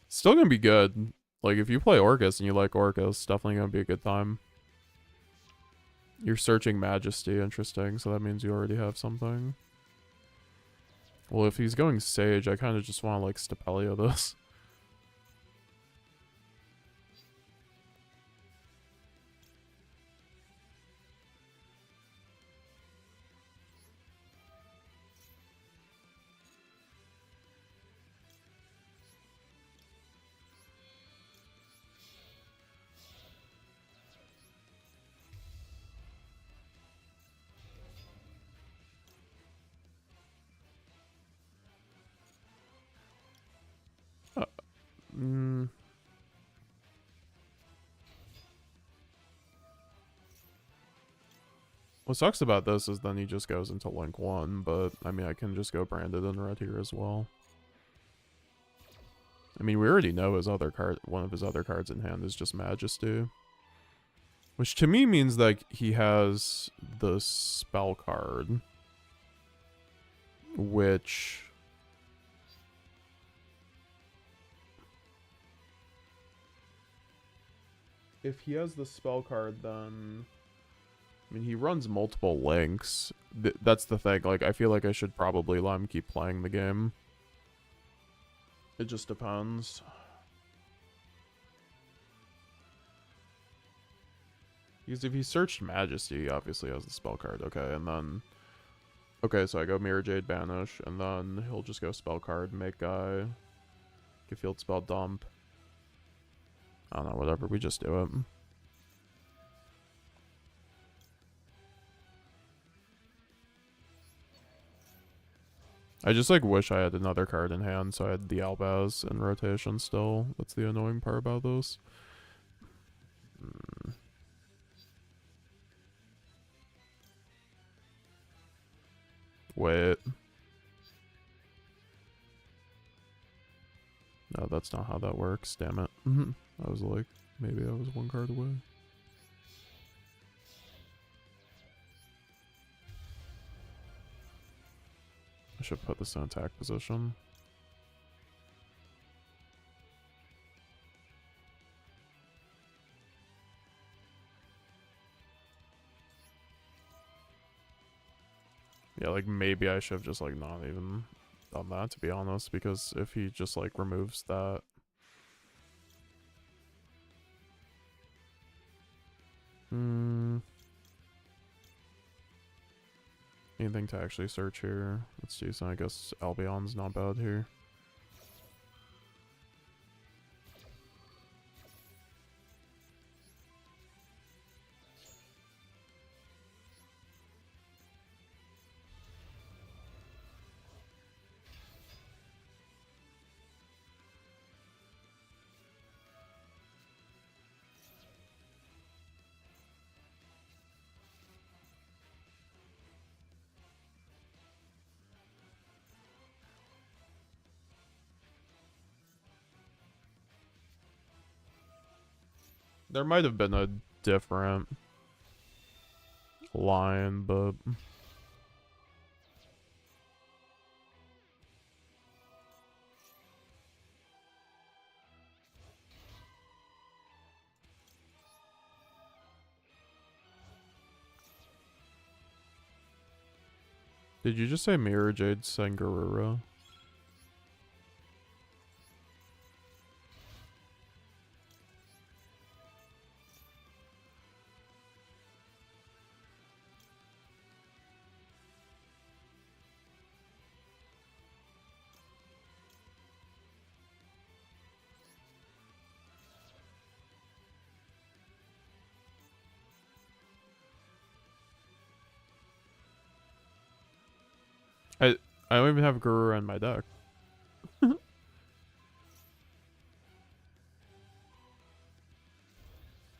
Still gonna be good. Like, if you play Orcust and you like Orcust, definitely gonna be a good time. You're searching Majesty, interesting, so that means you already have something. Well, if he's going Sage, I kind of just want to, like, Stapelia this. What sucks about this is then he just goes into Link 1, but, I mean, I can just go Branded and Red here as well. I mean, we already know his other card, one of his other cards in hand is just Majesty. Which to me means that he has the spell card. Which... if he has the spell card, then I mean, he runs multiple links. That's the thing. Like, I feel like I should probably let him keep playing the game. It just depends. Because if he searched Majesty, he obviously has the spell card. Okay, and then... Okay, so I go Mirror Jade, Banish, and then he'll just go spell card, make guy, get field spell, dump. I don't know, whatever, we just do it. I just, like, wish I had another card in hand, so I had the Albaz in rotation still. That's the annoying part about this. Wait. No, that's not how that works, damn it. I was like, maybe I was one card away. I should put this in attack position. Yeah, like, maybe I should have just, like, not even done that, to be honest, because if he just, like, removes that... Anything to actually search here? Let's do some, I guess Albion's not bad here. There might have been a different line, but... Did you just say Mirror Jade Sangarura? I don't even have Garura in my deck.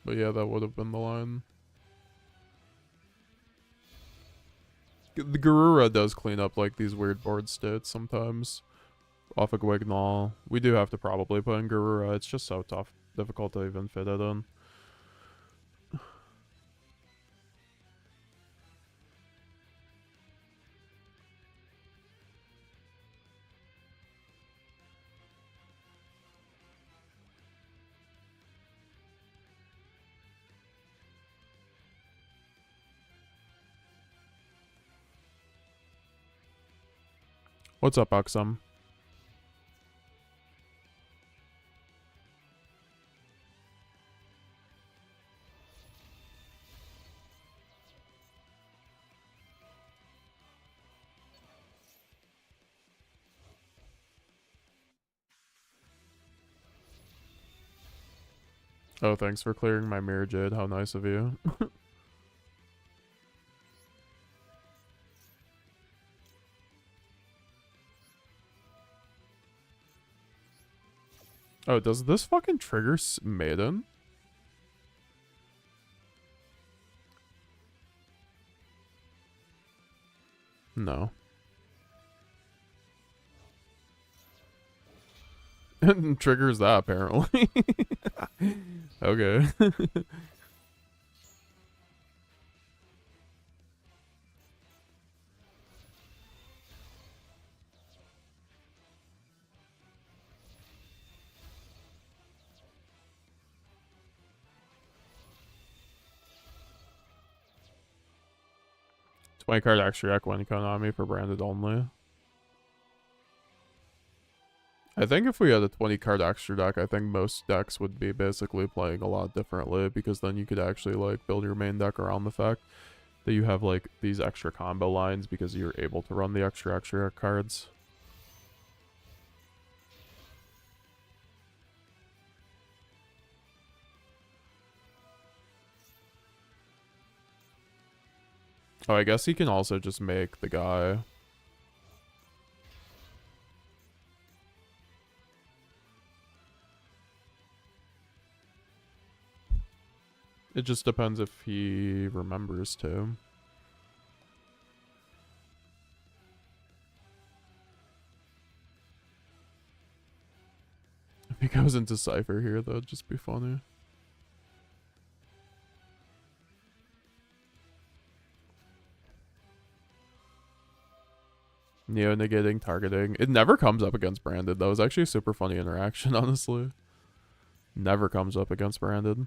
But yeah, that would have been the line. The Garura does clean up like these weird board states sometimes. Off a Gwignall. We do have to probably put in Garura. It's just so tough. Difficult to even fit it in. What's up, Aksum? Oh, thanks for clearing my Mirror Jade. How nice of you. Oh, does this fucking trigger Maiden? No. Triggers that, apparently. Okay. 20 card extra deck when Konami for branded only. I think if we had a 20 card extra deck, I think most decks would be basically playing a lot differently, because then you could actually like build your main deck around the fact that you have like these extra combo lines because you're able to run the extra deck cards. Oh, I guess he can also just make the guy. It just depends if he remembers to. If he goes into Cypher here, that'd just be funny. Neo negating targeting. It never comes up against branded though. It's actually a super funny interaction, honestly. Never comes up against branded.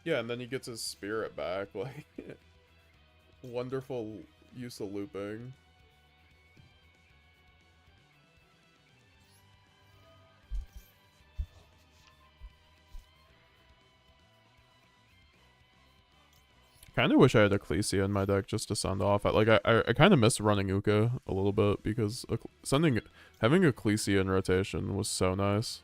Yeah, and then he gets his spirit back, like wonderful use of looping. Kind of wish I had Ecclesia in my deck just to send off. I kind of miss running Uka a little bit because having Ecclesia in rotation was so nice.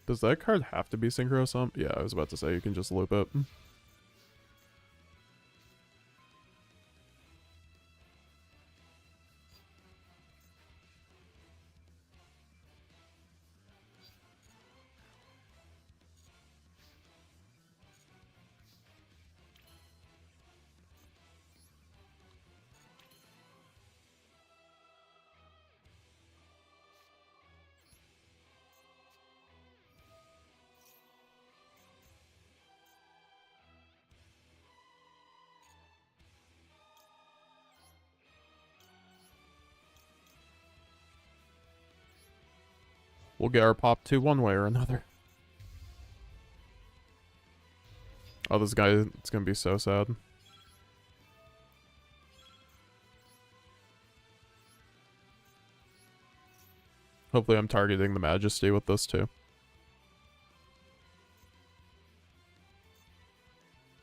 Does that card have to be Synchro Sump? Yeah, I was about to say you can just loop it. We'll get our pop 2 one way or another. Oh, this guy, it's gonna be so sad. Hopefully I'm targeting the Majesty with this too.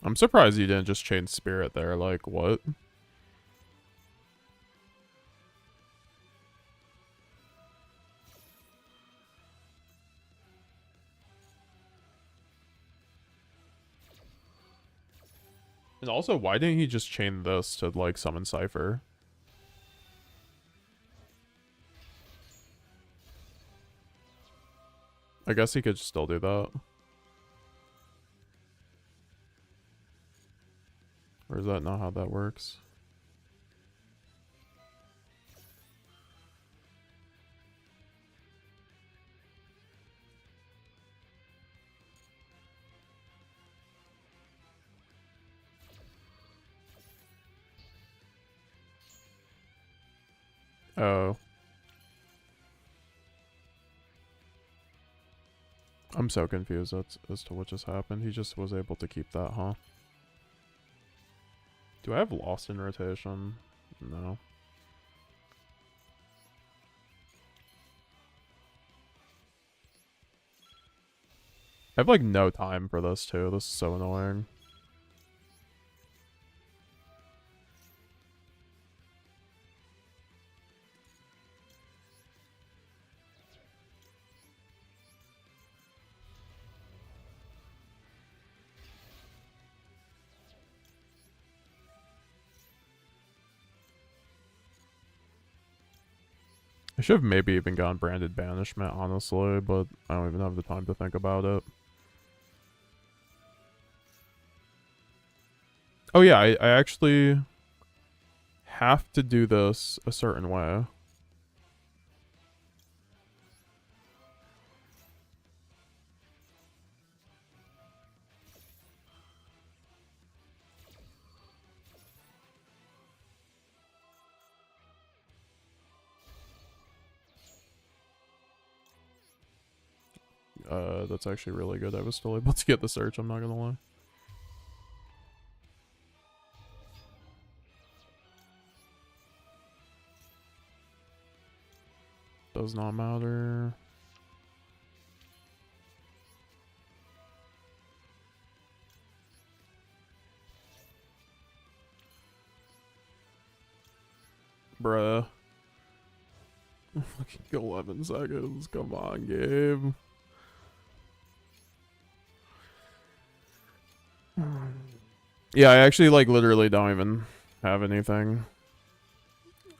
I'm surprised you didn't just chain Spirit there, like, what? And also, why didn't he just chain this to, like, summon Cypher? I guess he could still do that. Or is that not how that works? Oh. I'm so confused as to what just happened. He just was able to keep that, huh? Do I have Lost in rotation? No. I have, like, no time for this, too. This is so annoying. I should have maybe even gone branded banishment, honestly, but I don't even have the time to think about it. Oh yeah, I actually have to do this a certain way. That's actually really good. I was still able to get the search, I'm not gonna lie. Does not matter. Bruh. Fucking 11 seconds. Come on, game. Yeah, I actually, like, literally don't even have anything.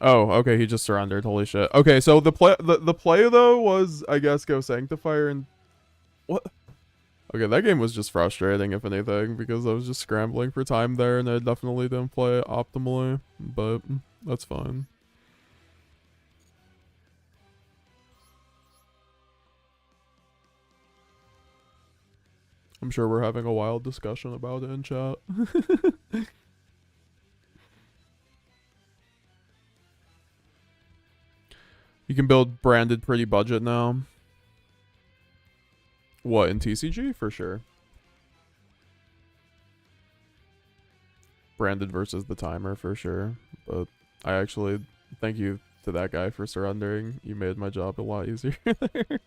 Oh, okay, he just surrendered. Holy shit. Okay, so the play though was, I guess, go Sanctifier and... What? Okay, that game was just frustrating, if anything, because I was just scrambling for time there, and I definitely didn't play optimally, but that's fine. I'm sure we're having a wild discussion about it in chat. You can build branded pretty budget now. What, in TCG? For sure. Branded versus the timer, for sure. But I actually thank you to that guy for surrendering. You made my job a lot easier there.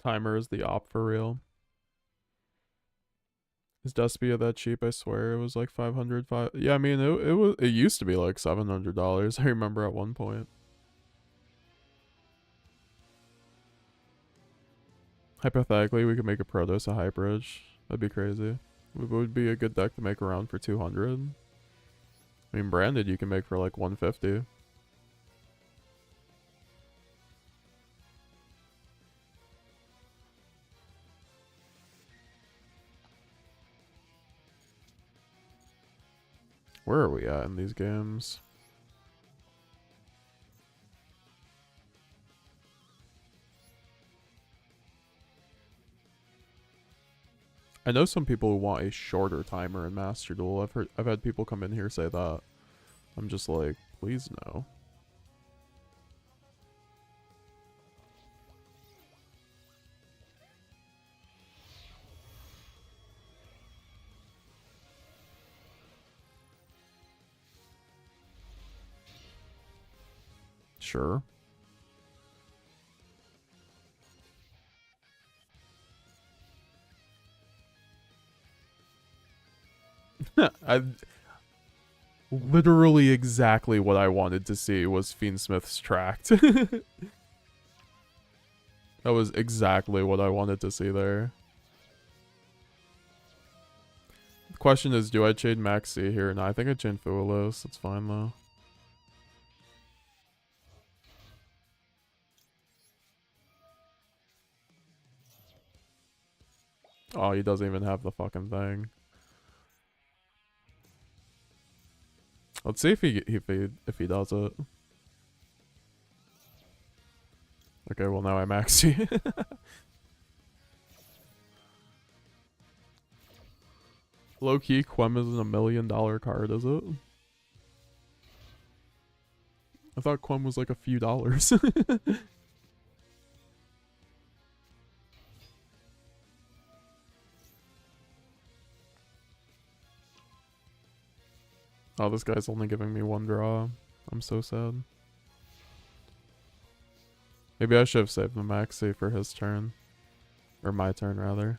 Timer is the op for real. Is Despia that cheap? I swear it was like 500. Yeah, I mean it used to be like $700. I remember at one point. Hypothetically, we could make a Protoss a hybrid. That'd be crazy. It would be a good deck to make around for 200. I mean, branded you can make for like 150. Where are we at in these games? I know some people who want a shorter timer in Master Duel. I've had people come in here say that. I'm just like, please no. Sure. I literally exactly what I wanted to see was Fiendsmith's Tract. That was exactly what I wanted to see there. The question is, do I chain Maxi here? No, I think I chain Fuelos. That's fine though. Oh, he doesn't even have the fucking thing. Let's see if he does it. Okay, well now I'm Maxi. Low key, Quem isn't $1 million card, is it? I thought Quem was like a few dollars. Oh, this guy's only giving me one draw. I'm so sad. Maybe I should have saved the maxi for his turn. Or my turn, rather.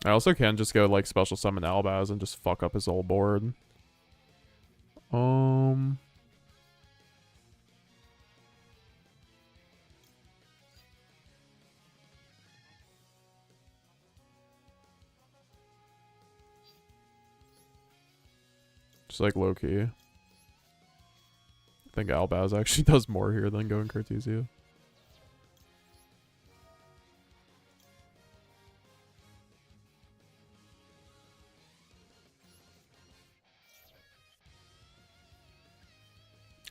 I also can just go, like, special summon Albaz and just fuck up his whole board. Just, like, low-key. I think Albaz actually does more here than going Cartesia.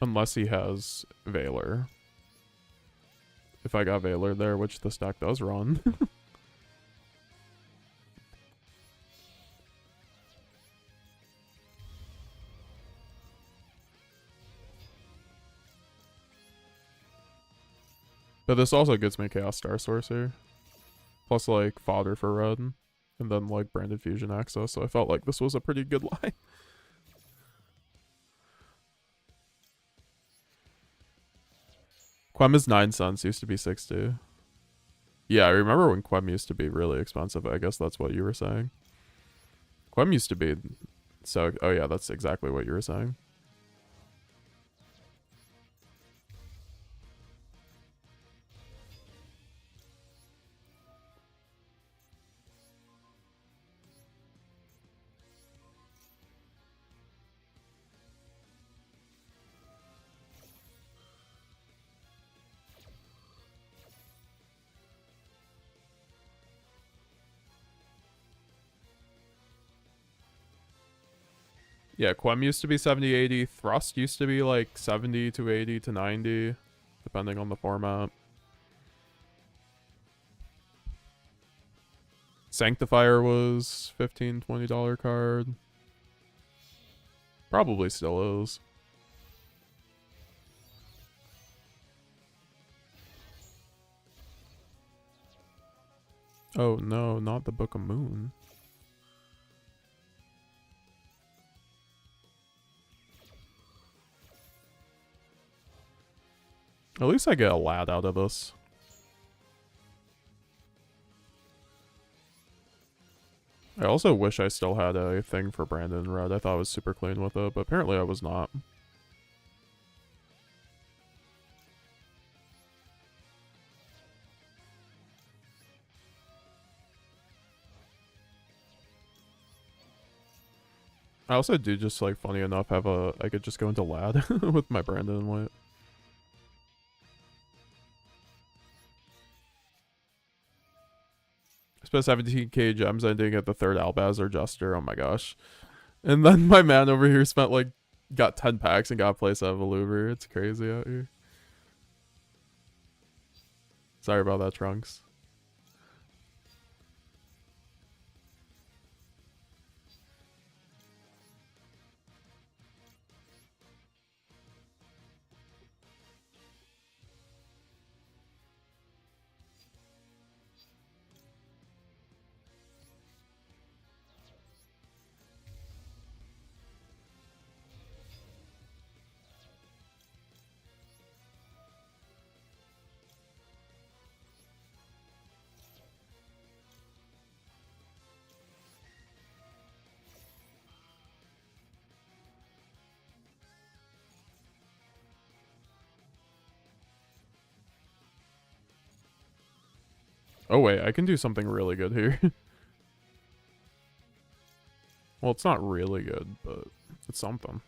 Unless he has Valor. If I got Valor there, which this deck does run. But this also gets me Chaos Star Sorcerer. Plus, like, fodder for red. And then, like, Branded Fusion access. So I felt like this was a pretty good line. Quem is 9 cents, used to be 60. Yeah, I remember when Quem used to be really expensive. I guess that's what you were saying. Quem used to be... So, oh yeah, that's exactly what you were saying. Yeah, Quem used to be 70, 80. Thrust used to be like 70 to 80 to 90, depending on the format. Sanctifier was $15, $20 card. Probably still is. Oh no, not the Book of Moon. At least I get a lad out of this. I also wish I still had a thing for Brandon Red. I thought I was super clean with it, but apparently I was not. I also do just, like, funny enough, have a... I could just go into lad with my Brandon White. Spent 17k gems ending at the third Albaz Jester. Oh my gosh. And then my man over here spent, like, got 10 packs and got a place out of a Louver. It's crazy out here. Sorry about that, Trunks. Oh wait, I can do something really good here. Well, it's not really good, but it's something.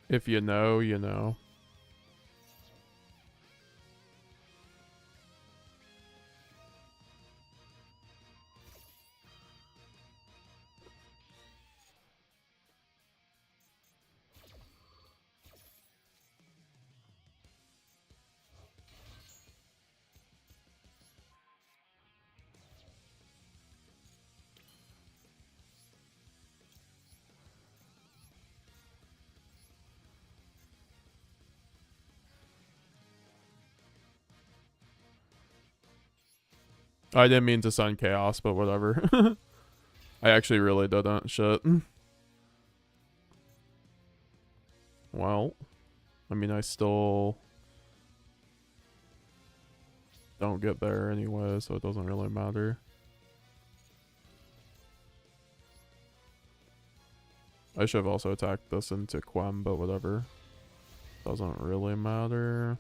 If you know, you know. I didn't mean to send chaos, but whatever. I actually really didn't. Shit. Well, I mean, I still don't get there anyway, so it doesn't really matter. I should have also attacked this into Quem, but whatever. Doesn't really matter.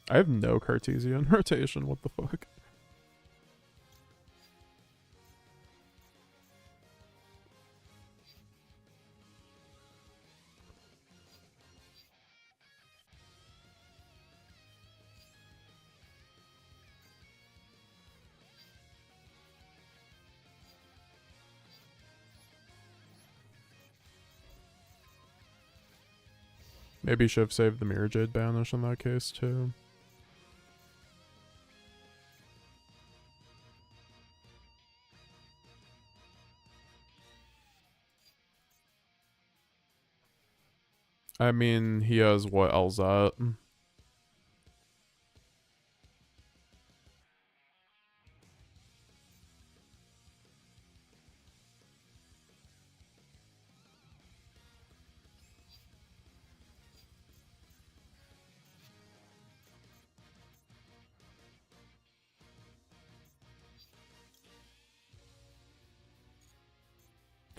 I have no Cartesian rotation. What the fuck? Maybe you should have saved the Mirror Jade Banish in that case too. I mean, he has what Elzat?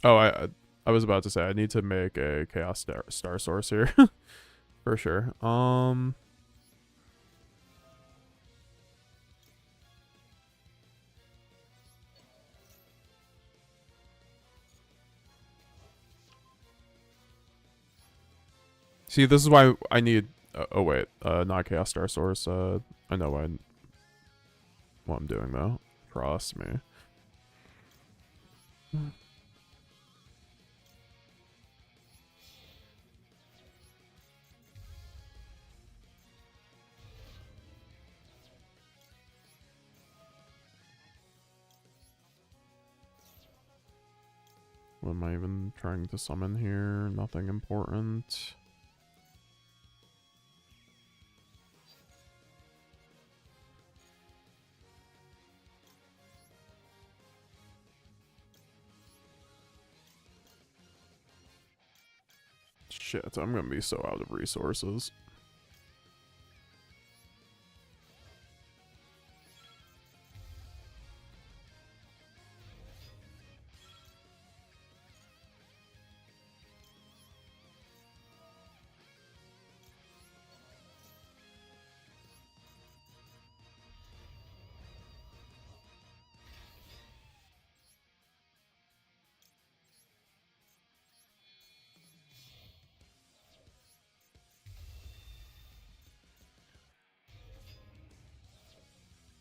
Oh, I was about to say I need to make a Chaos Star Source here. For sure. See, this is why I need oh wait, not Chaos Star Source. I know what I'm doing though. Trust me. What am I even trying to summon here? Nothing important. Shit, I'm gonna be so out of resources.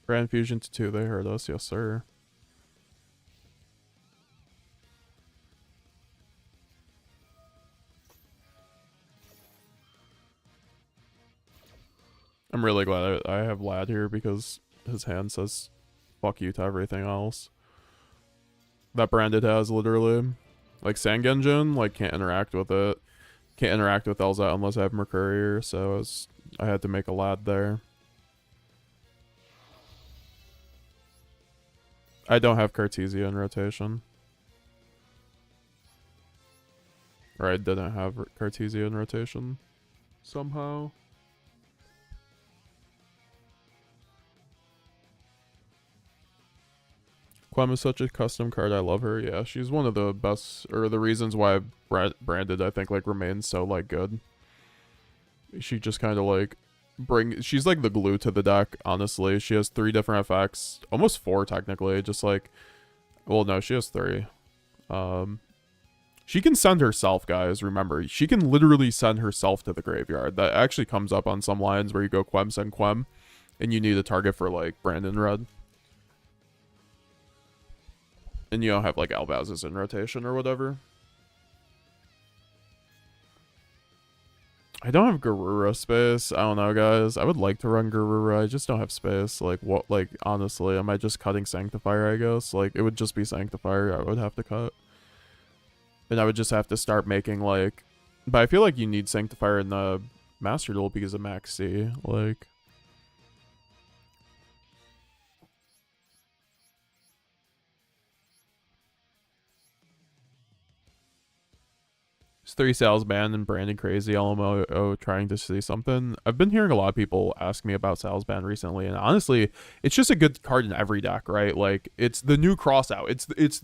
Grand Fusion to 2, they heard us, yes sir. I'm really glad I have Lad here because his hand says fuck you to everything else. That branded has literally. Like Sangenjin, like can't interact with it. Can't interact with Elzat unless I have Mercurier, so I had to make a Lad there. I don't have Cartesia in rotation. Or I didn't have Cartesia in rotation. Somehow. Quem is such a custom card. I love her. Yeah, she's one of the best, or the reasons why branded, I think, like, remains so, like, good. She just kind of, like, she's, like, the glue to the deck, honestly. She has 3 different effects. Almost 4, technically. Just, like, well, no, she has 3. She can send herself, guys, remember. She can literally send herself to the graveyard. That actually comes up on some lines where you go Quem, send Quem, and you need a target for, like, Brandon Red. And you don't have like Albaz's in rotation or whatever. I don't have Garura space. I don't know, guys. I would like to run Garura. I just don't have space. Like, what? Like, honestly, am I just cutting Sanctifier, I guess? Like, it would just be Sanctifier I would have to cut. And I would just have to start making, like... But I feel like you need Sanctifier in the Master Duel because of Max C. Like... It's 3 Sal's banned and Brandon Crazy LMO trying to see something. I've been hearing a lot of people ask me about Sal's ban recently, and honestly, it's just a good card in every deck, right? Like, it's the new crossout. It's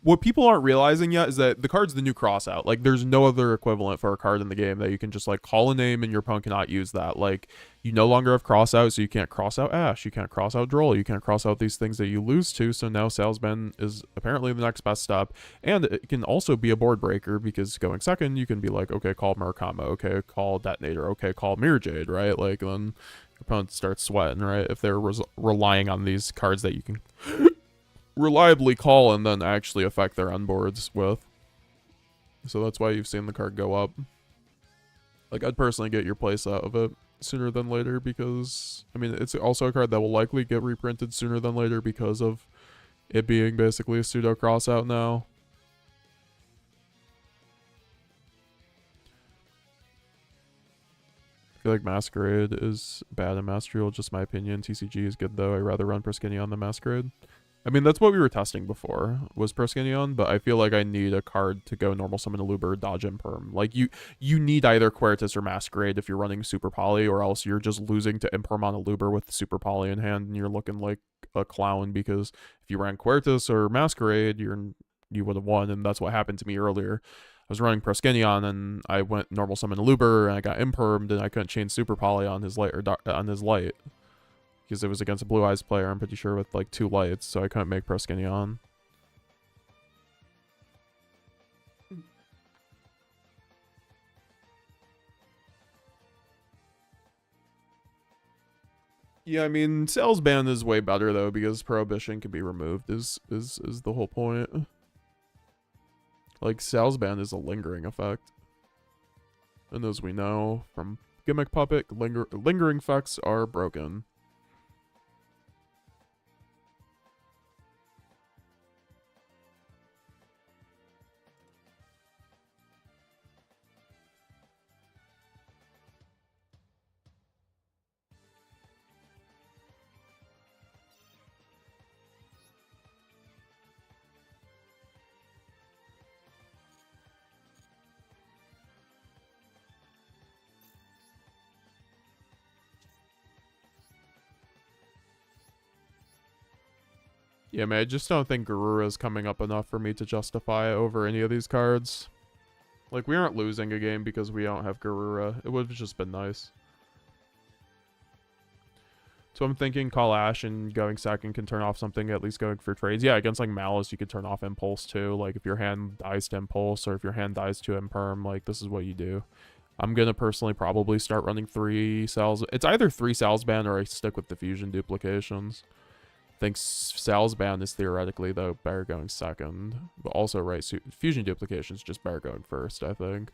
what people aren't realizing yet is that the card's the new crossout. Like, there's no other equivalent for a card in the game that you can just, like, call a name and your opponent cannot use that. Like, you no longer have crossout, so you can't cross out Ash, you can't cross out Droll, you can't cross out these things that you lose to, so now Salesman is apparently the next best step. And it can also be a board breaker, because going second, you can be like, okay, call Murakama, okay, call Detonator, okay, call Mirror Jade, right? Like, then your opponent starts sweating, right? If they're relying on these cards that you can... reliably call and then actually affect their unboards with. So that's why you've seen the card go up. Like, I'd personally get your place out of it sooner than later because, I mean, it's also a card that will likely get reprinted sooner than later because of it being basically a pseudo crossout now. I feel like Masquerade is bad in Master Duel, just my opinion. TCG is good though. I'd rather run Proskinion than Masquerade. I mean, that's what we were testing before, was Proskinion, but I feel like I need a card to go normal summon a Luber, dodge and perm. Like, you need either Quertus or Masquerade if you're running Super Poly, or else you're just losing to imperm on a Luber with Super Poly in hand, and you're looking like a clown, because if you ran Quertus or Masquerade, you would have won, and that's what happened to me earlier. I was running Proskinion, and I went normal summon a Luber, and I got impermed, and I couldn't chain Super Poly on his light, or on his light. Because it was against a Blue Eyes player, I'm pretty sure, with like 2 lights, so I couldn't make Proskinion. Yeah, I mean, Sales ban is way better though, because Prohibition can be removed is the whole point. Like, Sales ban is a lingering effect. And as we know from Gimmick Puppet, lingering effects are broken. Yeah, man, I just don't think Garura is coming up enough for me to justify over any of these cards. Like, we aren't losing a game because we don't have Garura. It would have just been nice. So I'm thinking call Ash and going second can turn off something, at least going for trades. Yeah, against like Malice, you could turn off Impulse too. Like, if your hand dies to Impulse or if your hand dies to Imperm, like, this is what you do. I'm going to personally probably start running 3 Sal's. It's either 3 Sal's ban or I stick with the Fusion duplications. I think Sal's ban is theoretically, though, better going second. But also, right, Fusion duplications just better going first, I think.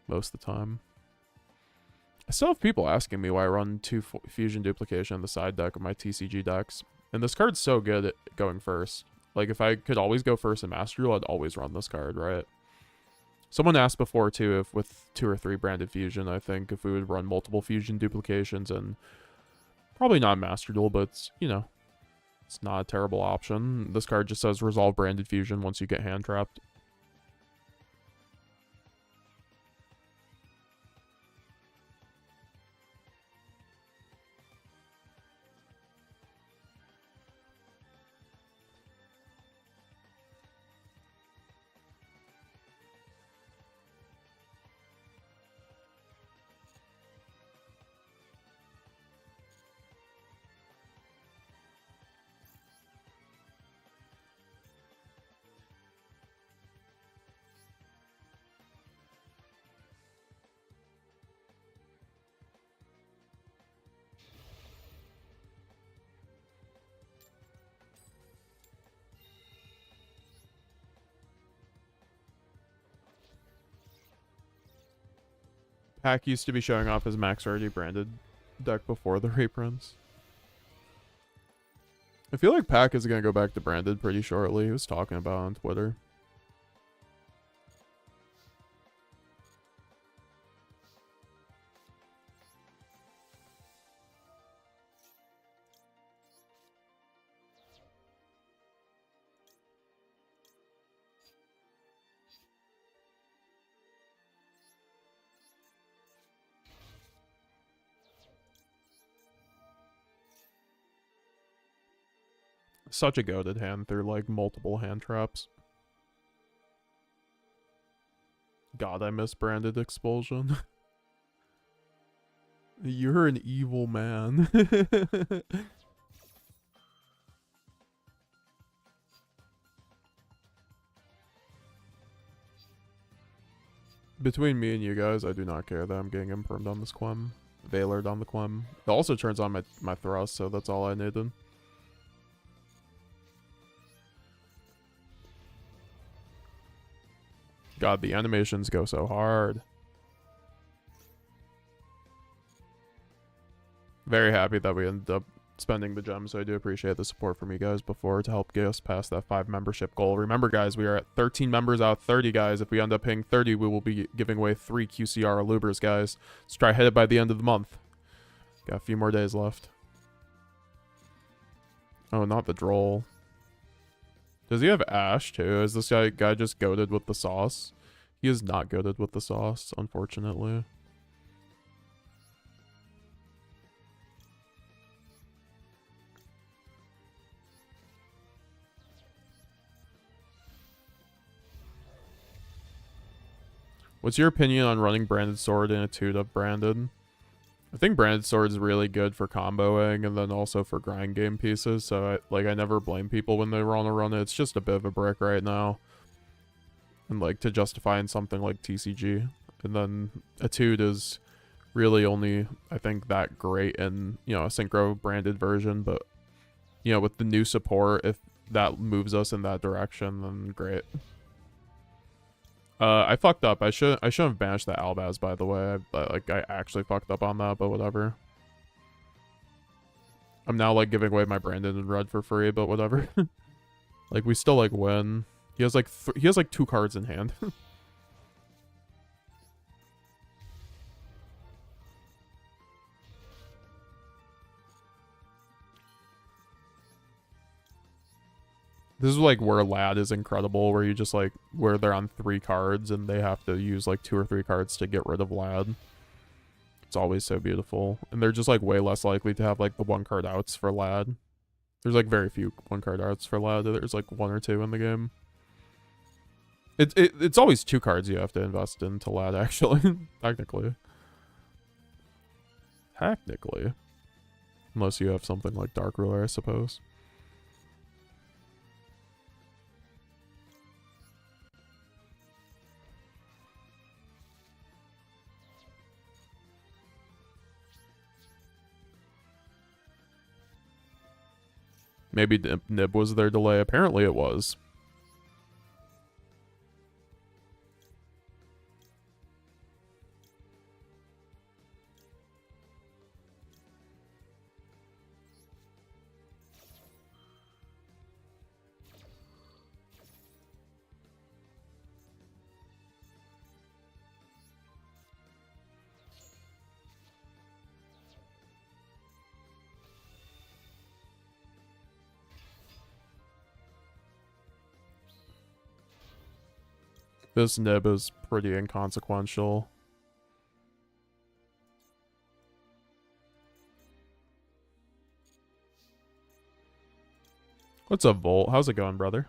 Most of the time. I still have people asking me why I run 2 Fusion duplication in the side deck of my TCG decks. And this card's so good at going first. Like, if I could always go first in Master Duel, I'd always run this card, right? Someone asked before, too, if with 2 or 3 branded Fusion, I think, if we would run multiple Fusion duplications and probably not Master Duel, but, it's, you know, it's not a terrible option. This card just says resolve branded Fusion once you get hand trapped. Pack used to be showing off his max rarity branded deck before the reprints. I feel like Pack is going to go back to branded pretty shortly. He was talking about it on Twitter. Such a goated hand through like multiple hand traps. God, I miss branded expulsion. You're an evil man. Between me and you guys, I do not care that I'm getting impermed on this Quem. Veilered on the Quem. It also turns on my thrust, so that's all I needed. God, the animations go so hard. Very happy that we ended up spending the gems, so I do appreciate the support from you guys before to help get us past that 5 membership goal. Remember, guys, we are at 13 members out of 30, guys. If we end up hitting 30, we will be giving away 3 QCR Alubers, guys. Let's try to hit it by the end of the month. Got a few more days left. Oh, not the Droll. Does he have Ash, too? Is this guy just goated with the sauce? He is not goated with the sauce, unfortunately. What's your opinion on running Branded Sword in a 2-up Branded? I think Branded Sword is really good for comboing and then also for grind game pieces. So I never blame people when they want to run it. It's just a bit of a brick right now. And like to justify in something like TCG. And then a 2 is really only, I think, that great in, you know, a synchro branded version. But, you know, with the new support, if that moves us in that direction, then great. I fucked up. I shouldn't have banished that Albaz, by the way. I actually fucked up on that, but whatever. I'm now like giving away my Brandon and Red for free, but whatever. Like we still like win. He has like 2 cards in hand. This is like where Lad is incredible, where you just like, where they're on 3 cards and they have to use like 2 or 3 cards to get rid of Lad. It's always so beautiful. And they're just like way less likely to have like the 1 card outs for Lad. There's like very few 1 card outs for Lad. There's like 1 or 2 in the game. It's always 2 cards you have to invest into Lad, actually. Technically. Unless you have something like Dark Ruler, I suppose. Maybe Nib was their delay. Apparently it was. This Nib is pretty inconsequential. What's up, Volt? How's it going, brother?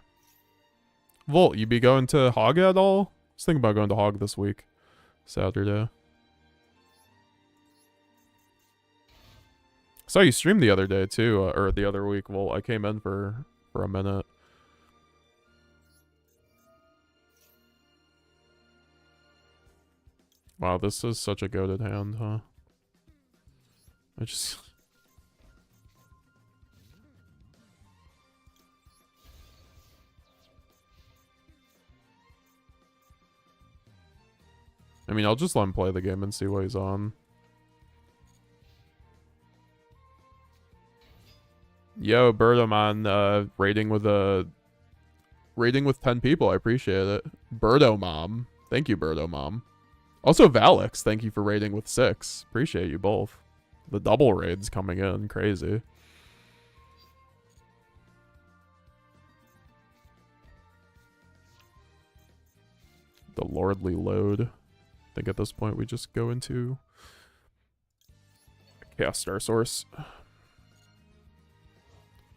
Volt, you be going to Hog at all? I was thinking about going to Hog this week. Saturday. Saw you stream the other day, too. Or the other week, Volt. I came in for a minute. Wow, this is such a goated hand, huh? I just... I mean, I'll just let him play the game and see what he's on. Yo, Birdomon, rating with 10 people. I appreciate it. Birdomom. Thank you, Birdomom. Also, Valix, thank you for rating with 6. Appreciate you both. The double raids coming in. Crazy. The lordly load. I think at this point we just go into Chaos Star Source.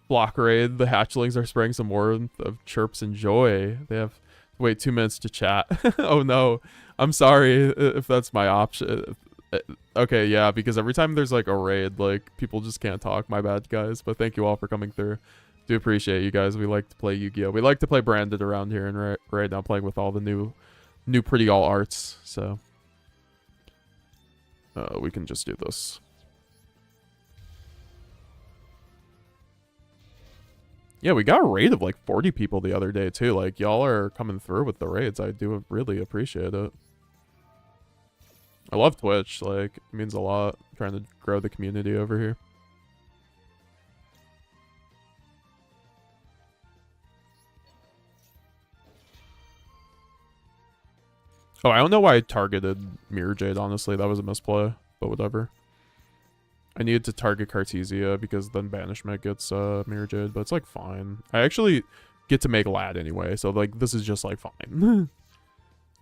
Block raid. The hatchlings are spraying some warmth of chirps and joy. They have to wait 2 minutes to chat. Oh no. I'm sorry if that's my option. Okay, yeah, because every time there's like a raid, like people just can't talk. My bad, guys. But thank you all for coming through. Do appreciate you guys. We like to play Yu-Gi-Oh. We like to play branded around here, and right now playing with all the new pretty all arts. So we can just do this. Yeah, we got a raid of like 40 people the other day too. Like, y'all are coming through with the raids. I do really appreciate it. I love Twitch. Like, it means a lot. I'm trying to grow the community over here. Oh, I don't know why I targeted Mirror Jade, honestly. That was a misplay, but whatever. I needed to target Cartesia because then Banishment gets Mirror Jade, but it's like fine. I actually get to make Lad anyway, so like this is just like fine.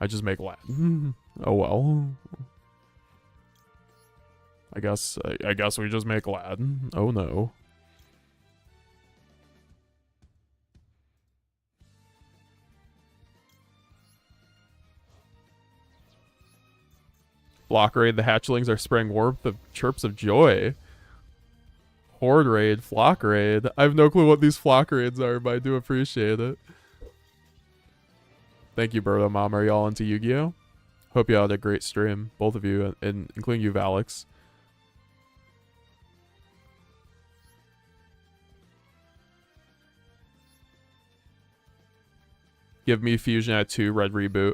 I just make Lad. Oh well. I guess we just make Lad. Oh no. Block raid, the hatchlings are spraying warmth of chirps of joy. Horde raid, flock raid. I have no clue what these flock raids are, but I do appreciate it. Thank you, Birdo Mom. Are y'all into Yu-Gi-Oh? Hope you had a great stream, both of you, and including you, Valix. Give me Fusion at 2, red reboot.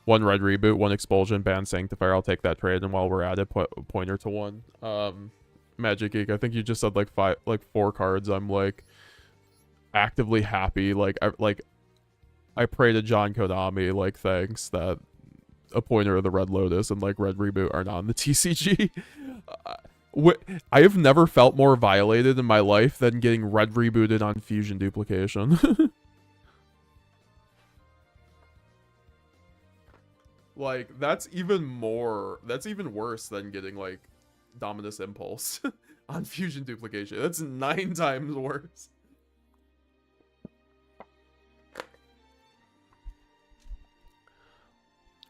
1 red reboot, 1 expulsion, ban Sanctifier. I'll take that trade, and while we're at it, pointer to 1. Magic Geek, I think you just said like 4 cards. I'm like actively happy. Like I pray to John Konami, like thanks that a pointer of the Red Lotus and like red reboot are not in the TCG. I have never felt more violated in my life than getting red rebooted on Fusion Duplication. Like, that's even worse than getting, like, Dominus Impulse on Fusion Duplication. That's 9 times worse.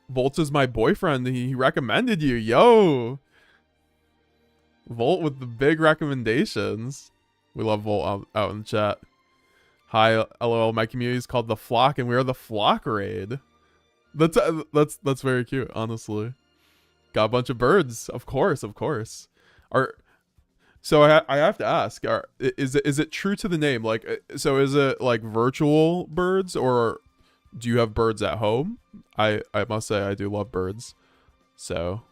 Volt is my boyfriend. He recommended you. Yo! Volt with the big recommendations. We love Volt out in the chat. Hi, LOL. My community is called The Flock, and we are the Flock Raid. That's very cute, honestly. Got a bunch of birds, of course. So I have to ask, is it true to the name? Like, so is it like virtual birds, or do you have birds at home? I must say I do love birds. So,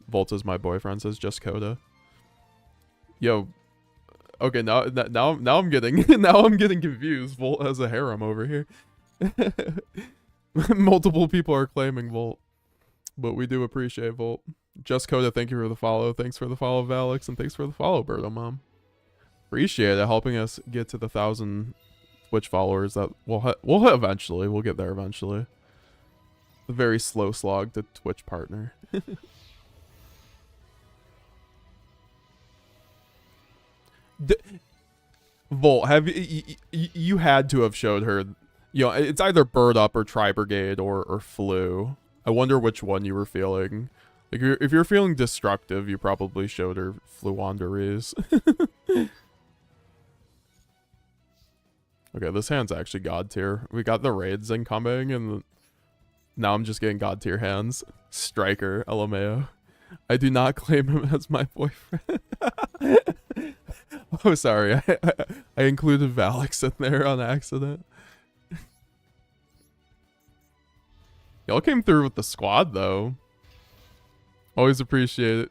Volt is my boyfriend, says Just Coda. Yo, okay, now I'm getting confused. Volt has a harem over here. Multiple people are claiming Volt, but we do appreciate Volt. Just Coda, thank you for the follow. Thanks for the follow, Valix, and thanks for the follow, Birdo Mom. Appreciate it, helping us get to the 1,000 Twitch followers that we'll hit eventually. We'll get there eventually. A very slow slog to Twitch partner. Volt, have you had to have showed her? You know, it's either Bird Up or Tri Brigade or Flu. I wonder which one you were feeling. Like, if you're feeling destructive, you probably showed her Fluwanderies. Okay, this hand's actually God tier. We got the raids incoming, and now I'm just getting God tier hands. Striker, LMAO. I do not claim him as my boyfriend. Oh, sorry. I included Valix in there on accident. Y'all came through with the squad, though. Always appreciate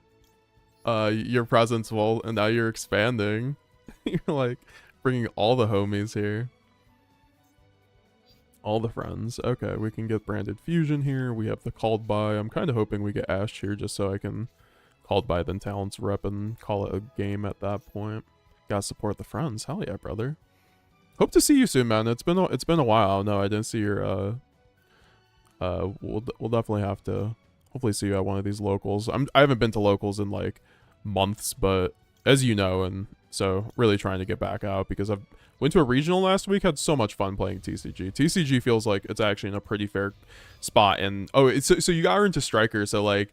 your presence, Walt, and now you're expanding. You're like bringing all the homies here. All the friends. Okay, we can get branded fusion here. We have the called by. I'm kind of hoping we get Ash here just so I can called by then talents rep and call it a game at that point. Gotta support the friends. Hell yeah, brother. Hope to see you soon, man. It's been a while. No, I didn't see your we'll definitely have to hopefully see you at one of these locals. I haven't been to locals in like months, but as you know, and so really trying to get back out because I've went to a regional last week, had so much fun playing TCG. TCG feels like it's actually in a pretty fair spot, and so you got her into striker, so like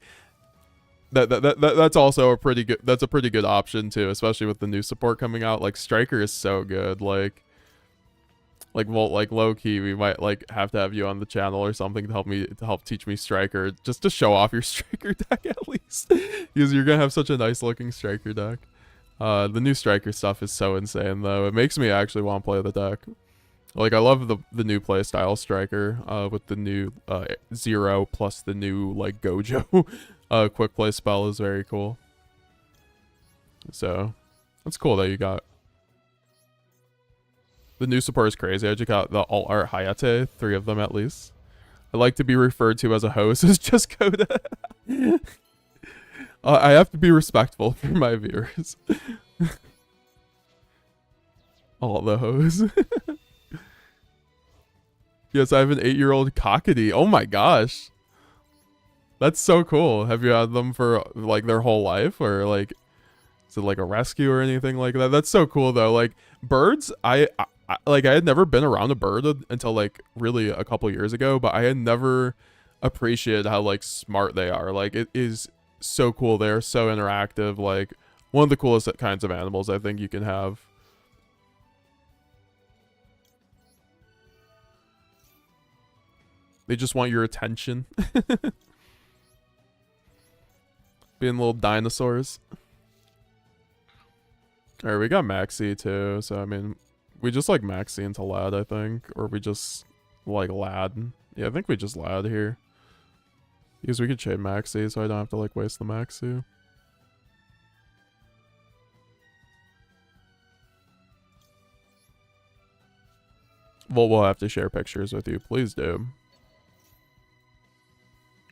that's also a pretty good option too, especially with the new support coming out. Like striker is so good. Like low key, we might like have to have you on the channel or something to help teach me striker, just to show off your striker deck at least, because you're gonna have such a nice looking striker deck. The new striker stuff is so insane though. It makes me actually want to play the deck. Like I love the new play style striker with the new 0 plus the new like Gojo quick play spell is very cool. So that's cool that you got. The new support is crazy. I just got the alt art Hayate, 3 of them at least. I like to be referred to as a host as just Coda. I have to be respectful for my viewers. All the hoes. Yes, I have an 8-year-old cockatoo. Oh my gosh. That's so cool. Have you had them for like their whole life, or like is it like a rescue or anything like that? That's so cool though. Like birds, I had never been around a bird until like really a couple years ago, but I had never appreciated how like smart they are. Like it is so cool. They're so interactive. Like one of the coolest kinds of animals I think you can have. They just want your attention. Being little dinosaurs. Alright, we got Maxi too, so I mean, we just like Maxi into Lad, I think. Or we just like Lad. Yeah, I think we just Lad here. Because we could trade Maxi, so I don't have to like waste the Maxi. Well, we'll have to share pictures with you. Please do.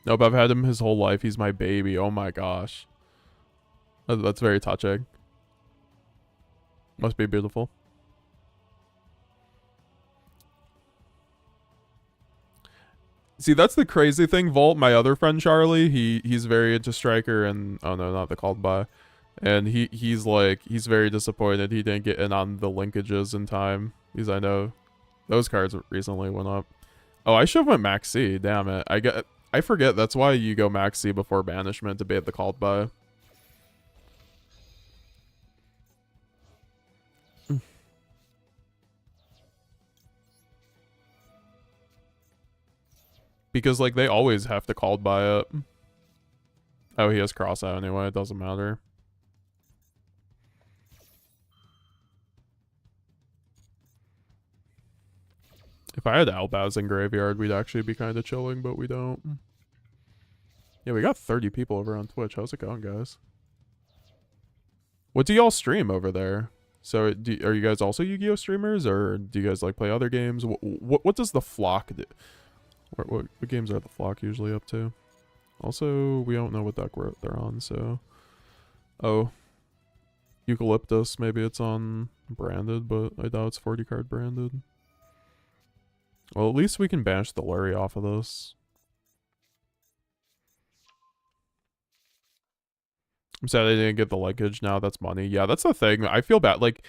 Nope, I've had him his whole life. He's my baby. Oh my gosh. That's very touching. Must be beautiful. See, that's the crazy thing. Volt, my other friend Charlie, he's very into striker, and oh no, not the called by. And he's very disappointed he didn't get in on the linkages in time. Because I know those cards recently went up. Oh, I should have went Max C. Damn it. I forget that's why you go Max C before banishment to bait the called by. Because like they always have to called by it. Oh, he has cross out anyway, it doesn't matter. If I had Albaz in graveyard, we'd actually be kind of chilling, but we don't. Yeah, we got 30 people over on Twitch. How's it going, guys? What do y'all stream over there? So, are you guys also Yu-Gi-Oh streamers, or do you guys like play other games? What does the flock do? What games are the flock usually up to? Also, we don't know what deck they're on, so... Oh. Eucalyptus, maybe it's on branded, but I doubt it's 40 card branded. Well, at least we can banish the Lurie off of this. I'm sad I didn't get the linkage now. That's money. Yeah, that's the thing. I feel bad. Like,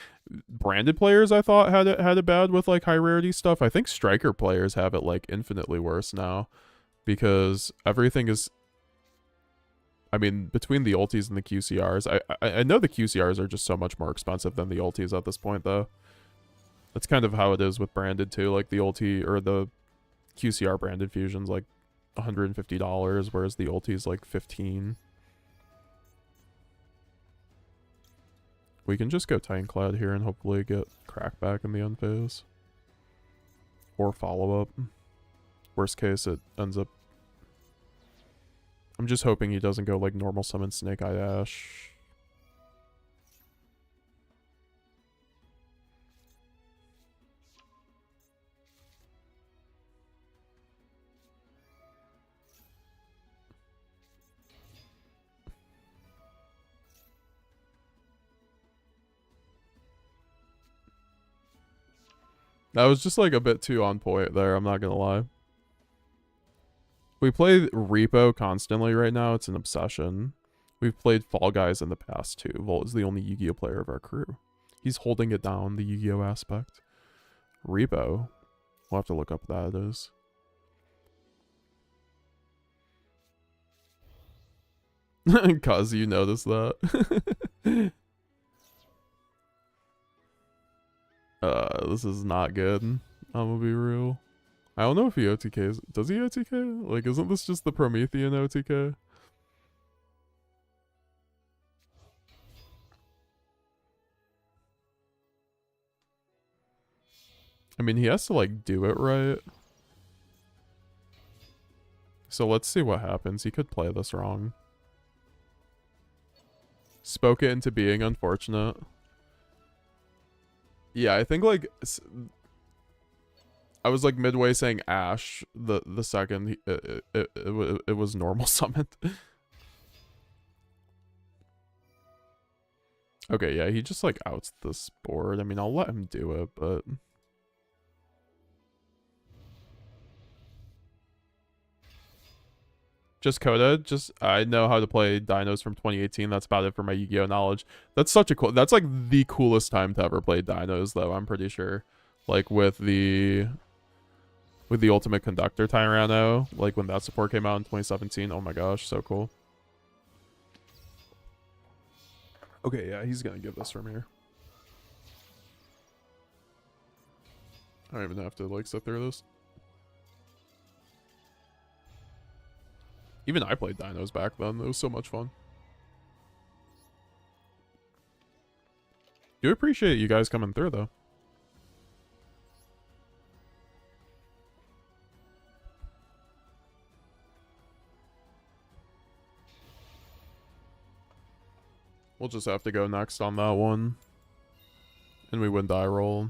branded players I thought had it bad with, like, high rarity stuff. I think striker players have it, like, infinitely worse now. Because everything is... I mean, between the ultis and the QCRs, I know the QCRs are just so much more expensive than the ultis at this point, though. That's kind of how it is with branded, too. Like, the ulti, or the QCR branded fusion's, like, $150, whereas the ulti's, like, $15. We can just go Titanic here and hopefully get crack back in the end phase. Or follow up. Worst case, it ends up... I'm just hoping he doesn't go like normal summon Snake Eye Ash. That was just like a bit too on point there, I'm not gonna lie. We play Repo constantly right now, it's an obsession. We've played Fall Guys in the past too. Volt is the only Yu-Gi-Oh player of our crew. He's holding it down, the Yu-Gi-Oh aspect. Repo. We'll have to look up what that is. Cuz you noticed that. This is not good. I'm gonna be real. I don't know if he OTKs. Does he OTK? Like, isn't this just the Promethean OTK? I mean, he has to, like, do it right. So let's see what happens. He could play this wrong. Spoke it into being unfortunate. Yeah, I think, like... I was, like, midway saying Ash the second it was normal summoned. Okay, yeah, he just, like, outs this board. I mean, I'll let him do it, but... Just Coda, I know how to play Dinos from 2018. That's about it for my Yu-Gi-Oh knowledge. That's such a cool, that's like the coolest time to ever play Dinos though, I'm pretty sure. Like with the Ultimate Conductor Tyranno, like when that support came out in 2017. Oh my gosh, so cool. Okay, yeah, he's gonna give this from here. I don't even have to like sit through this. Even I played Dinos back then. It was so much fun. Do appreciate you guys coming through, though. We'll just have to go next on that one. And we win die roll.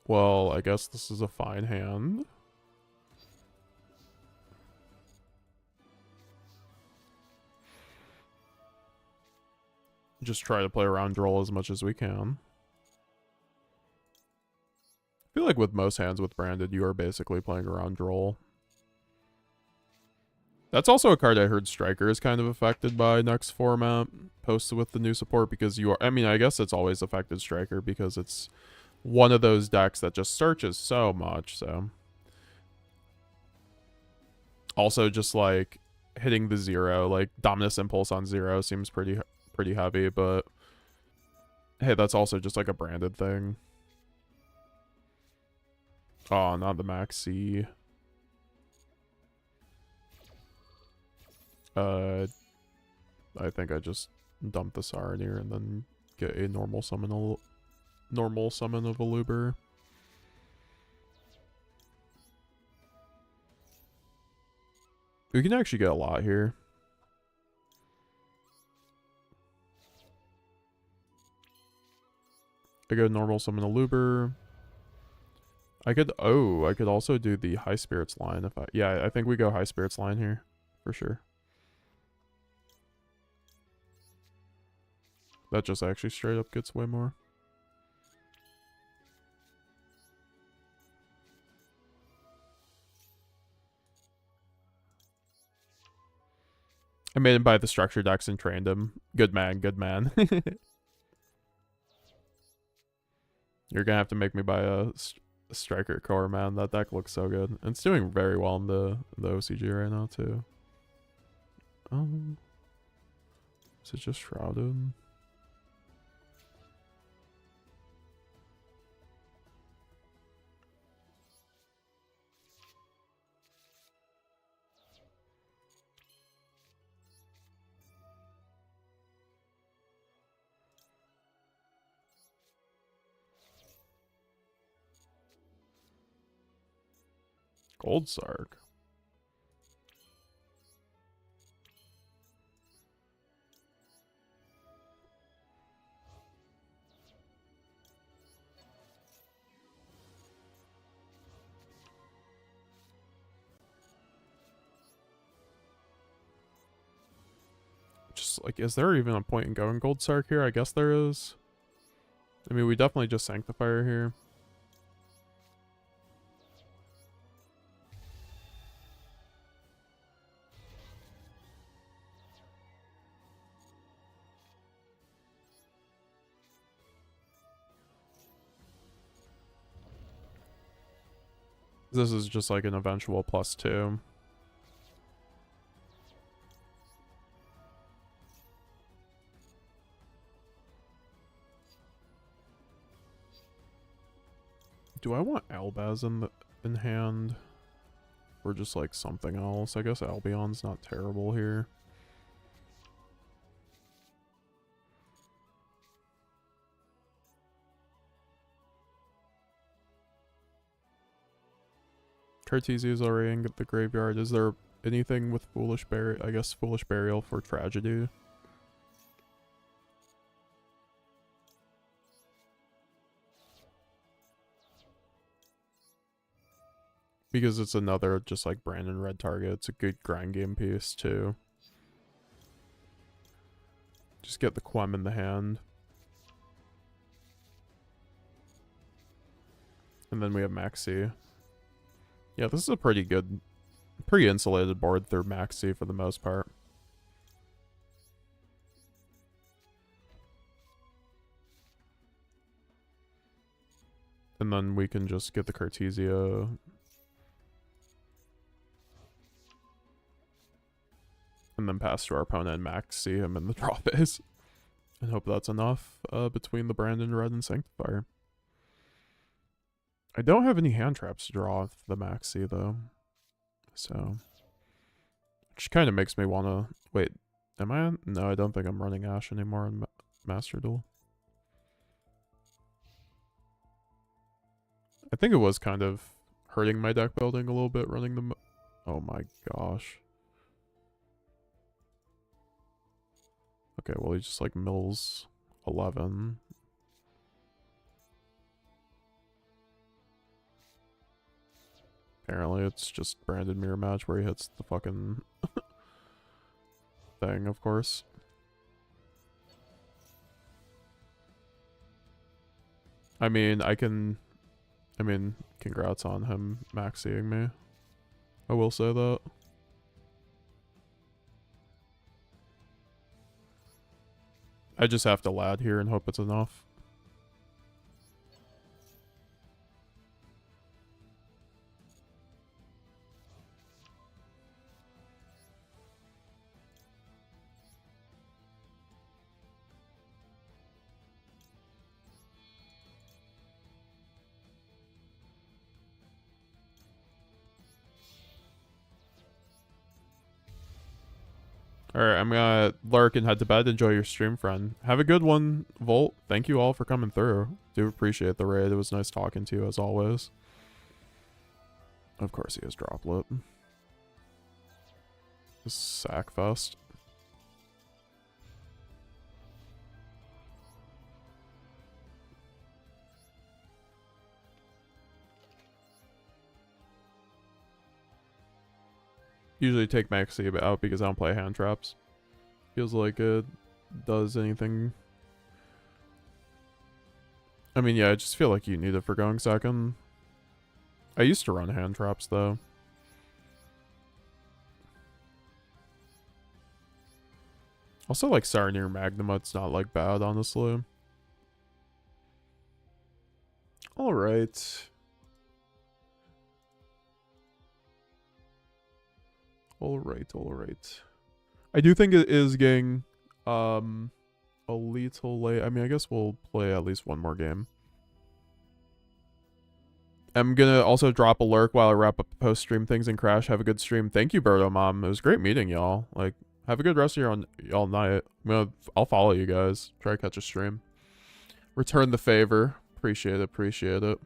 Well, I guess this is a fine hand. Just try to play around roll as much as we can. I feel like with most hands with Branded, you are basically playing around roll. That's also a card I heard Striker is kind of affected by next format, posted with the new support, because you are, I mean, I guess it's always affected Striker because it's one of those decks that just searches so much, so. Also, just like hitting the 0, like Dominus Impulse on 0 seems pretty heavy, but hey, that's also just like a branded thing. Oh, not the Max C. I think I just dump the Saronir and then get a normal summon of a Luber. We can actually get a lot here. I go normal summon a Luber. I could also do the High Spirits line if I think we go High Spirits line here for sure. That just actually straight up gets way more. I made him buy the structure decks and trained him. Good man, good man. You're gonna have to make me buy a Striker core, man. That deck looks so good. And it's doing very well in the OCG right now, too. Is it just Shrouded? Gold Sark. Just like, is there even a point in going Gold Sark here? I guess there is. I mean, we definitely just Sanctifier here. This is just like an eventual +2. Do I want Albaz in hand? Or just like something else? I guess Albion's not terrible here. Cartesia's already in the graveyard. Is there anything with Foolish Burial? I guess Foolish Burial for Tragedy. Because it's another just like Brandon red target. It's a good grind game piece too. Just get the Quem in the hand. And then we have Maxi. Yeah, this is a pretty insulated board through Maxi for the most part. And then we can just get the Cartesia. And then pass to our opponent and Maxi him in the draw phase. And hope that's enough between the Brandon Red and Sanctifier. I don't have any hand traps to draw off the Maxi though. So, which kind of makes me want to... Wait, am I? No, I don't think I'm running Ash anymore in Master Duel. I think it was kind of hurting my deck building a little bit running the... Oh my gosh. Okay, well he just like mills 11. Apparently it's just Branded Mirror Match where he hits the fucking thing, of course. I mean, congrats on him maxing me. I will say that. I just have to lad here and hope it's enough. Alright, I'm gonna lurk and head to bed. Enjoy your stream, friend. Have a good one, Volt. Thank you all for coming through. Do appreciate the raid. It was nice talking to you, as always. Of course he has Droplet. Sackfest. Usually take Maxi out because I don't play hand traps. Feels like it does anything. I mean, yeah, I just feel like you need it for going second. I used to run hand traps, though. Also, like, Saronir Magnuma, it's not, like, bad, honestly. Alright. Alright. I do think it is getting a little late. I mean, I guess we'll play at least one more game. I'm gonna also drop a lurk while I wrap up the post-stream things and crash. Have a good stream. Thank you, Birdo Mom. It was great meeting y'all. Like, have a good rest of y'all night. I'll follow you guys. Try to catch a stream. Return the favor. Appreciate it.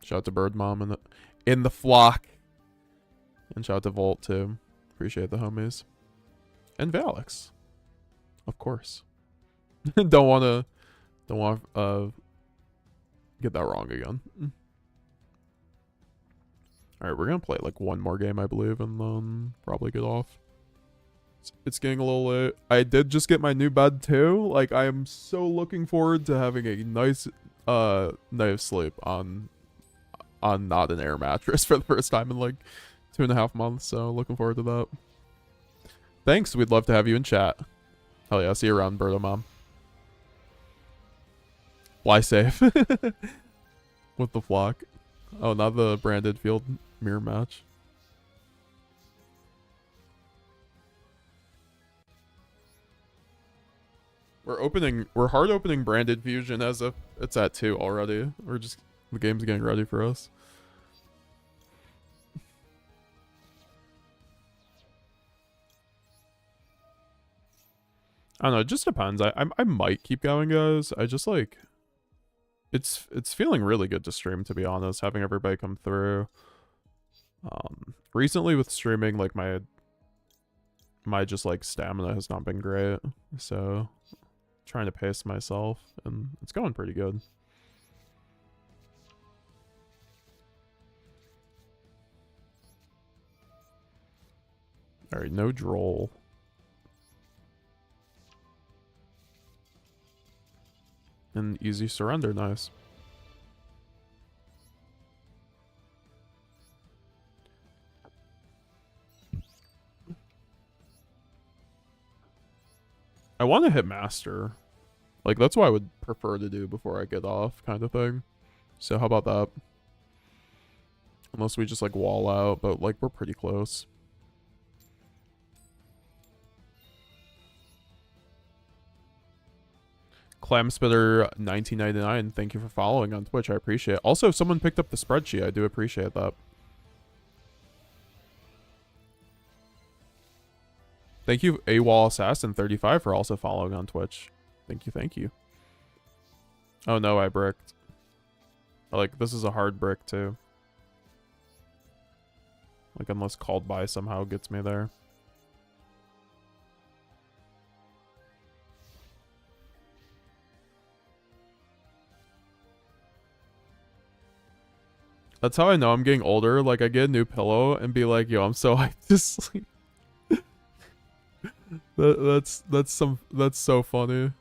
Shout out to Bird Mom and in the flock. And shout out to Volt too. Appreciate the homies. And Valix. Of course. don't want get that wrong again. Alright, we're gonna play like one more game, I believe, and then probably get off. It's getting a little late. I did just get my new bed too. Like, I am so looking forward to having a nice night of sleep on not an air mattress for the first time in like 2.5 months. So looking forward to that. Thanks. We'd love to have you in chat. Hell yeah. See you around, Birdo Mom. Fly safe. With the flock. Oh, not the branded field mirror match. We're hard opening branded fusion as if it's at 2 already. The game's getting ready for us. I don't know, it just depends. I might keep going, guys. I just like it's feeling really good to stream, to be honest, having everybody come through. Recently with streaming, like my just like stamina has not been great. So trying to pace myself, and it's going pretty good. All right, no droll. And easy surrender, nice. I want to hit master. Like, that's what I would prefer to do before I get off, kind of thing. So how about that? Unless we just like wall out, but like we're pretty close. Clamspitter 1999, thank you for following on Twitch. I appreciate it. Also, if someone picked up the spreadsheet, I do appreciate that. Thank you, AWOL Assassin 35, for also following on Twitch. Thank you, thank you. Oh no, I bricked. Like, this is a hard brick too. Like, unless called by somehow gets me there. That's how I know I'm getting older. Like, I get a new pillow and be like, yo, I'm so hyped to sleep. That's so funny.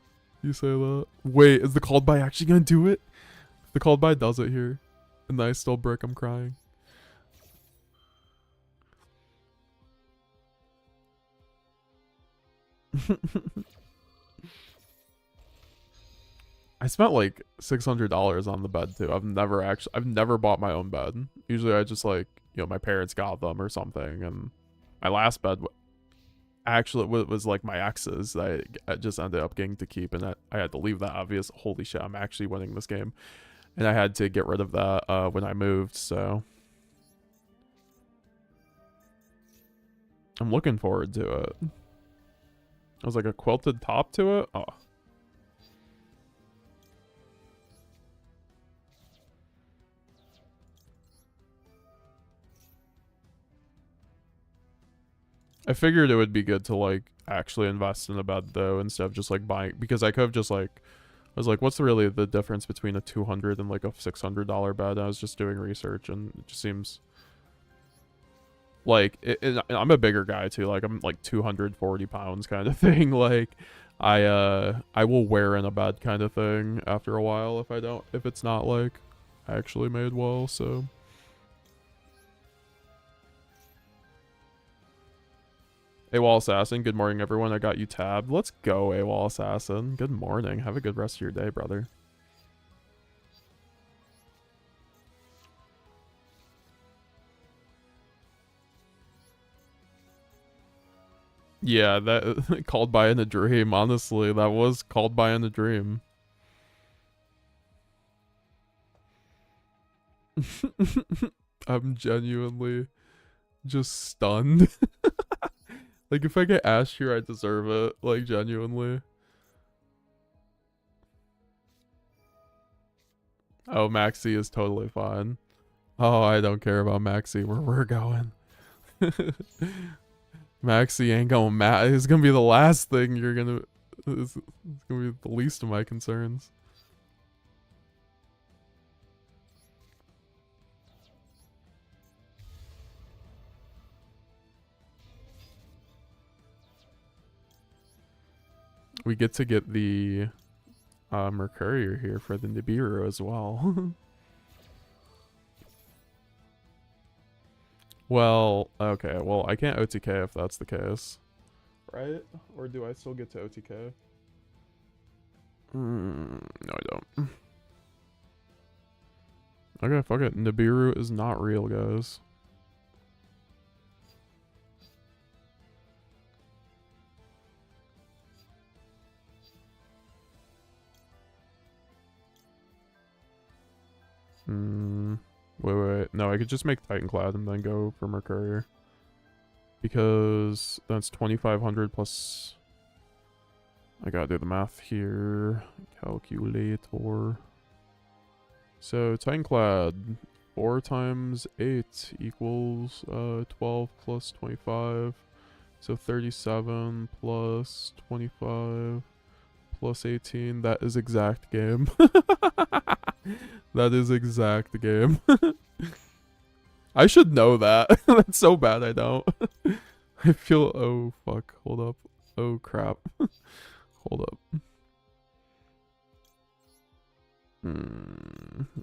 You say that. Wait, is the called by actually gonna do it? If the called by does it here, and I still brick, I'm crying. I spent like $600 on the bed too. I've never bought my own bed. Usually I just like, you know, my parents got them or something. And my last bed actually was like my ex's that I just ended up getting to keep, and I had to leave that obvious. Holy shit, I'm actually winning this game. And I had to get rid of that when I moved, so I'm looking forward to it. It was like a quilted top to it. Oh. I figured it would be good to like actually invest in a bed though, instead of just like buying, because I could have just like, I was like, what's really the difference between a $200 and like a $600 bed? I was just doing research, and it just seems like I'm a bigger guy too. Like, I'm like 240 pounds kind of thing. Like, I will wear in a bed kind of thing after a while if it's not like actually made well. So AWOL Assassin, good morning everyone. I got you tabbed. Let's go, AWOL Assassin. Good morning. Have a good rest of your day, brother. Yeah, that called by in a dream. Honestly, that was called by in a dream. I'm genuinely just stunned. Like, if I get ash here, I deserve it. Like, genuinely. Oh, Maxi is totally fine. Oh, I don't care about Maxi where we're going. Maxi ain't going it's gonna be the last thing you're gonna... It's gonna be the least of my concerns. We get to get the Mercurier here for the Nibiru as well. Well, okay. Well, I can't OTK if that's the case. Right? Or do I still get to OTK? No, I don't. Okay, fuck it. Nibiru is not real, guys. Wait. No, I could just make Titanclad and then go for Mercurier. Because that's 2,500 plus... I gotta do the math here. Calculator. So, Titanclad, 4 times 8 equals 12 plus 25. So 37 plus 25 plus 18. That is exact game. That is exact game. I should know that. That's so bad I don't. I feel... Oh, fuck. Hold up. Oh, crap. Hold up.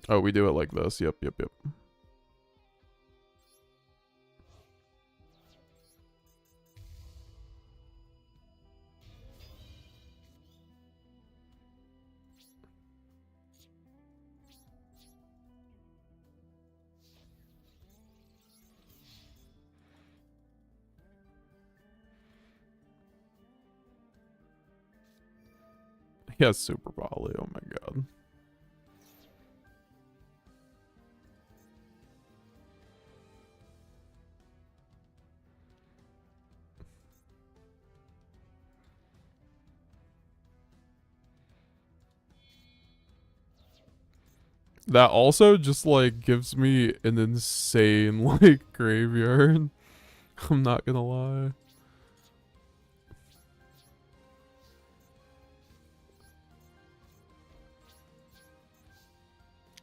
Oh, we do it like this. Yep. He has Super Volley. Oh my god. That also just, like, gives me an insane, like, graveyard. I'm not gonna lie.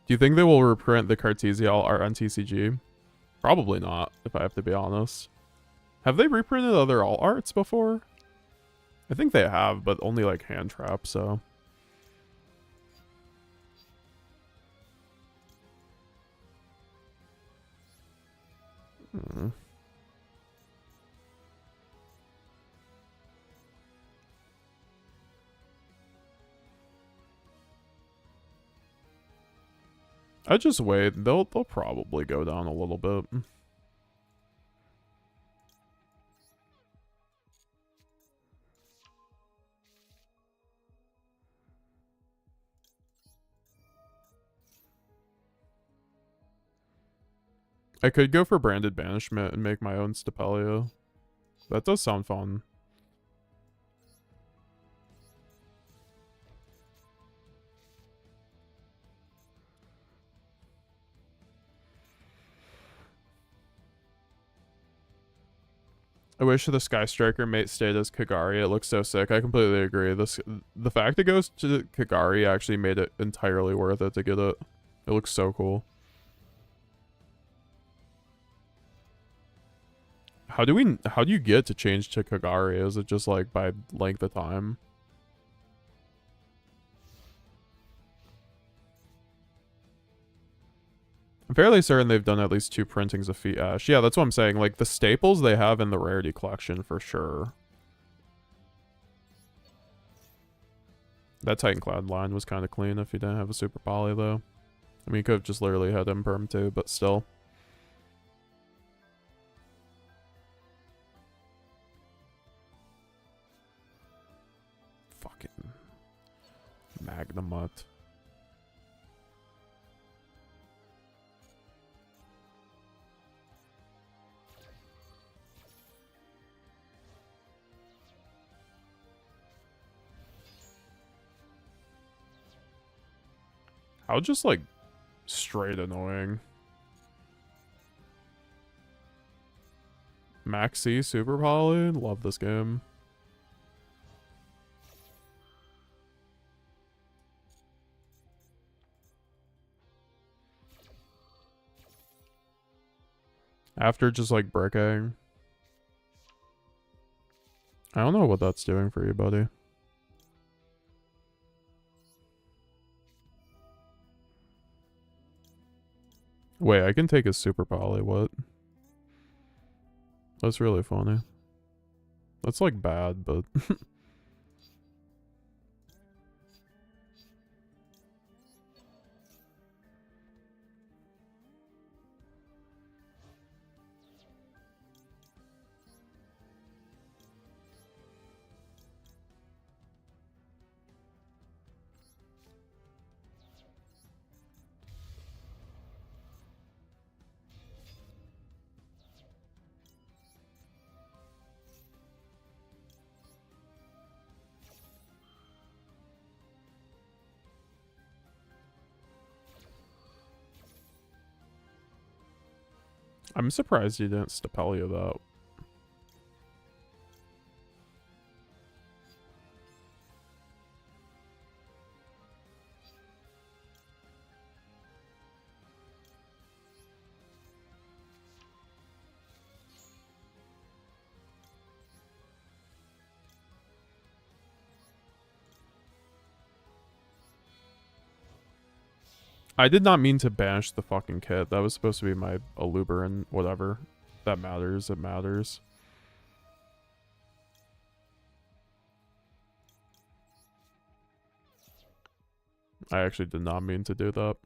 Do you think they will reprint the Cartesial art on TCG? Probably not, if I have to be honest. Have they reprinted other alt arts before? I think they have, but only like hand trap, so... I just wait. They'll probably go down a little bit. I could go for Branded Banishment and make my own Stapelia. That does sound fun. I wish the Sky Striker mate stayed as Kagari. It looks so sick. I completely agree. The fact it goes to Kagari actually made it entirely worth it to get it. It looks so cool. How do you get to change to Kagari? Is it just like by length of time? I'm fairly certain they've done at least 2 printings of Feet Ash. Yeah, that's what I'm saying. Like, the staples they have in the rarity collection, for sure. That Titanclad line was kind of clean if he didn't have a Super Poly, though. I mean, he could have just literally had Imperm, too, but still. Fucking... Magnamut. How just, like, straight annoying. Maxi Super Poly. Love this game. After just like bricking. I don't know what that's doing for you, buddy. Wait, I can take a Super Poly. What? That's really funny. That's like bad, but... I'm surprised you didn't Stapelia that. I did not mean to banish the fucking kit. That was supposed to be my Aluberin, whatever. That matters, it matters. I actually did not mean to do that.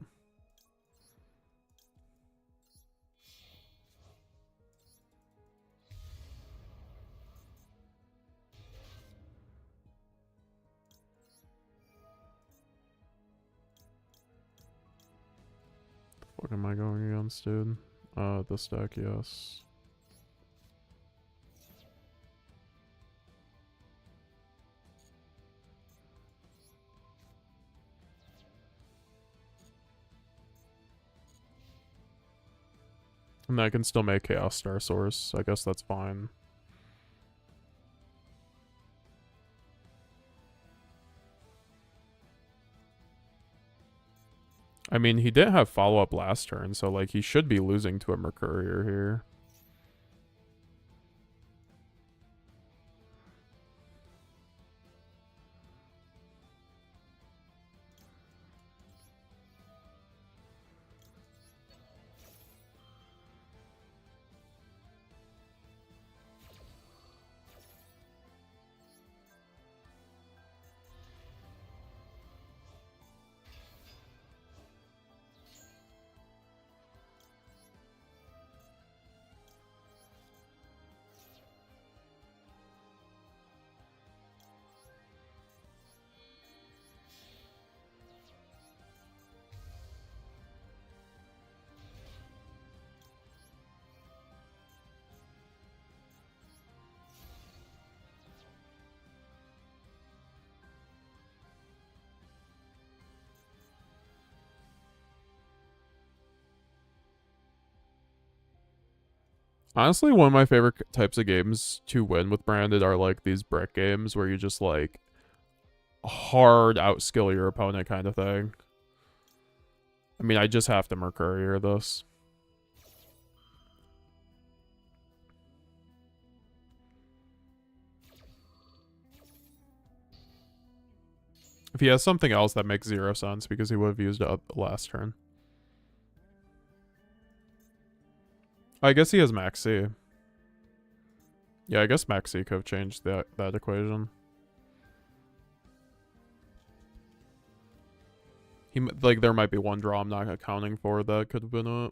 What am I going against, dude? This deck, yes. And I can still make Chaos Star Source. I guess that's fine. I mean, he didn't have follow-up last turn, so, like, he should be losing to a Mercurier here. Honestly, one of my favorite types of games to win with Branded are, like, these brick games where you just, like, hard outskill your opponent kind of thing. I mean, I just have to Mercurier this. If he has something else, that makes 0 sense because he would have used it last turn. I guess he has Maxi. Yeah, I guess Maxi could have changed that equation. Like, there might be one draw I'm not accounting for that could have been it.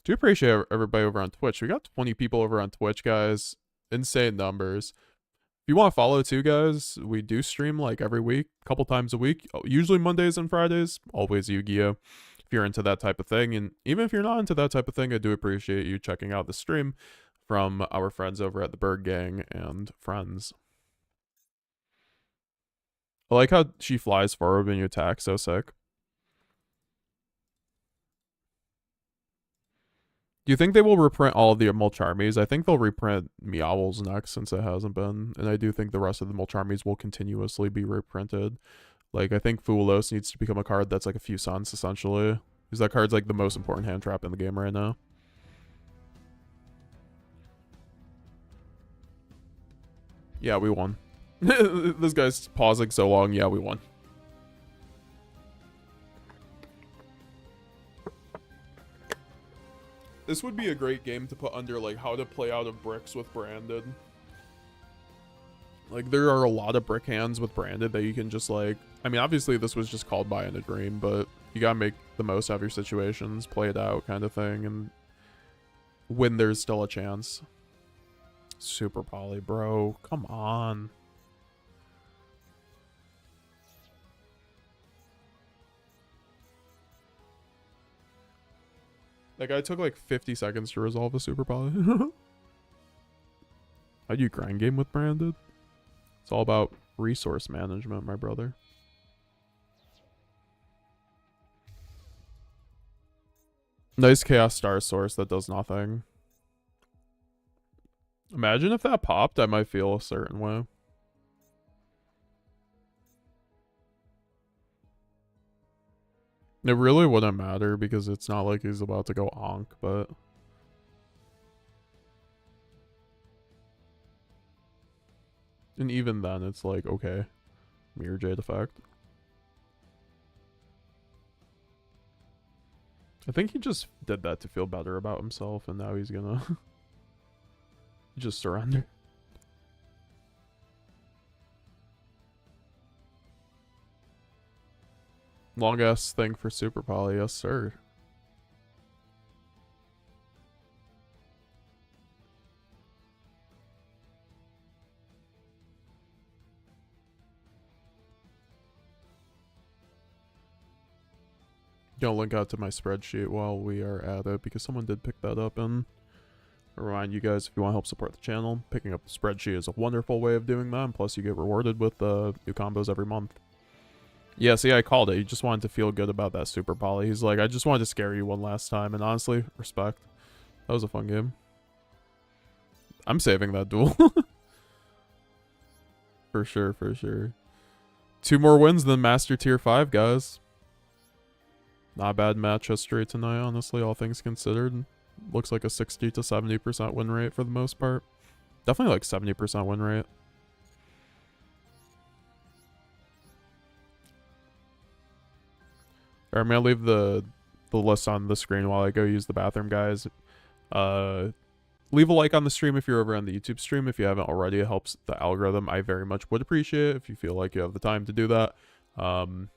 Do appreciate everybody over on Twitch. We got 20 people over on Twitch, guys. Insane numbers. If you want to follow too, guys, we do stream like every week, a couple times a week, usually Mondays and Fridays, always Yu-Gi-Oh! If you're into that type of thing. And even if you're not into that type of thing, I do appreciate you checking out the stream from our friends over at the Bird Gang and friends. I like how she flies forward when you attack, so sick. Do you think they will reprint all of the Mulcharmies? I think they'll reprint Meowls next since it hasn't been. And I do think the rest of the Mulcharmies will continuously be reprinted. Like, I think Fulos needs to become a card that's like a few cents, essentially. Because that card's like the most important hand trap in the game right now. Yeah, we won. This guy's pausing so long. Yeah, we won. This would be a great game to put under, like, how to play out of bricks with Branded. Like, there are a lot of brick hands with Branded that you can just, like... I mean, obviously, this was just called by in a dream, but you gotta make the most out of your situations, play it out kind of thing, and when there's still a chance. Super poly, bro. Come on. That guy took like 50 seconds to resolve a super poly. How do you grind game with Branded? It's all about resource management, my brother. Nice Chaos Star Source that does nothing. Imagine if that popped, I might feel a certain way. It really wouldn't matter because it's not like he's about to go onk, but... And even then, it's like, okay. Mirror Jade effect. I think he just did that to feel better about himself, and now he's gonna... just surrender. Long ass thing for Super Poly, yes sir. Gonna link out to my spreadsheet while we are at it because someone did pick that up, and I'll remind you guys, if you want to help support the channel, picking up the spreadsheet is a wonderful way of doing that, and plus you get rewarded with new combos every month. Yeah, see, I called it. He just wanted to feel good about that Super Poly. He's like, I just wanted to scare you one last time, and honestly, respect. That was a fun game. I'm saving that duel. For sure, for sure. 2 more wins than Master Tier 5, guys. Not bad match history tonight, honestly, all things considered. Looks like a 60 to 70% win rate for the most part. Definitely like 70% win rate. Alright, I'm gonna leave the list on the screen while I go use the bathroom, guys. Leave a like on the stream if you're over on the YouTube stream. If you haven't already, it helps the algorithm. I very much would appreciate it if you feel like you have the time to do that. It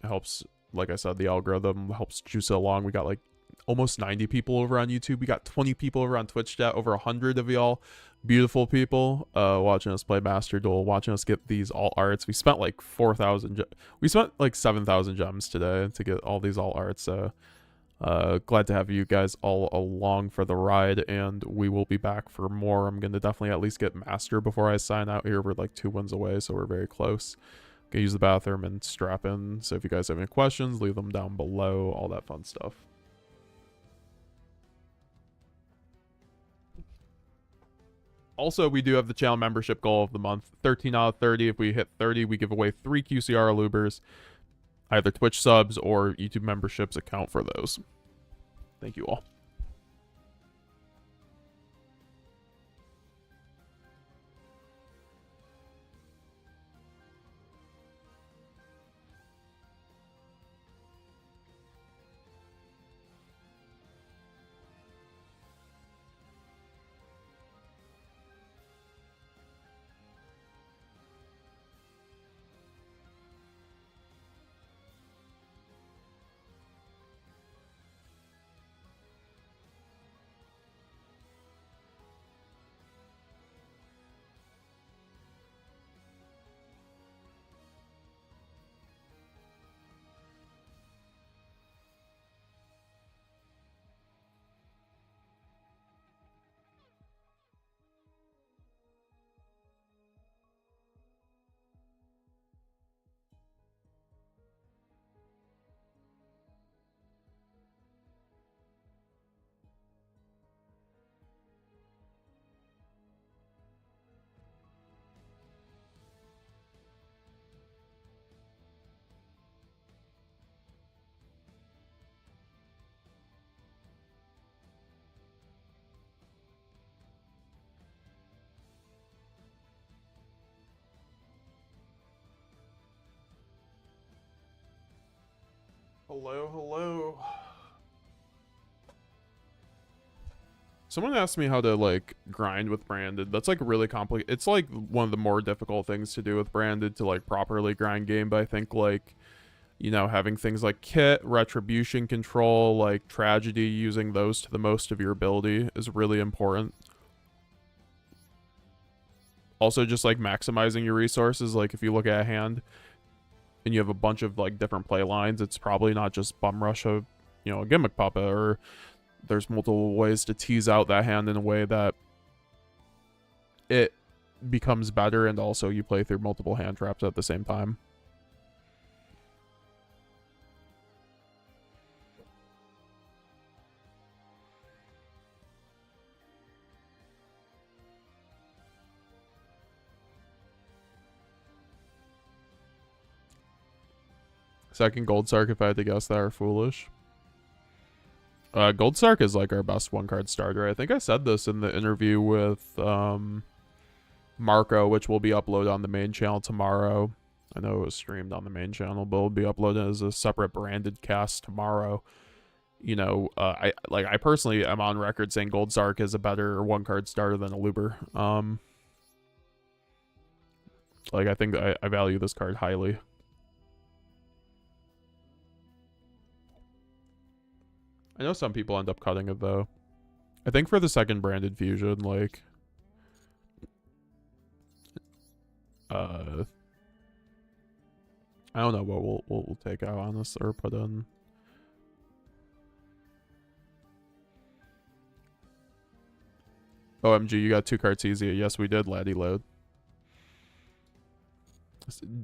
helps, like I said, the algorithm helps juice it along. We got like almost 90 people over on YouTube. We got 20 people over on Twitch chat. Over 100 of y'all beautiful people watching us play Master Duel, watching us get these alt arts. We spent like 4,000. We spent like 7,000 gems today to get all these alt arts. So glad to have you guys all along for the ride, and we will be back for more. I'm gonna definitely at least get Master before I sign out here. We're like 2 wins away, so we're very close. Gonna use the bathroom and strap in. So if you guys have any questions, leave them down below. All that fun stuff. Also, we do have the channel membership goal of the month. 13 out of 30. If we hit 30, we give away 3 QCR Lubers. Either Twitch subs or YouTube memberships account for those. Thank you all. Hello, hello. Someone asked me how to, like, grind with branded. That's, like, really complicated. It's, like, one of the more difficult things to do with branded to, like, properly grind game. But I think, like, you know, having things like kit, retribution control, like, tragedy, using those to the most of your ability is really important. Also, just, like, maximizing your resources. Like, if you look at a hand and you have a bunch of, like, different play lines, it's probably not just bum rush a, you know, a gimmick puppet, or there's multiple ways to tease out that hand in a way that it becomes better, and also you play through multiple hand traps at the same time. Second Gold Sark, if I had to guess that, are foolish. Gold Sark is like our best one card starter. I think I said this in the interview with Marco, which will be uploaded on the main channel tomorrow. I know it was streamed on the main channel, but it'll be uploaded as a separate branded cast tomorrow. You know, I personally am on record saying Gold Sark is a better one card starter than a Luber. Like, I think I value this card highly. I know some people end up cutting it, though. I think for the second branded fusion, like, I don't know what we'll take out on this or put in. OMG, you got 2 cards easy. Yes, we did, Laddie Load.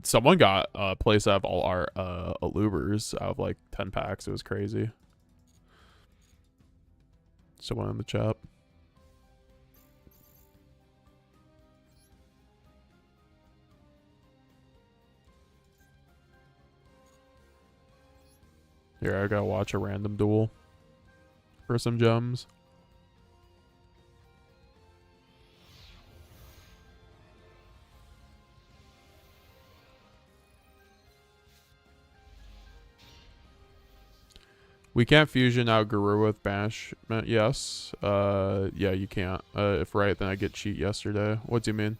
Someone got a playset of all our Alubers out of like 10 packs. It was crazy. Someone in the chat. Here, I gotta watch a random duel for some gems. We can't fusion out Guru with banishment. Yes. Yeah, you can't. If right, then I get cheat yesterday. What do you mean?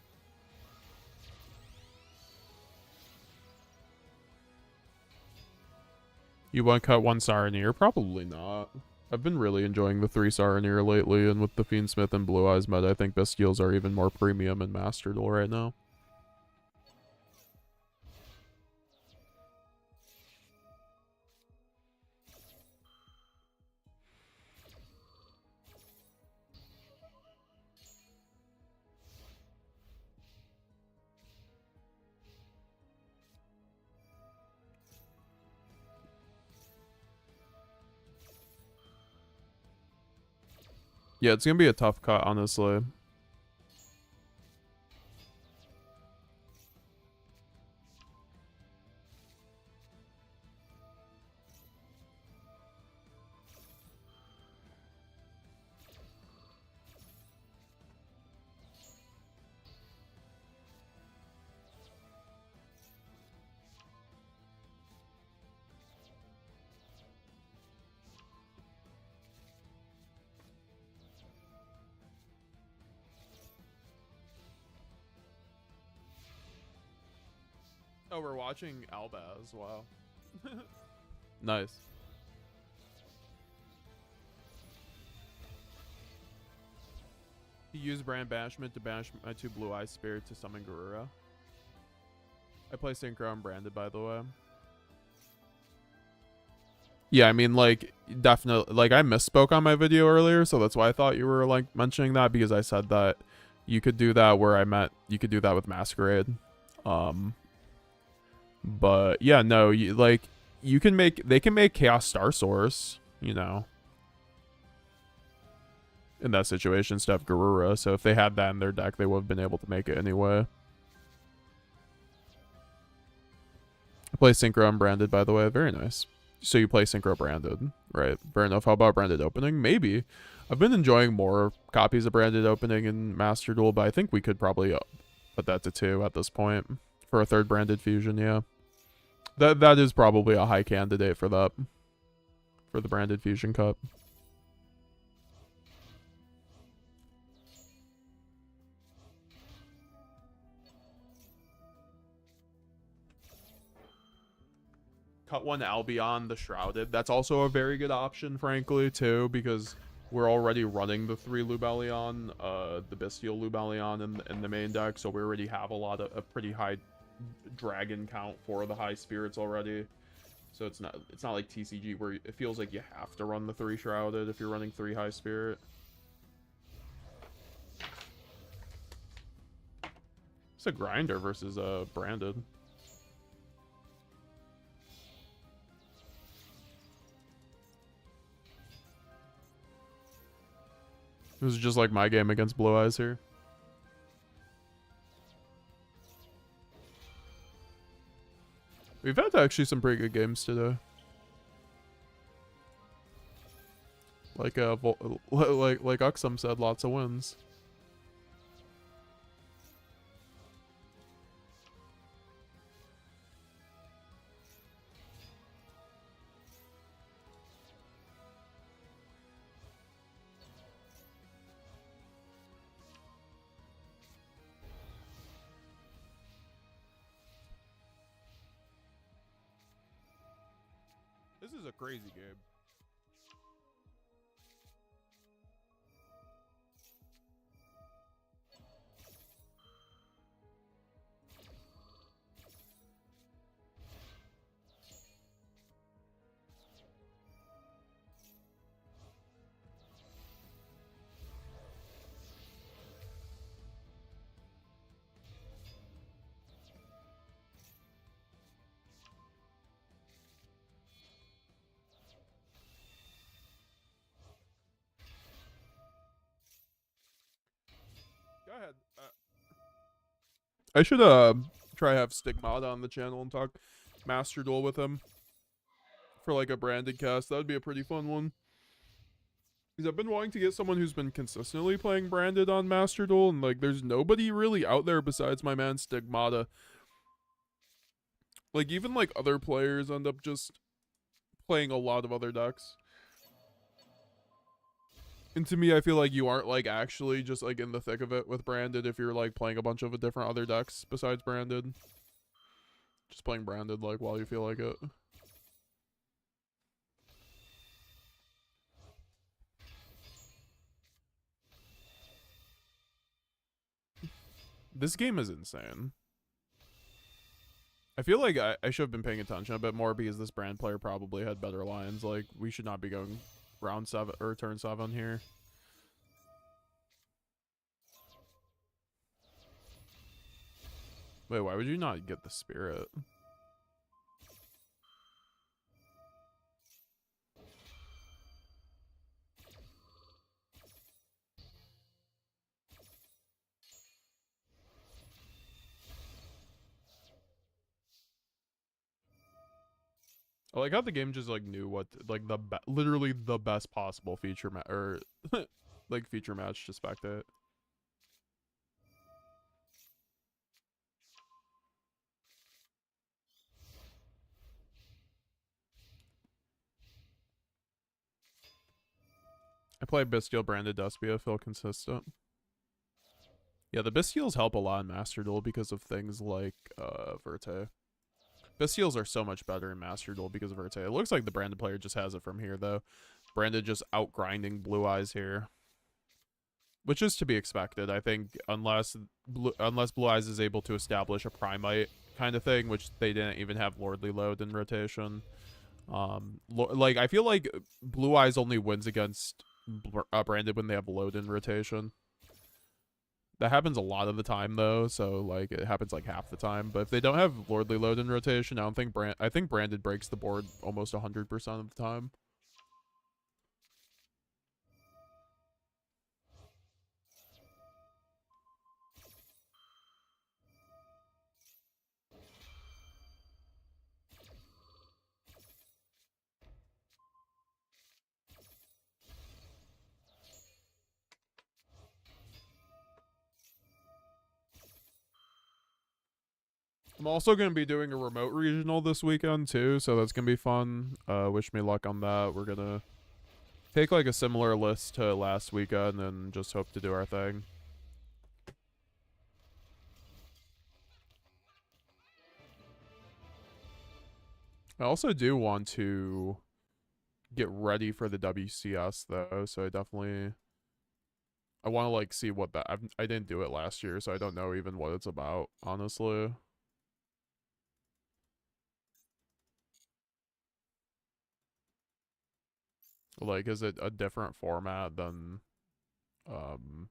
You want to cut 1 Saronir? Probably not. I've been really enjoying the 3 Saronir lately, and with the Fiendsmith and Blue Eyes meta, I think Bastiles are even more premium in Master Duel right now. Yeah, it's gonna be a tough cut, honestly. Oh, we're watching Albaz. Wow. Nice. He used Brand Banishment to banish my 2 Blue Eye Spirit to summon Garura. I play Synchro and Branded, by the way. Yeah, I mean, like, definitely, like, I misspoke on my video earlier, so that's why I thought you were, like, mentioning that, because I said that you could do that where I meant you could do that with Masquerade. But yeah, no, you, like, you can make, they can make Chaos Star Source, you know, in that situation, instead of Garura. So if they had that in their deck, they would have been able to make it anyway. I play Synchro and Branded, by the way. Very nice. So you play Synchro Branded, right? Fair enough. How about Branded Opening? Maybe. I've been enjoying more copies of Branded Opening in Master Duel, but I think we could probably put that to 2 at this point for a 3rd Branded Fusion, yeah. That is probably a high candidate for that. for the branded Fusion Cup. Cut one Albion the Shrouded. That's also a very good option, frankly, too, because we're already running the 3 Lubellion, the Bestial Lubellion in the main deck, so we already have a pretty high dragon count for the high spirits already. So it's not like TCG where it feels like you have to run the 3 Shrouded if you're running 3 high spirit. It's a grinder versus a branded. It was just like my game against Blue Eyes here. We've had actually some pretty good games today. Like like Uxum said, lots of wins. This is a crazy game. Go ahead. I should try have Stigmata on the channel and talk Master Duel with him for like a branded cast. That would be a pretty fun one. Because I've been wanting to get someone who's been consistently playing branded on Master Duel, and like there's nobody really out there besides my man Stigmata. Like even like other players end up just playing a lot of other decks. And to me, I feel like you aren't like actually just like in the thick of it with branded if you're like playing a bunch of different other decks besides branded. Just playing branded like while you feel like it. This game is insane. I feel like I should have been paying attention a bit more because this brand player probably had better lines. Like, we should not be going round 7 or turn 7 here. Wait, why would you not get the spirit? I like how the game just like knew what like literally the best possible feature or like feature match to spectate. I play Bestial branded Despia, feel consistent. Yeah, the Bestials help a lot in Master Duel because of things like Verte. Bestials are so much better in Master Duel because of Verte. It looks like the branded player just has it from here though. Branded just outgrinding Blue Eyes here. Which is to be expected, I think, unless Blue Eyes is able to establish a Primite kind of thing, which they didn't even have Lordly Load in rotation. Like, I feel like Blue Eyes only wins against branded when they have Load in rotation. That happens a lot of the time, though, so, like, it happens, like, half the time. But if they don't have Lordly Load in rotation, I think branded breaks the board almost 100% of the time. I'm also going to be doing a remote regional this weekend too, so that's going to be fun. Wish me luck on that. We're going to take like a similar list to last weekend and just hope to do our thing. I also do want to get ready for the WCS though, so I want to like see what that I didn't do it last year, so I don't know even what it's about, honestly. Like, is it a different format than um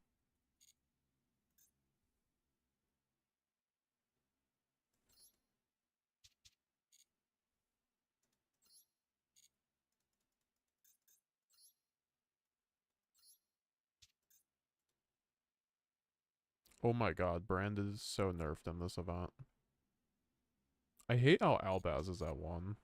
oh my god, Brand is so nerfed in this event. I hate how Albaz is at 1.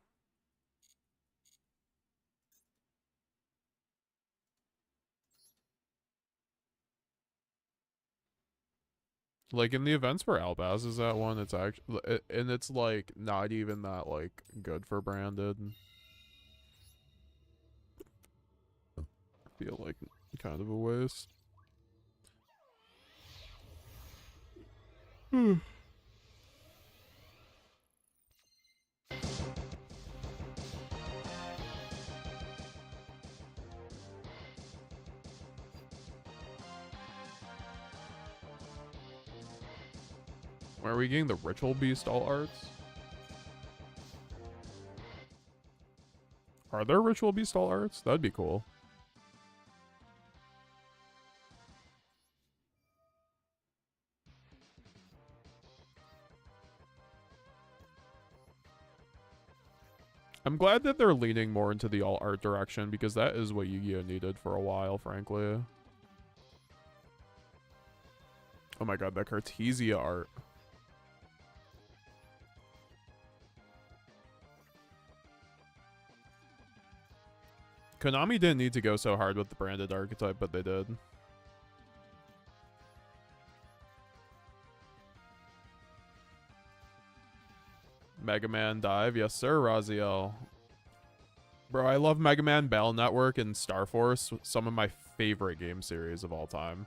Like in the events where Albaz is at 1, it's actually, and it's like not even that like good for Branded. I feel like kind of a waste. Where are we getting the Ritual Beast all arts? Are there Ritual Beast all arts? That'd be cool. I'm glad that they're leaning more into the all art direction because that is what Yu-Gi-Oh needed for a while, frankly. Oh my god, that Cartesia art. Konami didn't need to go so hard with the branded archetype, but they did. Mega Man Dive, yes sir, Raziel. Bro, I love Mega Man Battle Network and Star Force, some of my favorite game series of all time.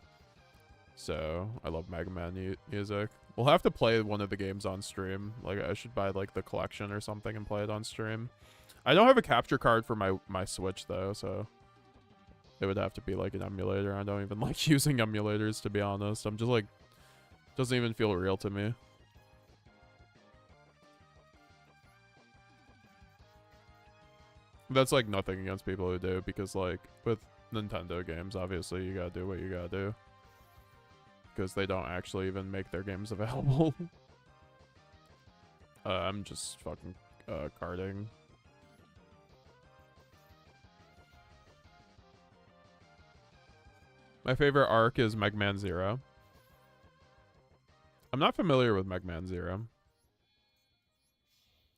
So, I love Mega Man music. We'll have to play one of the games on stream. Like, I should buy, like, the collection or something and play it on stream. I don't have a capture card for my Switch, though, so... It would have to be, like, an emulator. I don't even like using emulators, to be honest. I'm just, like... Doesn't even feel real to me. That's, like, nothing against people who do, because, like, with Nintendo games, obviously, you gotta do what you gotta do. Because they don't actually even make their games available. I'm just fucking carding. My favorite arc is Mega Man Zero. I'm not familiar with Mega Man Zero.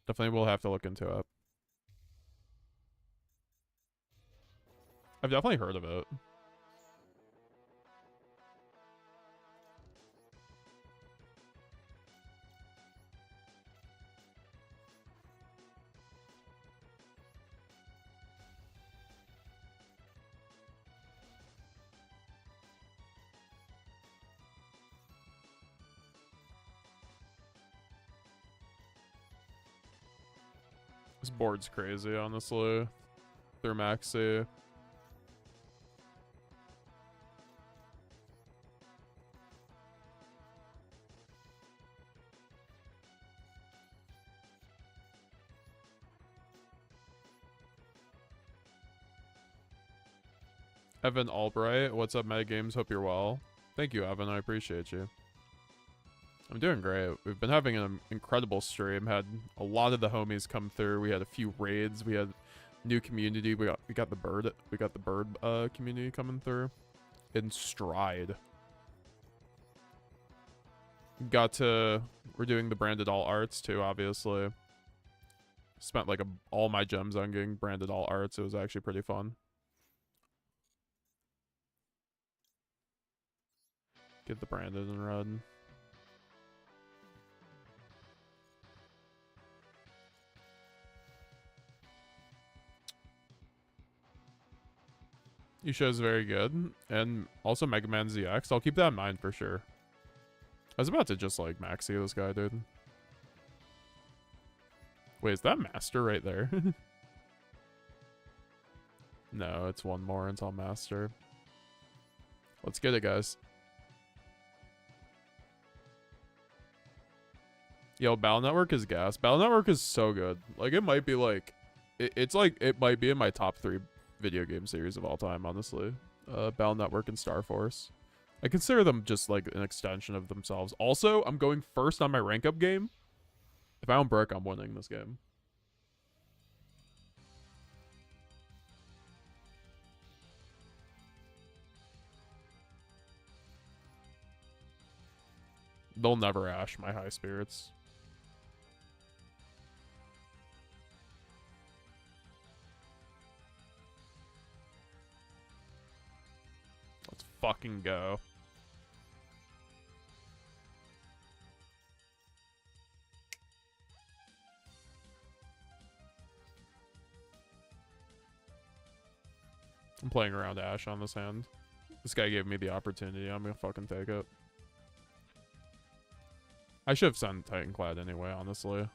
Definitely will have to look into it. I've definitely heard of it. This board's crazy, honestly. Through Maxi. Evan Albright, what's up, METAGAMES? Hope you're well. Thank you, Evan. I appreciate you. I'm doing great. We've been having an incredible stream. Had a lot of the homies come through. We had a few raids. We had new community. We got the bird community coming through in stride. We're doing the branded all arts too, obviously. Spent like all my gems on getting branded all arts. It was actually pretty fun. Get the branded and red. Yugioh is very good. And also Mega Man ZX. I'll keep that in mind for sure. I was about to just like maxi this guy, dude. Wait, is that Master right there? No, it's one more until Master. Let's get it, guys. Yo, Battle Network is gas. Battle Network is so good. Like, it might be like... It's like, it might be in my top 3 video game series of all time, honestly. Battle Network and Star Force. I consider them just like an extension of themselves. Also, I'm going first on my rank up game. If I don't break, I'm winning this game. They'll never ash my high spirits. Let's fucking go. I'm playing around Ash on this hand. This guy gave me the opportunity. I'm gonna fucking take it. I should have sent Titanclad anyway, honestly.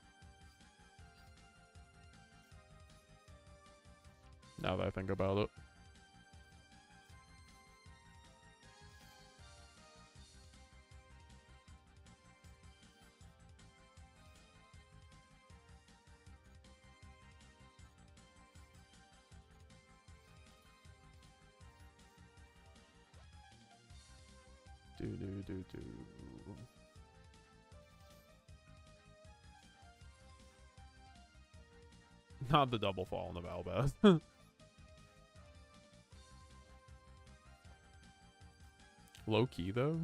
Now that I think about it. Do. Not the double fall in the Valbath. Low key though.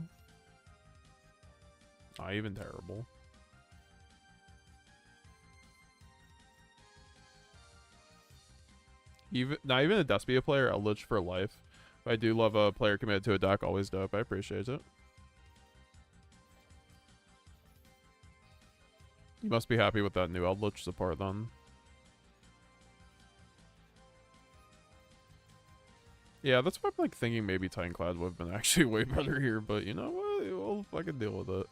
Not even terrible. Not even a Despia player, a Lich for life. But I do love a player committed to a deck, always dope. I appreciate it. You must be happy with that new Eldritch support then. Yeah, that's why I'm like thinking maybe Titanclad would have been actually way better here, but you know what? We'll fucking deal with it.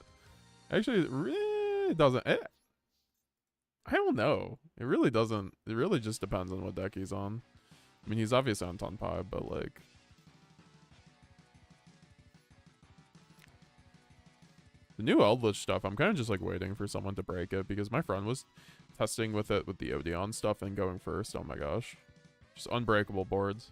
Actually, it really doesn't. I don't know. It really doesn't. It really just depends on what deck he's on. I mean, he's obviously on Tonpai, but like... The new Eldritch stuff, I'm kind of just like waiting for someone to break it because my friend was testing with it with the Odeon stuff and going first. Oh my gosh. Just unbreakable boards.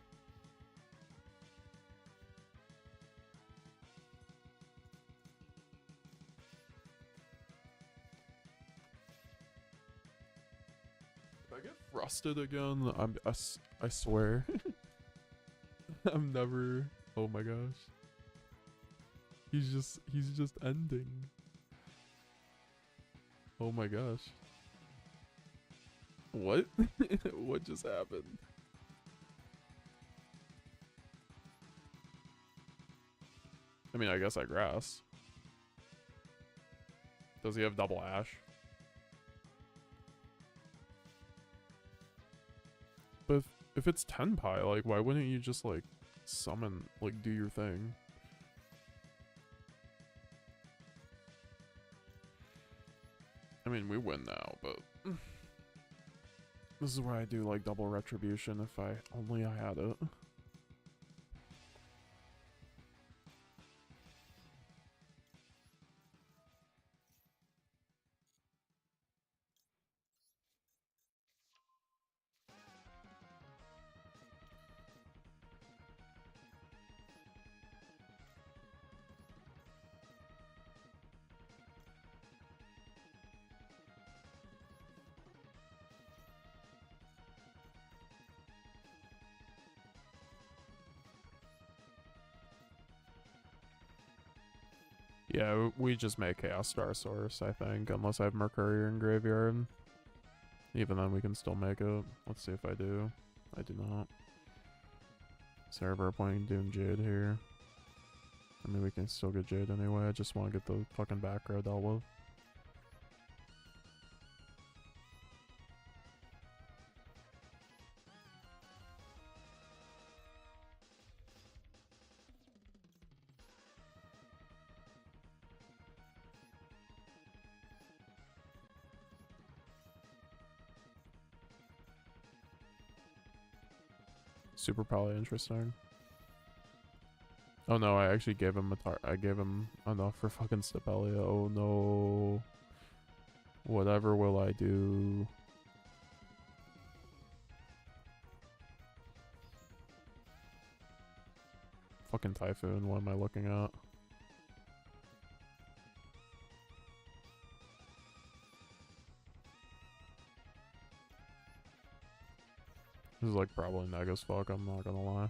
If I get frosted again, I swear. I'm never... Oh my gosh. He's just ending. Oh my gosh. What? What just happened? I mean, I guess I grass. Does he have double ash? But if it's 10 pi, like, why wouldn't you just, like, summon, like, do your thing? I mean, we win now, but... This is why I do, like, double retribution if I had it. Yeah, we just make Chaos Star Source, I think, unless I have Mercurier in Graveyard. Even then, we can still make it. Let's see if I do. I do not. Server playing Doom Jade here. I mean, we can still get Jade anyway. I just want to get the fucking back row dealt with. Super probably interesting. Oh no, I actually gave him I gave him enough for fucking Stapelia. Oh no. Whatever will I do? Fucking Typhoon, what am I looking at? This is like probably neg as fuck, I'm not gonna lie.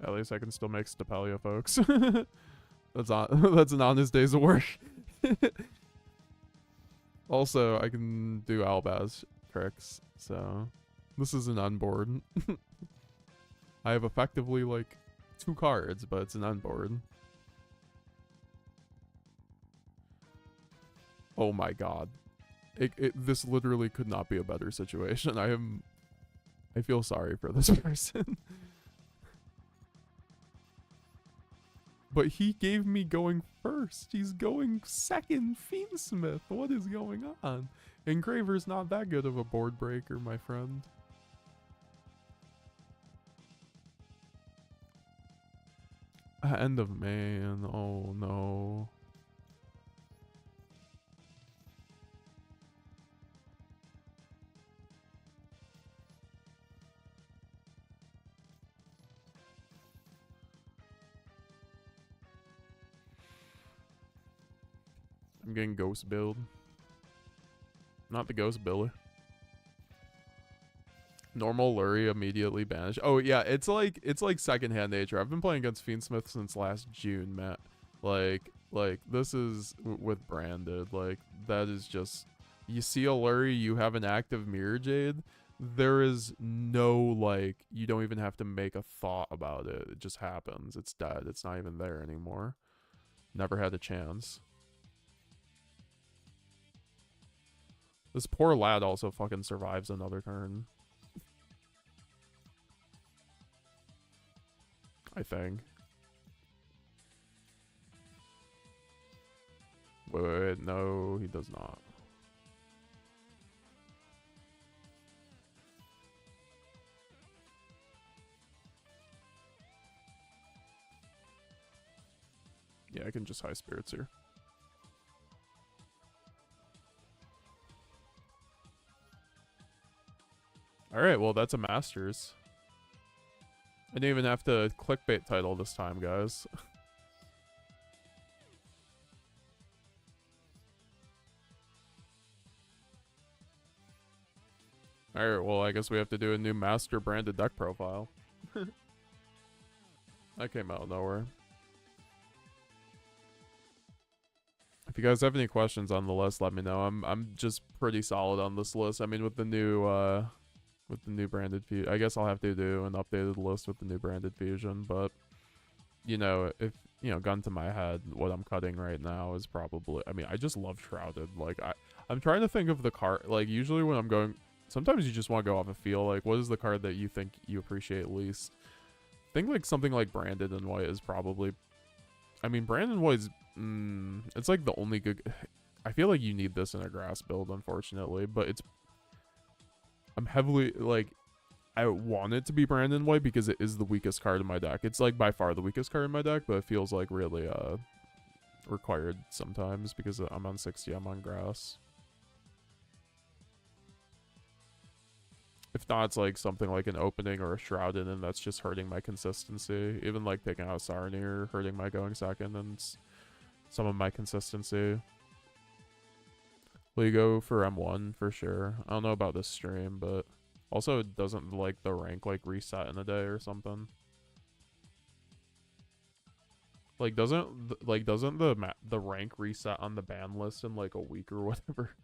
At least I can still make Stapelia, folks. That's an honest day's of work. Also, I can do Albaz tricks, so this is an unboard. I have effectively like 2 cards, but it's an unboard. Oh my god. This literally could not be a better situation. I feel sorry for this person. But he gave me going first. He's going second, Fiendsmith. What is going on? Engraver's not that good of a board breaker, my friend. End of man. Oh no. I'm getting ghost build. Not the ghost builder. Normal Lurie immediately banished. Oh yeah, it's like secondhand nature. I've been playing against Fiendsmith since last June, Matt. Like this is with branded. Like that is just, you see a Lurie, you have an active Mirror Jade. There is no like, you don't even have to make a thought about it. It just happens. It's dead. It's not even there anymore. Never had a chance. This poor lad also fucking survives another turn. I think. Wait, no, he does not. Yeah, I can just high spirits here. Alright, well, that's a Masters. I didn't even have to clickbait title this time, guys. Alright, well, I guess we have to do a new Master branded deck profile. That came out of nowhere. If you guys have any questions on the list, let me know. I'm just pretty solid on this list. I mean, with the new branded fusion, I guess I'll have to do an updated list with the new branded fusion. But you know, if you know, gun to my head, what I'm cutting right now is probably. I mean, I just love Shrouded. Like I'm trying to think of the card. Like usually when I'm going, sometimes you just want to go off a feel. Like what is the card that you think you appreciate least? I think like something like Branded in White is probably. I mean, Branded White is. It's like the only good. I feel like you need this in a grass build, unfortunately, but it's. I'm heavily like, I want it to be Brandon White because it is the weakest card in my deck. It's like by far the weakest card in my deck, but it feels like really required sometimes because I'm on 60, I'm on grass. If not, it's like something like an opening or a Shrouded, and that's just hurting my consistency. Even like taking out Sarnier, hurting my going second, and some of my consistency. Will you go for M1 for sure? I don't know about this stream, but also it doesn't like the rank like reset in a day or something. Like doesn't the rank reset on the ban list in like a week or whatever?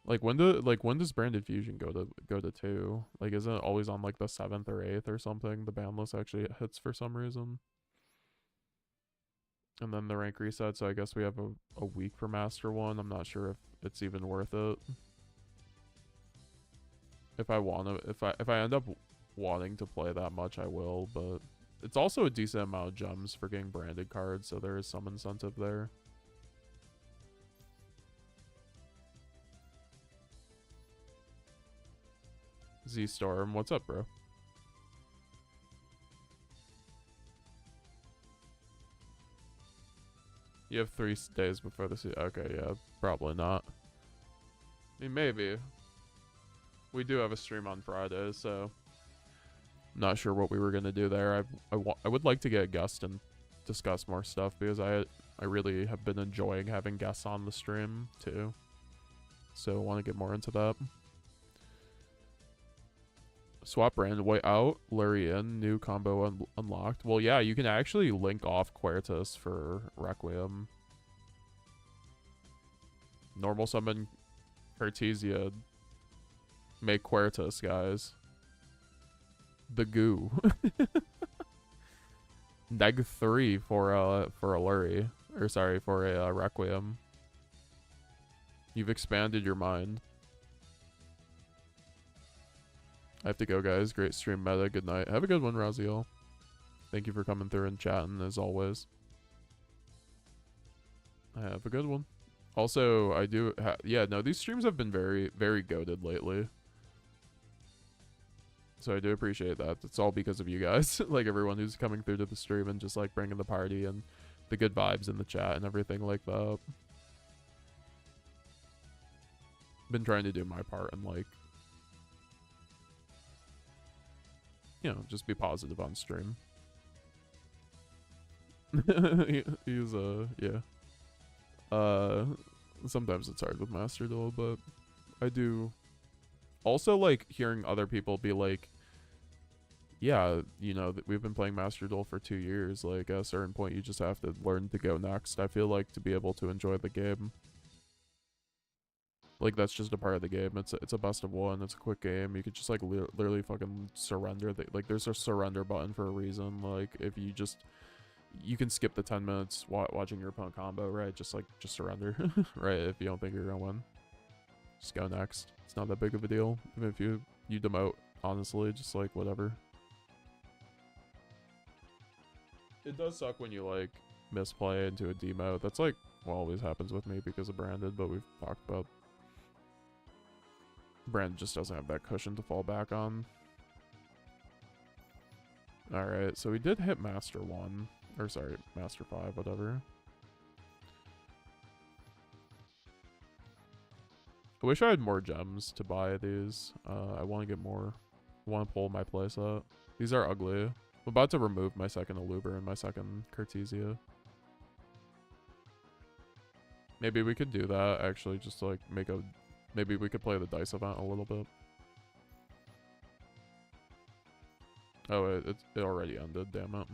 Like when does Branded Fusion go to 2? Like isn't it always on like the 7th or 8th or something? The ban list actually hits for some reason. And then the rank reset, so I guess we have a week for Master 1. I'm not sure if it's even worth it. If I end up wanting to play that much, I will, but it's also a decent amount of gems for getting branded cards, so there is some incentive there. Z-Storm, what's up, bro? You have 3 days before the season. Okay, yeah, probably not. I mean, maybe. We do have a stream on Friday, so I'm not sure what we were gonna do there. I would like to get a guest and discuss more stuff because I really have been enjoying having guests on the stream too. So I want to get more into that. Swap brand way out, Lurie in, new combo unlocked. Well, yeah, you can actually link off Quertus for Requiem. Normal summon Cartesia. Make Quertus, guys. The goo. Neg 3 for a Lurie. Or sorry, for a Requiem. You've expanded your mind. I have to go, guys. Great stream, Meta. Good night. Have a good one, Raziel. Thank you for coming through and chatting, as always. Have a good one. Also, I do... yeah, no, these streams have been very, very goated lately. So I do appreciate that. It's all because of you guys. Like, everyone who's coming through to the stream and just, like, bringing the party and the good vibes in the chat and everything like that. Been trying to do my part and, like... you know, just be positive on stream. He's, yeah. Sometimes it's hard with Master Duel, but I do... also, like, hearing other people be like, yeah, you know, we've been playing Master Duel for 2 years. Like, at a certain point, you just have to learn to go next. I feel like to be able to enjoy the game. Like, that's just a part of the game. It's a best of 1. It's a quick game. You could just, like, literally fucking surrender. Like, there's a surrender button for a reason. Like, if you just... you can skip the 10 minutes watching your opponent combo, right? Just surrender, right? If you don't think you're gonna win. Just go next. It's not that big of a deal. Even if you demote, honestly, just, like, whatever. It does suck when you, like, misplay into a demote. That's, like, what always happens with me because of Branded, but we've talked about... Brand just doesn't have that cushion to fall back on. Alright, so we did hit Master 1. Or sorry, Master 5, whatever. I wish I had more gems to buy these. I want to get more. I want to pull my playset. These are ugly. I'm about to remove my second Aluber and my second Cartesia. Maybe we could do that, actually, just to, like, make a... maybe we could play the dice event a little bit. Oh, it already ended, damn it.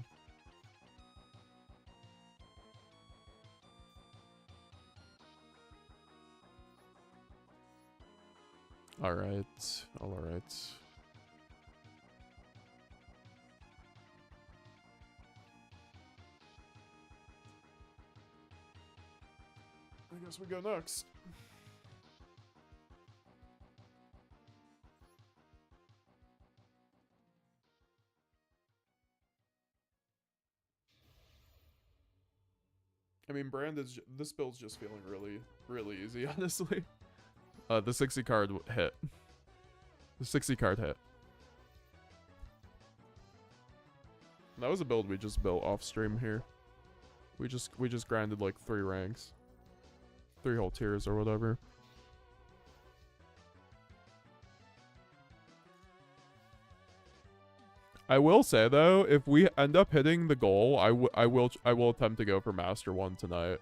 Alright, alright. I guess we go next. I mean, this build's just feeling really, really easy, honestly. The 60 card hit. The 60 card hit. That was a build we just built off stream here. We just grinded like 3 ranks. 3 whole tiers or whatever. I will say though, if we end up hitting the goal, I will attempt to go for Master 1 tonight.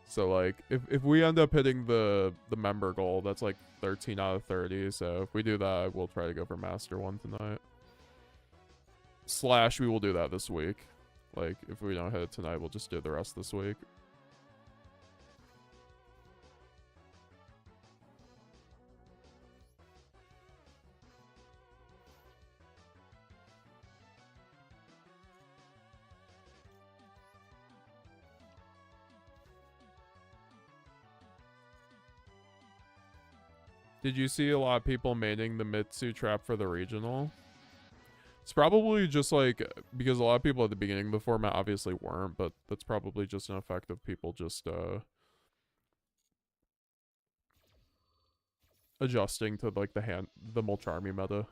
So like if we end up hitting the member goal, that's like 13 out of 30. So if we do that, we'll try to go for Master 1 tonight. / we will do that this week. Like if we don't hit it tonight, we'll just do the rest this week. Did you see a lot of people maining the Mitsu trap for the regional? It's probably just like, because a lot of people at the beginning of the format obviously weren't, but that's probably just an effect of people just adjusting to like the Molcharmi meta.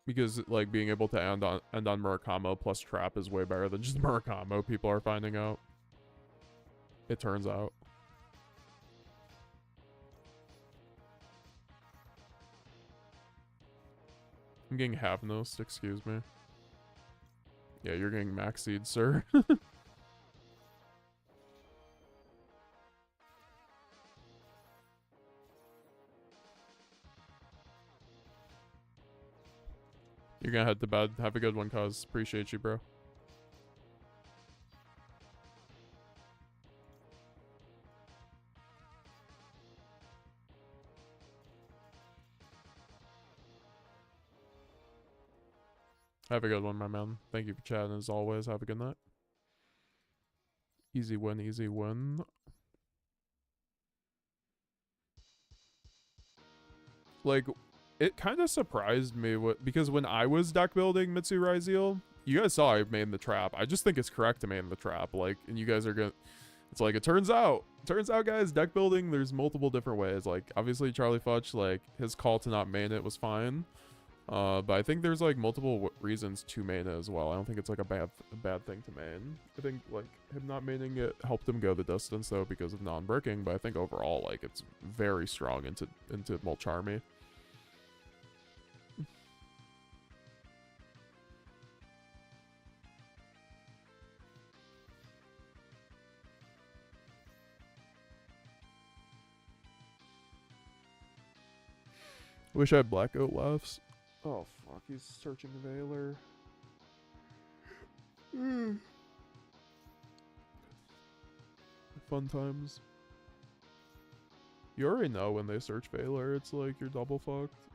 Because like being able to end on Murakamo plus trap is way better than just Murakamo, people are finding out. It turns out. I'm getting Havnost, excuse me. Yeah, you're getting max seed, sir. You're gonna head to bed. Have a good one, cuz. Appreciate you, bro. Have a good one, my man. Thank you for chatting as always. Have a good night. Easy win, easy win. Like, it kind of surprised me because when I was deck building Mitsu Raizel, you guys saw I made the trap. I just think it's correct to main the trap. Like, and you guys are gonna. It's like, it turns out, guys, deck building, there's multiple different ways. Like, obviously, Charlie Futch, like, his call to not main it was fine. But I think there's, like, multiple reasons to main it as well. I don't think it's, like, a bad thing to main. I think, like, him not maining it helped him go the distance, though, because of non-bricking. But I think overall, like, it's very strong into Molcharmi. Wish I had Blackout laughs. Oh, fuck. He's searching Veiler. Fun times. You already know when they search Veiler, it's like you're double fucked.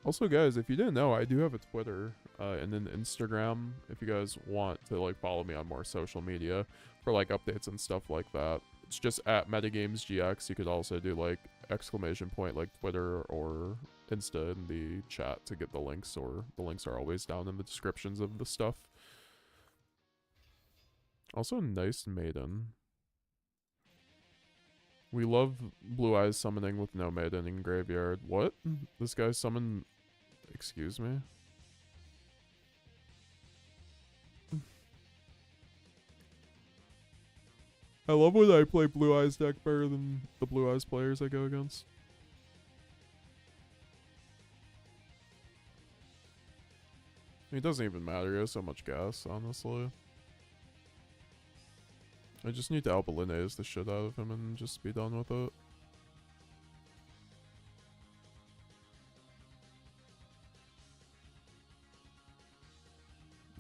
Also, guys, if you didn't know, I do have a Twitter and an Instagram if you guys want to like follow me on more social media for like updates and stuff like that. It's just at METAGAMESGX. You could also do like exclamation point like Twitter or Insta in the chat to get the links, or the links are always down in the descriptions of the stuff. Also, nice maiden. We love Blue Eyes summoning with no maiden in graveyard. What? This guy summoned... Excuse me? I love when I play Blue Eyes deck better than the Blue Eyes players I go against. It doesn't even matter. He has so much gas, honestly. I just need to Alpalinaze the shit out of him and just be done with it.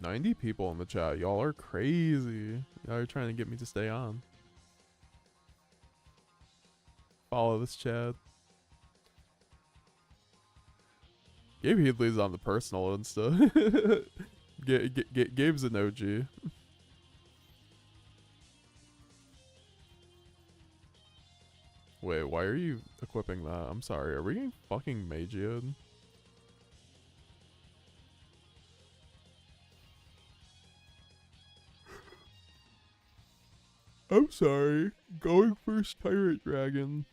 "90 people in the chat. Y'all are crazy. Y'all are trying to get me to stay on. Follow this chat. Gabe Headley's on the personal Insta. Gabe's an OG. Wait, why are you equipping that? I'm sorry. Are we getting fucking Magiad? I'm sorry. Going first Pirate Dragon.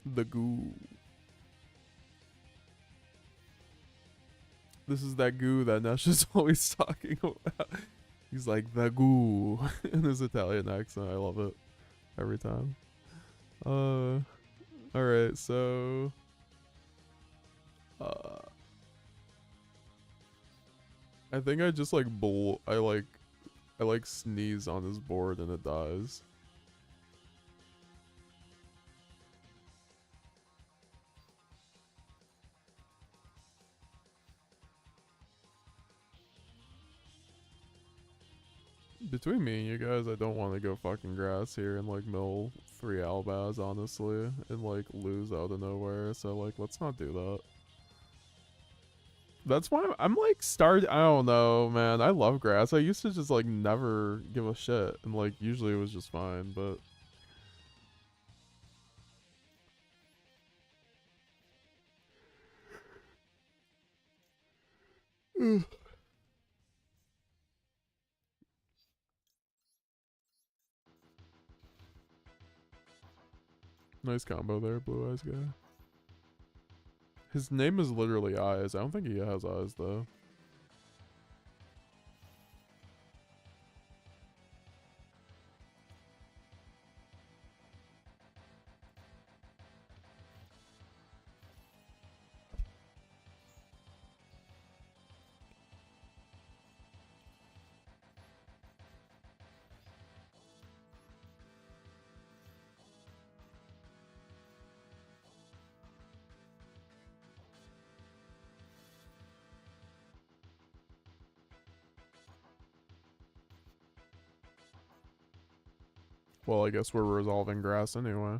The goo. This is that goo that Nesh is always talking about. He's like, the goo. In his Italian accent. I love it. Every time. Alright, so... I think I just like I like sneeze on his board and it dies. Between me and you guys, I don't want to go fucking grass here and like mill 3 albaz, honestly, and like lose out of nowhere. So like, let's not do that. That's why I'm like I don't know, man. I love grass. I used to just like never give a shit, and like usually it was just fine, but. Nice combo there, Blue Eyes guy. His name is literally Eyes. I don't think he has eyes though. Well, I guess we're resolving grass anyway.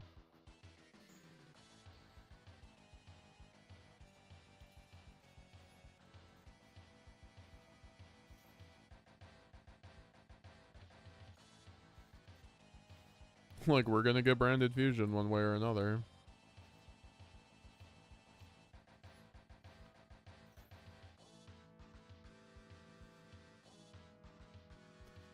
Like, we're gonna get branded fusion one way or another.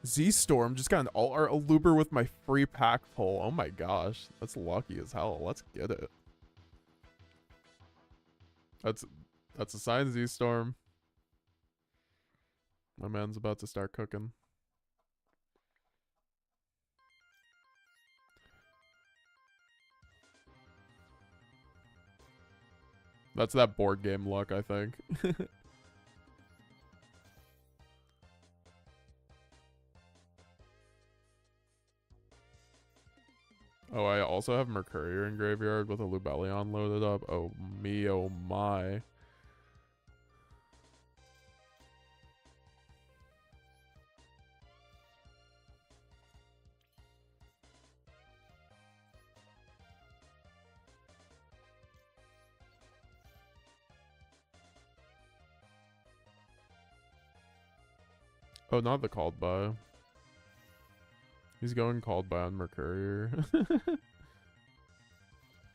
Z-Storm just got an alt-art Aluber with my free pack pull. Oh my gosh. That's lucky as hell. Let's get it. That's a sign, Z-Storm. My man's about to start cooking. That's that board game luck, I think. Oh, I also have Mercurier in graveyard with a Lubellion loaded up. Oh me, oh my. Oh, not the called by. He's going called by on Mercurier.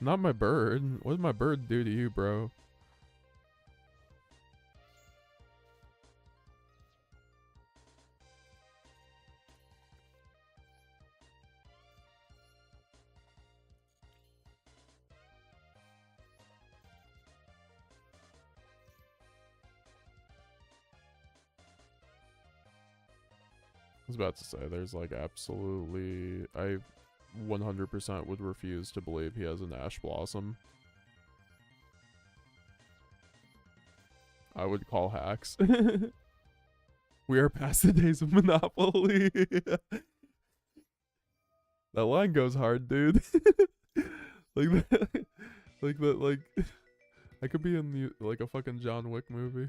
Not my bird. What did my bird do to you, bro? I was about to say, there's like absolutely... I 100% would refuse to believe he has an Ash Blossom. I would call hacks. We are past the days of Monopoly. That line goes hard, dude. like that, like I could be in the, like a fucking John Wick movie.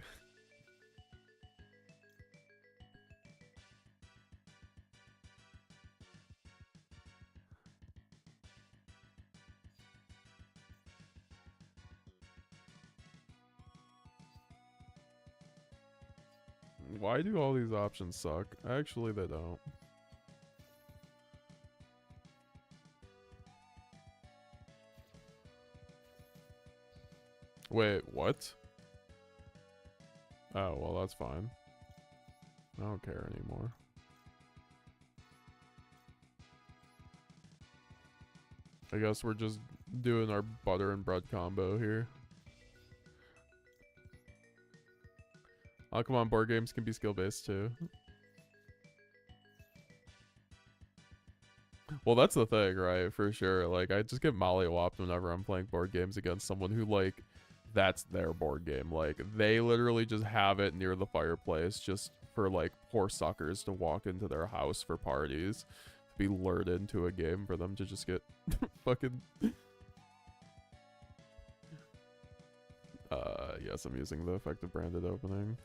Why do all these options suck? Actually, they don't. Wait, what? Oh, well, that's fine. I don't care anymore. I guess we're just doing our butter and bread combo here. Oh, come on, board games can be skill-based too. Well, that's the thing, right? For sure. Like, I just get mollywopped whenever I'm playing board games against someone who, like, that's their board game. Like, they literally just have it near the fireplace just for, like, poor suckers to walk into their house for parties. To be lured into a game for them to just get fucking... Yes, I'm using the effective branded opening.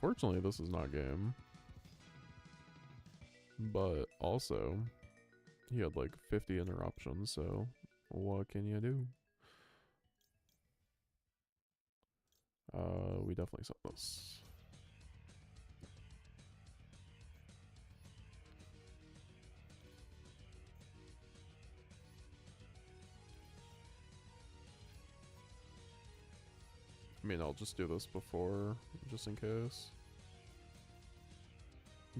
Unfortunately, this is not game. But also, he had like 50 interruptions, so what can you do? We definitely saw this. I mean, I'll just do this before, just in case.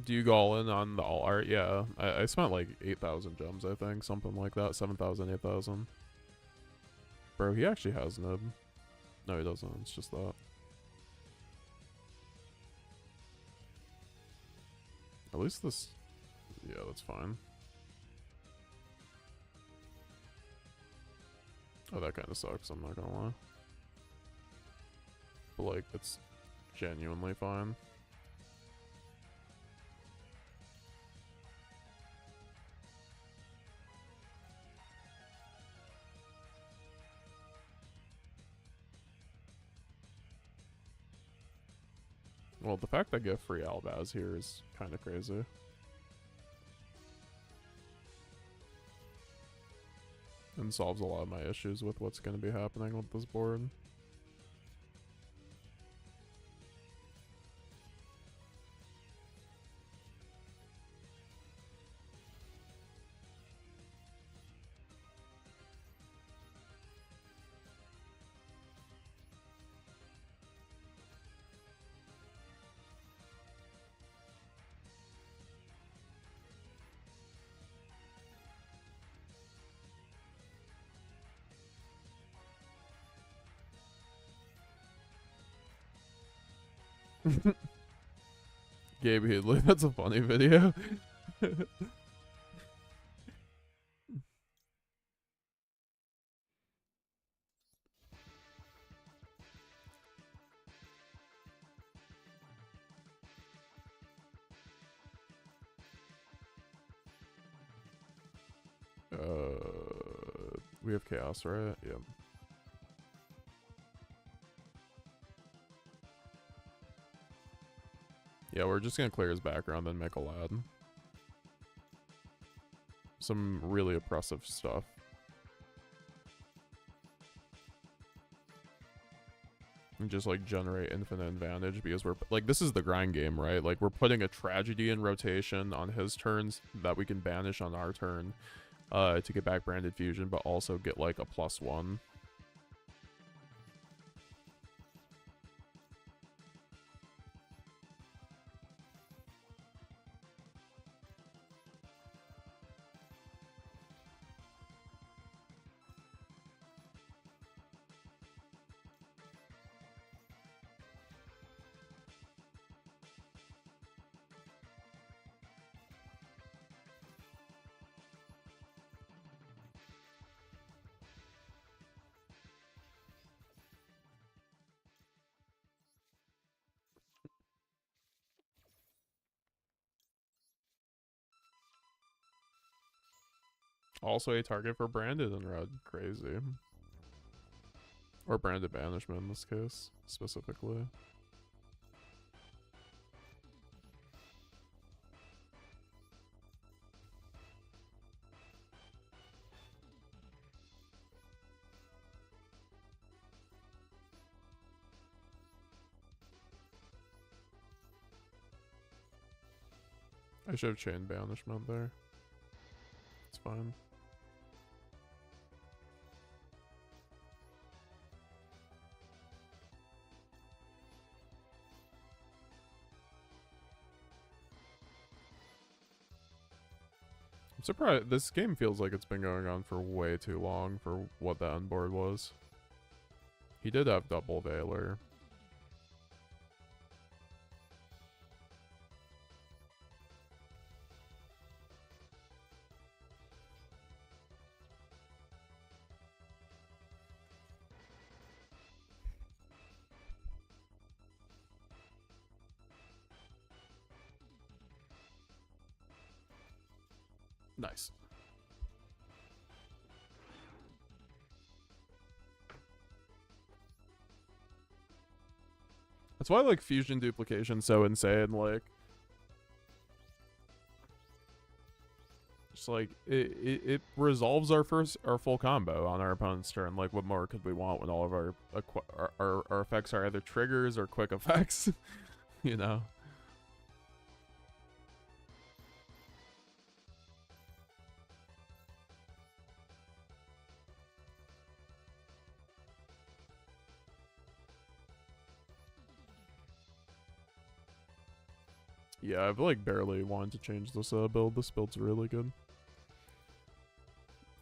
Do you go all in on the all art? Yeah, I spent like 8,000 gems, I think, something like that. 7,000, 8,000. Bro, he actually has nib. No, he doesn't. It's just that. At least this... Yeah, that's fine. Oh, that kind of sucks, I'm not gonna lie. But, like, it's genuinely fine. Well, the fact that I get free Albaz here is kind of crazy. And solves a lot of my issues with what's going to be happening with this board. Gabe Headley, that's a funny video. We have chaos, right? Yep. Yeah, we're just gonna clear his background and make a lad. Some really oppressive stuff. And just like generate infinite advantage because we're like, this is the grind game, right? Like we're putting a tragedy in rotation on his turns that we can banish on our turn to get back branded fusion, but also get like a +1. Also a target for branded in red. Crazy. Or branded banishment in this case, specifically. I should have chain banishment there. It's fine. I'm surprised. This game feels like it's been going on for way too long for what the end board was. He did have double Veiler. Nice. That's why, like, fusion duplication's so insane, like... Just, like, it resolves our full combo on our opponent's turn. Like, what more could we want when all of our effects are either triggers or quick effects? You know? Yeah, I've, like, barely wanted to change this build. This build's really good.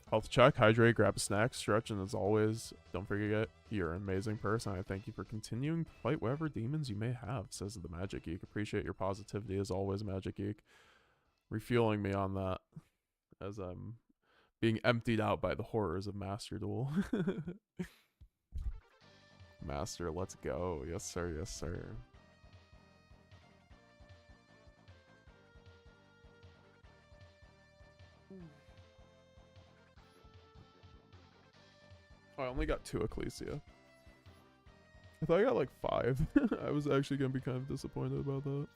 Health check, hydrate, grab a snack, stretch, and as always, don't forget you're an amazing person. I thank you for continuing to fight whatever demons you may have, says the Magic Geek. Appreciate your positivity as always, Magic Geek. Refueling me on that as I'm being emptied out by the horrors of Master Duel. Master, let's go. Yes, sir. Yes, sir. Oh, I only got 2 Ecclesia. I thought I got like 5. I was actually going to be kind of disappointed about that.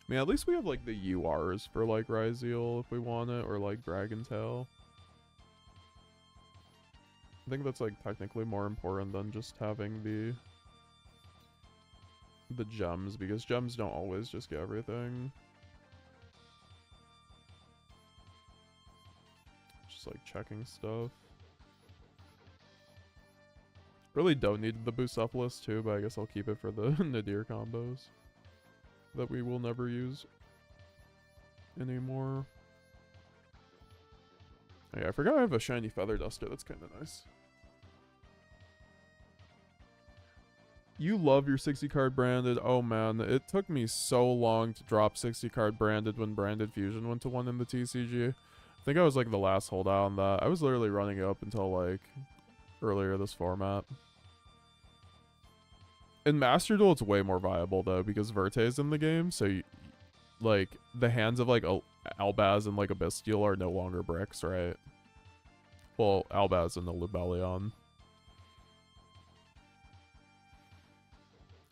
I mean, at least we have like the URs for like Ryzeal if we want it, or like Dragon Tail. I think that's like technically more important than just having the gems, because gems don't always just get everything. Just like checking stuff. Really don't need the boost up list too, but I guess I'll keep it for the Nadir combos that we will never use anymore. Oh yeah, I forgot I have a shiny feather duster. That's kind of nice. You love your 60 card branded. Oh man, it took me so long to drop 60 card branded when branded fusion went to 1 in the TCG. I think I was like the last holdout on that. I was literally running it up until like earlier this format. In Master Duel, it's way more viable though because Verte's in the game, so you, like the hands of like Albaz and like Abystial are no longer bricks, right? Well, Albaz and the Lubellion.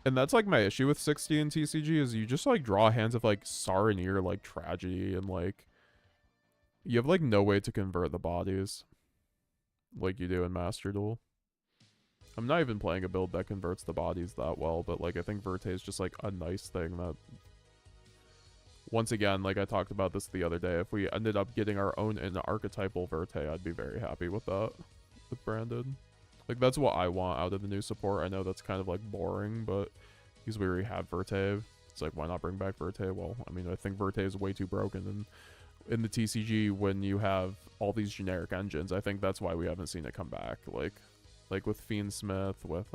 And that's like my issue with 60 in TCG is you just like draw hands of like Saronir, like Tragedy, and like you have like no way to convert the bodies like you do in Master Duel. I'm not even playing a build that converts the bodies that well, but like I think Verte is just like a nice thing that, once again, like I talked about this the other day, if we ended up getting our own archetypal Verte, I'd be very happy with that, with branded. Like that's what I want out of the new support. I know that's kind of like boring, but because we already have Verte, it's like why not bring back Verte? Well, I mean I think Verte is way too broken, and in the TCG when you have all these generic engines, I think that's why we haven't seen it come back. Like with Fiendsmith, with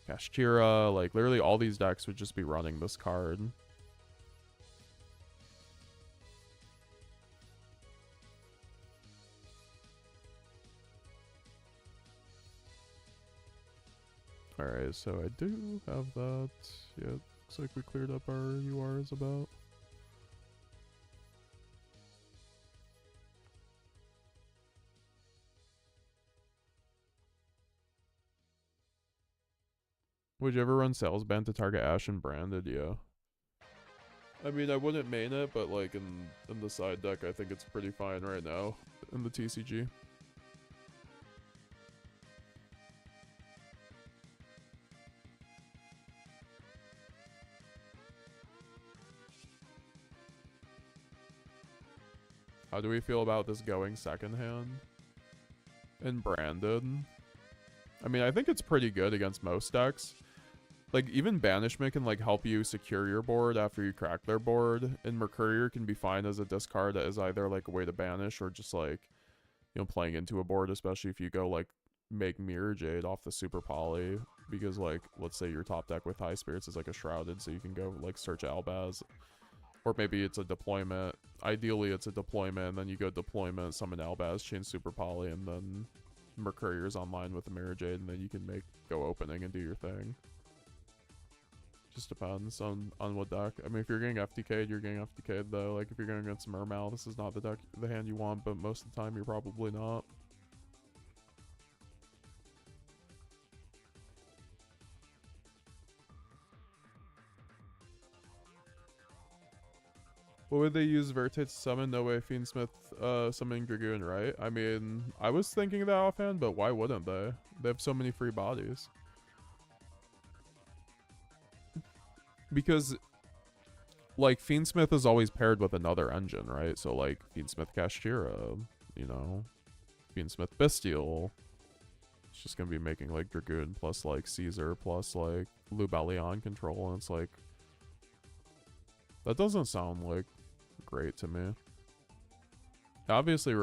Kashtira, like literally all these decks would just be running this card. Alright, so I do have that. Yeah, looks like we cleared up our URs about. Would you ever run Sales Band to target Ash and branded? Yeah. I mean, I wouldn't main it, but like in the side deck, I think it's pretty fine right now in the TCG. How do we feel about this going second hand and branded? I mean, I think it's pretty good against most decks. Like, even Banishment can, like, help you secure your board after you crack their board. And Mercurier can be fine as a discard that is either, like, a way to banish or just, like, you know, playing into a board, especially if you go, like, make Mirror Jade off the Super Poly. Because, like, let's say your top deck with High Spirits is, like, a Shrouded, so you can go, like, search Albaz. Or maybe it's a deployment. Ideally, it's a deployment, and then you go deployment, summon Albaz, chain Super Poly, and then Mercurier's online with the Mirror Jade, and then you can go opening and do your thing. Just depends on what deck. I mean, if you're getting FTK'd, you're getting FTK'd though. Like if you're going against Mermal, this is not the hand you want, but most of the time you're probably not. What would they use Vertate to summon? No way Fiendsmith summoning Dragoon, right? I mean, I was thinking that offhand, but why wouldn't they? They have so many free bodies. Because, like, Fiendsmith is always paired with another engine, right? So, like, Fiendsmith Kashtira, you know, Fiendsmith Bestial. It's just gonna be making, like, Dragoon plus, like, Caesar plus, like, Lubellion control, and it's like... That doesn't sound, like, great to me. It obviously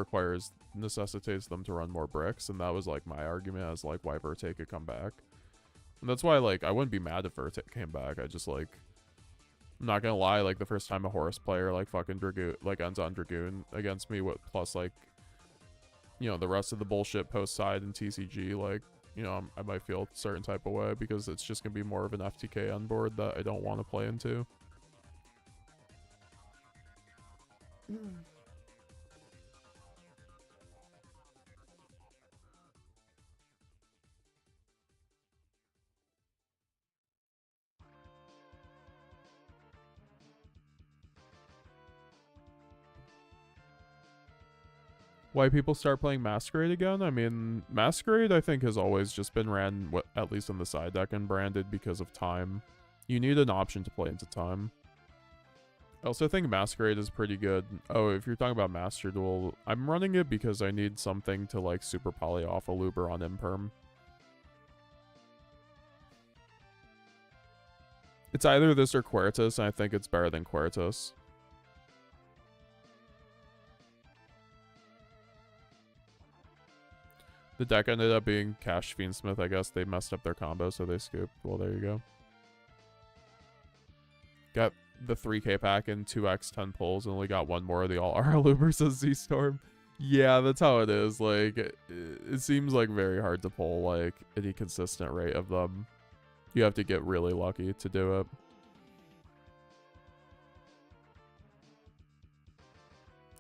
necessitates them to run more bricks, and that was, like, my argument as, like, why Vertate could come back. And that's why, like, I wouldn't be mad if Vertate came back. I just, like... I'm not gonna lie, like, the first time a Horus player, like, fucking Dragoon, like, ends on Dragoon against me, plus, like, you know, the rest of the bullshit post-side and TCG, like, you know, I might feel a certain type of way, because it's just gonna be more of an FTK on board that I don't want to play into. Why people start playing Masquerade again? I mean, Masquerade I think has always just been ran, at least in the side deck, and branded because of time. You need an option to play into time. I also think Masquerade is pretty good. Oh, if you're talking about Master Duel, I'm running it because I need something to, like, super poly off a Luber on Imperm. It's either this or Quertus, and I think it's better than Quertus. The deck ended up being Cash Fiendsmith. I guess they messed up their combo, so they scooped. Well, there you go. Got the 3k pack and 2x 10 pulls, and only got one more of the all RL Lubers, says Z-Storm. Yeah, that's how it is. Like, it seems like very hard to pull, like, any consistent rate of them. You have to get really lucky to do it.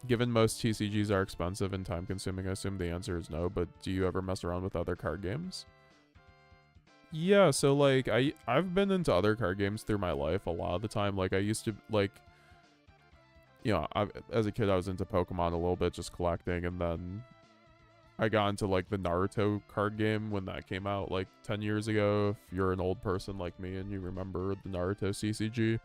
Given most TCGs are expensive and time-consuming, I assume the answer is no, but do you ever mess around with other card games? Yeah, so, like, I've been into other card games through my life a lot of the time. Like, I used to, like, you know, as a kid, I was into Pokemon a little bit, just collecting, and then I got into, like, the Naruto card game when that came out, like, 10 years ago. If you're an old person like me and you remember the Naruto CCG,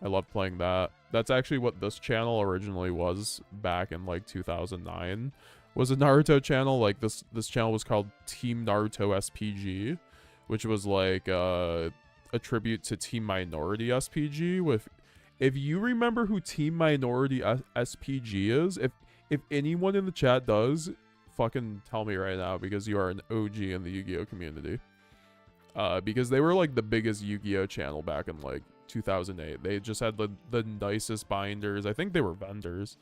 I loved playing that. That's actually what this channel originally was back in, like, 2009, was a Naruto channel. Like, this channel was called Team Naruto SPG, which was, like, a tribute to Team Minority SPG. With, if you remember who Team Minority SPG is, if anyone in the chat does, fucking tell me right now, because you are an OG in the Yu-Gi-Oh community. Because they were, like, the biggest Yu-Gi-Oh channel back in, like, 2008. They just had the nicest binders. I think they were vendors,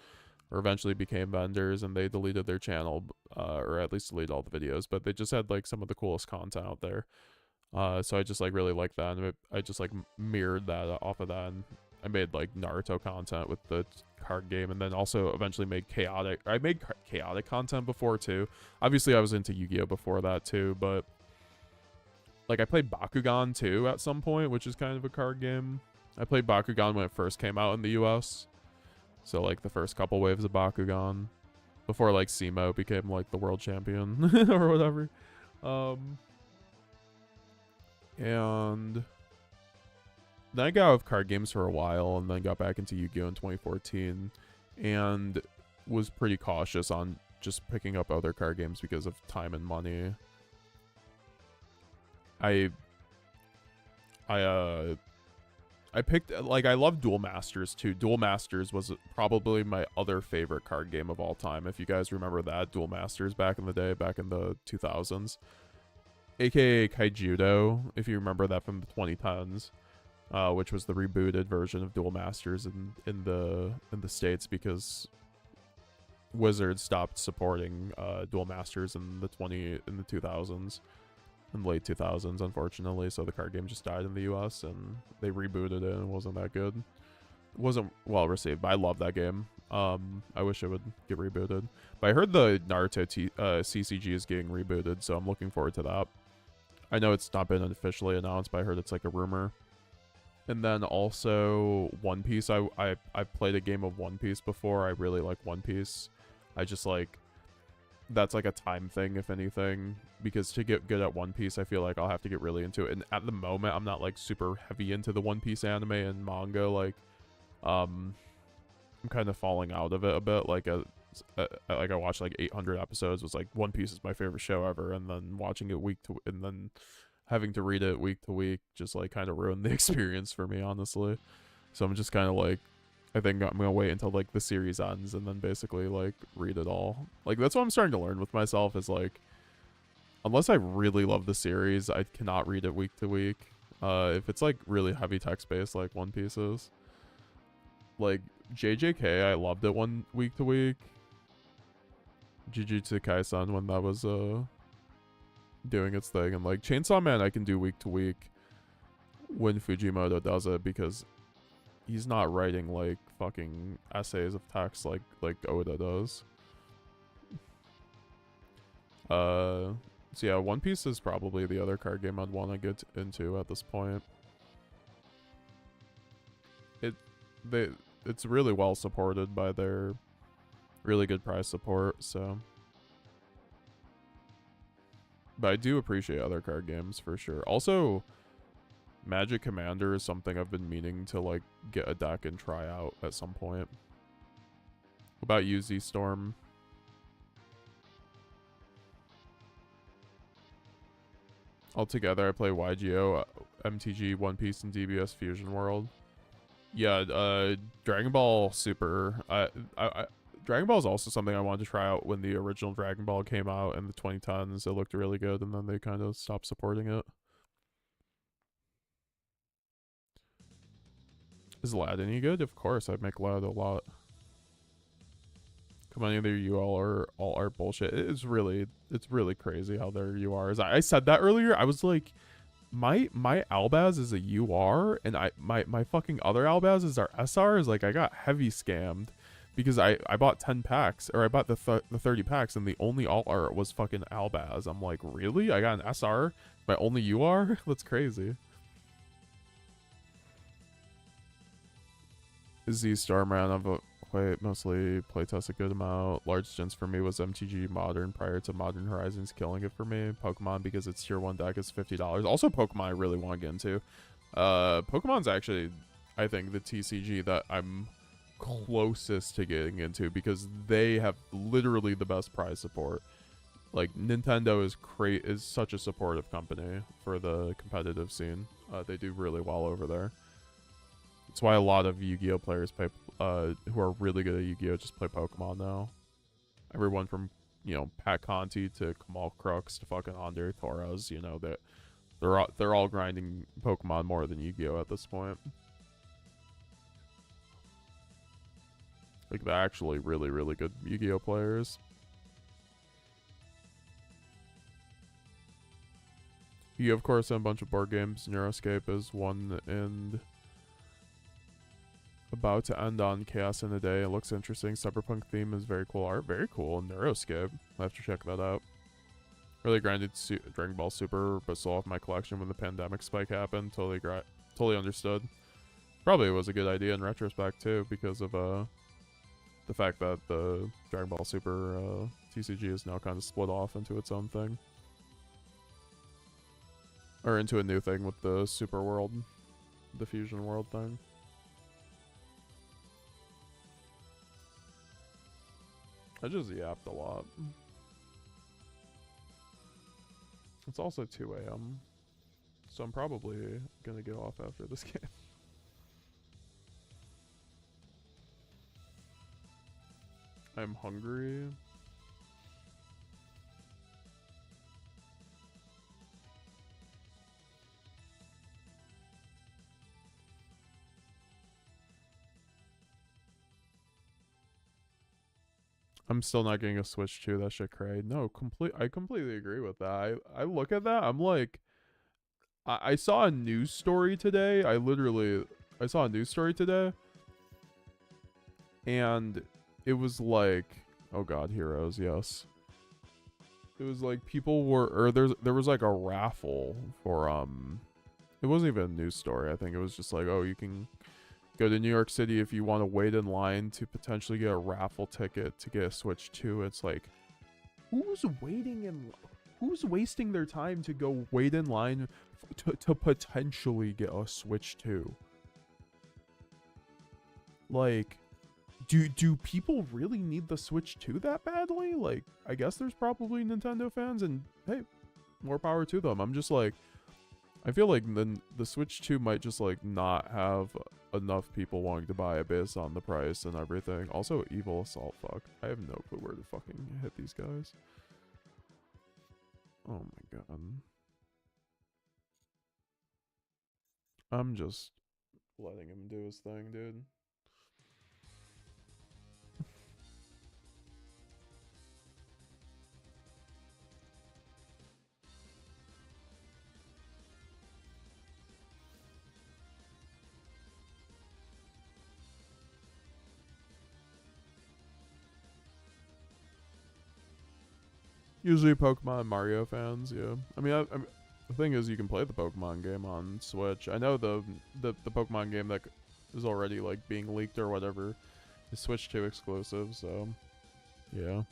or eventually became vendors, and they deleted their channel, or at least deleted all the videos, but they just had, like, some of the coolest content out there. So I just, like, really like that, and I just, like, mirrored that off of that, and I made, like, Naruto content with the card game, and then also eventually made chaotic. I made chaotic content before too. Obviously I was into Yu-Gi-Oh before that too, but, like, I played Bakugan too at some point, which is kind of a card game. I played Bakugan when it first came out in the US. So, like, the first couple waves of Bakugan. Before, like, Simo became, like, the world champion or whatever. And then I got out of card games for a while, and then got back into Yu-Gi-Oh in 2014. And was pretty cautious on just picking up other card games because of time and money. I picked, like, I love Duel Masters too. Duel Masters was probably my other favorite card game of all time. If you guys remember that, Duel Masters back in the day, back in the 2000s. AKA Kaijudo, if you remember that from the 2010s, which was the rebooted version of Duel Masters in the States, because Wizards stopped supporting Duel Masters in the 2000s. in the late 2000s, unfortunately. So the card game just died in the US, and they rebooted it and it wasn't that good. It wasn't well received, but I love that game. I wish it would get rebooted. But I heard the Naruto CCG is getting rebooted, so I'm looking forward to that. I know it's not been officially announced, but I heard it's like a rumor. And then also One Piece. I played a game of One Piece before. I really like One Piece. I just like, that's like a time thing, if anything, because to get good at One Piece, I feel like I'll have to get really into it. And at the moment, I'm not like super heavy into the One Piece anime and manga. Like, I'm kind of falling out of it a bit. Like I watched like 800 episodes. It was like One Piece is my favorite show ever, and then watching it and then having to read it week to week just like kind of ruined the experience for me, honestly. So I'm just kind of like, I think I'm gonna wait until like the series ends and then basically like read it all. Like that's what I'm starting to learn with myself is like, unless I really love the series, I cannot read it week to week. If it's like really heavy text based like One Piece is. Like JJK, I loved it one week to week. Jujutsu Kaisen when that was doing its thing, and like Chainsaw Man I can do week to week when Fujimoto does it, because he's not writing like fucking essays of text like Oda does. So yeah, One Piece is probably the other card game I'd want to get into at this point. It's really well supported by their really good price support, so. But I do appreciate other card games for sure. Also, Magic Commander is something I've been meaning to like get a deck and try out at some point. What about you, Z-Storm? Altogether, I play YGO, MTG, One Piece, and DBS Fusion World. Yeah, Dragon Ball Super. Dragon Ball is also something I wanted to try out when the original Dragon Ball came out in the 2010s. It looked really good, and then they kind of stopped supporting it. Is Lad any good? Of course, I'd make Lad a lot. Come on, either you all are all art bullshit. It's really crazy how their UR is. I said that earlier. I was like, my Albaz is a UR, and my fucking other Albaz is our SRs. Like, I got heavy scammed. Because I bought 10 packs, or I bought the 30 packs, and the only alt art was fucking Albaz. I'm like, really? I got an SR? My only UR? That's crazy. Z-Storm ran of mostly playtest a good amount. Large stints for me was MTG Modern prior to Modern Horizons killing it for me. Pokemon, because its tier 1 deck is $50. Also Pokemon I really want to get into. Pokemon's actually, I think, the TCG that I'm closest to getting into, because they have literally the best prize support. Like, Nintendo is such a supportive company for the competitive scene. They do really well over there. That's why a lot of Yu-Gi-Oh players play, who are really good at Yu-Gi-Oh just play Pokemon now. Everyone from, you know, Pat Conti to Kamal Crooks to fucking Andre Torres, you know, that they're all grinding Pokemon more than Yu-Gi-Oh at this point. Like, they're actually really good Yu-Gi-Oh players. You, of course, have a bunch of board games. Neuroscape is one, and about to end on Chaos in a Day. It looks interesting. Cyberpunk theme is very cool art. Very cool. Neuroscape. I'll have to check that out. Really grinded Dragon Ball Super, but sold off my collection when the pandemic spike happened. Totally understood. Probably was a good idea in retrospect, too, because of, the fact that the Dragon Ball Super TCG is now kind of split off into its own thing. Or into a new thing with the Super World, the Fusion World thing. I just yapped a lot. It's also 2 a.m. So I'm probably gonna get off after this game. I'm hungry. I'm still not getting a Switch 2. That shit cray. No, I completely agree with that. I look at that. I'm like, I saw a news story today. I saw a news story today, and it was like, oh god, heroes, yes. It was like people were, or there was like a raffle for it wasn't even a news story. I think it was just like, oh, you can go to New York City if you want to wait in line to potentially get a raffle ticket to get a Switch 2. It's like, who's who's wasting their time to go wait in line to potentially get a Switch 2? Like, do people really need the Switch 2 that badly? Like, I guess there's probably Nintendo fans, and hey, more power to them. I'm just like, I feel like the Switch 2 might just like not have enough people wanting to buy it based on the price and everything. Also, Evil Assault, fuck. I have no clue where to fucking hit these guys. Oh my god. I'm just letting him do his thing, dude. Usually Pokemon and Mario fans, yeah. I mean, the thing is, you can play the Pokemon game on Switch. I know the Pokemon game that is already like being leaked or whatever is Switch 2 exclusive, so yeah.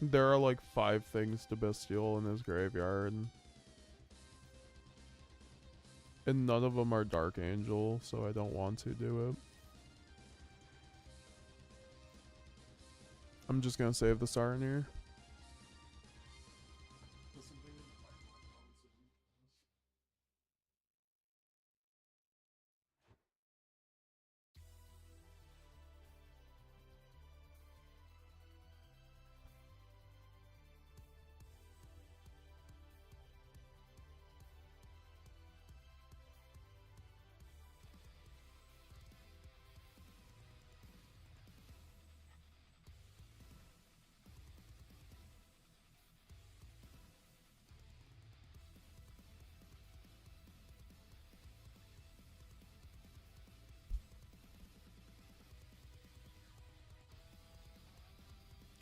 There are like 5 things to bestial in his graveyard. And none of them are Dark Angel, so I don't want to do it. I'm just gonna save the Sarnier.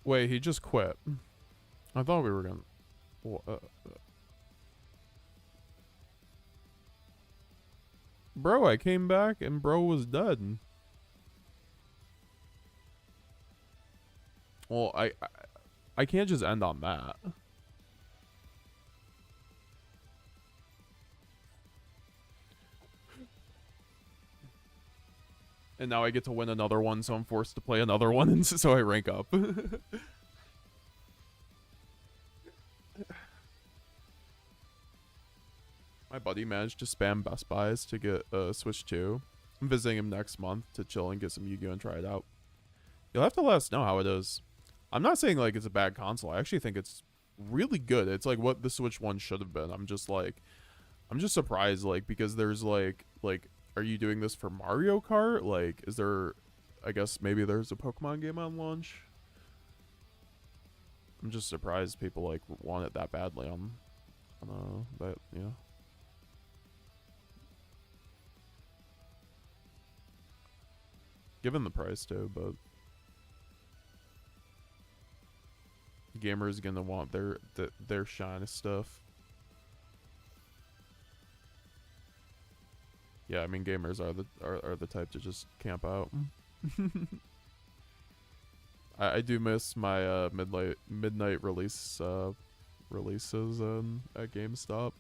Wait, he just quit. I thought we were gonna... Bro, I came back and bro was dead. Well, I can't just end on that. And now I get to win another one, so I'm forced to play another one, and so I rank up. My buddy managed to spam Best Buys to get a Switch 2. I'm visiting him next month to chill and get some Yu-Gi-Oh! And try it out. You'll have to let us know how it is. I'm not saying like it's a bad console. I actually think it's really good. It's like what the Switch 1 should have been. I'm just surprised, like, because there's like are you doing this for Mario Kart? Like, is there, I guess maybe there's a Pokemon game on launch? I'm just surprised people like want it that badly on that, yeah. Given the price too, but gamers gonna want their shiny stuff. Yeah, I mean gamers are the type to just camp out. I do miss my midnight releases at GameStop.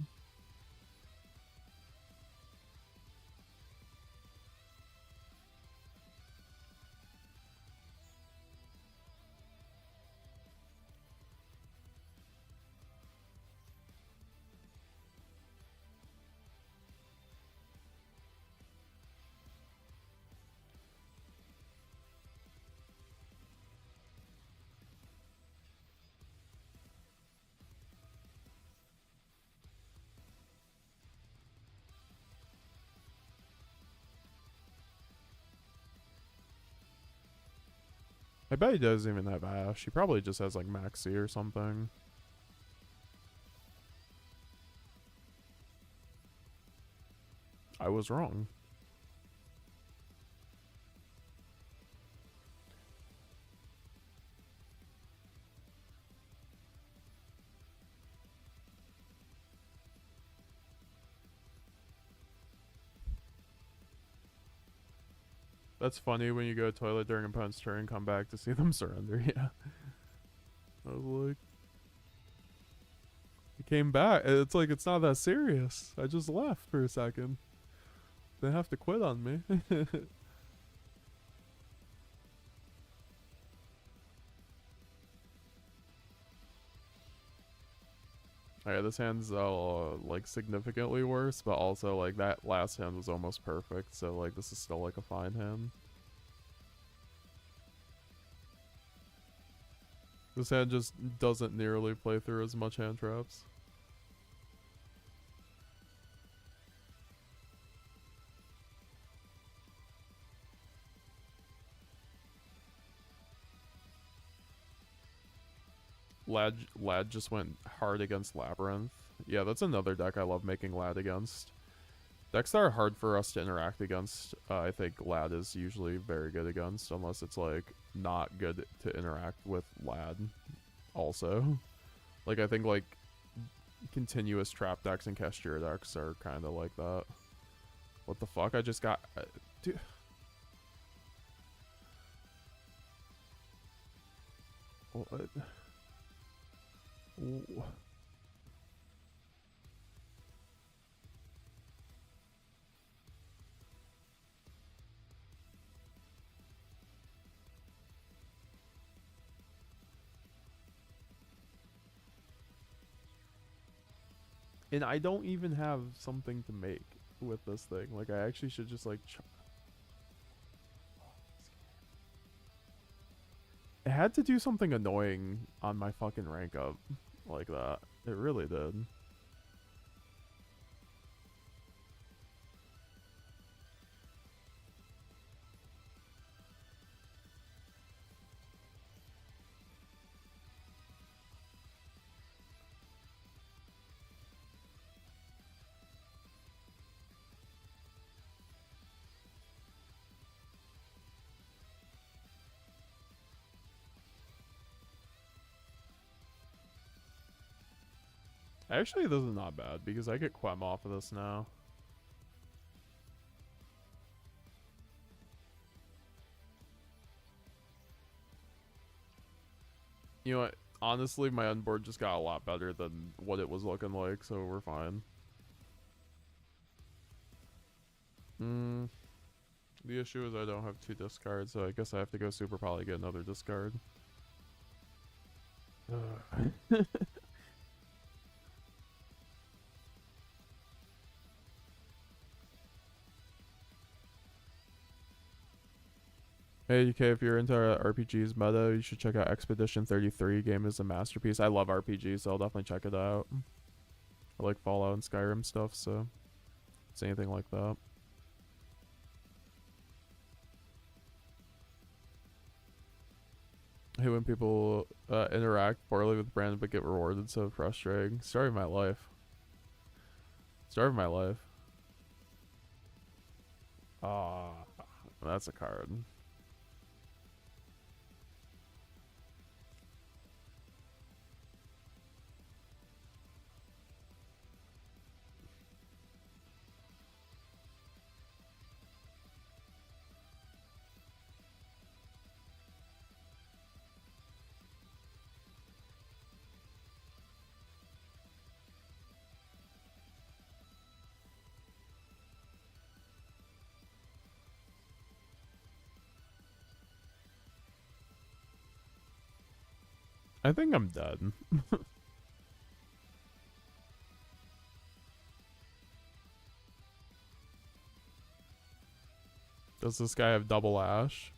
I bet he doesn't even have Ash. He probably just has like Maxi or something. I was wrong. That's funny when you go to the toilet during opponent's turn and come back to see them surrender. Yeah. I was like, he came back. It's like, it's not that serious. I just left for a second. They have to quit on me. Alright, this hand's like significantly worse, but also like that last hand was almost perfect, so like this is still like a fine hand. This hand just doesn't nearly play through as much hand traps. Lad just went hard against Labyrinth. Yeah, that's another deck I love making Lad against. Decks that are hard for us to interact against, I think Lad is usually very good against, unless it's like not good to interact with Lad also. Like I think like continuous trap decks and Cashier decks are kind of like that. What the fuck? I just got... dude. What? Ooh. And I don't even have something to make with this thing. Like, I actually should just, like... It had to do something annoying on my fucking rank up like that. It really did. Actually, this is not bad because I get Quem off of this now. You know what? Honestly, my unboard just got a lot better than what it was looking like, so we're fine. The issue is I don't have 2 discards, so I guess I have to go super probably get another discard. Hey, UK, if you're into RPGs meta, you should check out Expedition 33. Game is a masterpiece. I love RPGs, so I'll definitely check it out. I like Fallout and Skyrim stuff, so it's anything like that. I hate when people interact poorly with Brandon but get rewarded, so frustrating. Story of my life. Story of my life. Ah, that's a card. I think I'm dead. Does this guy have double ash?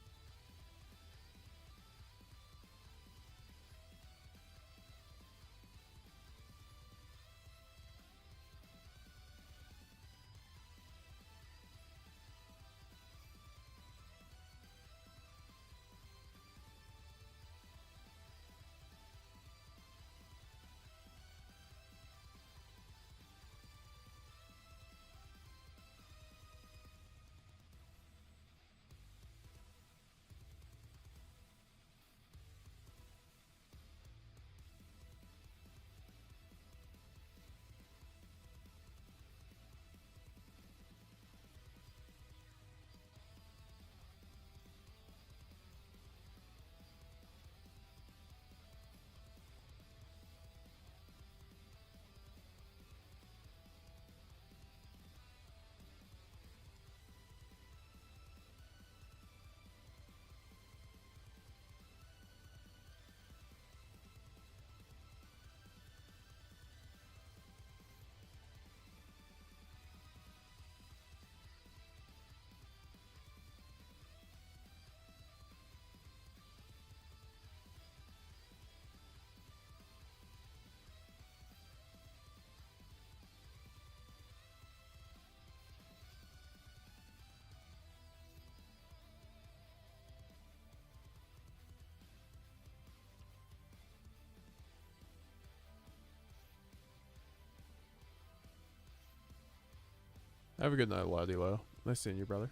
Have a good night, Ladilo. Nice seeing you, brother.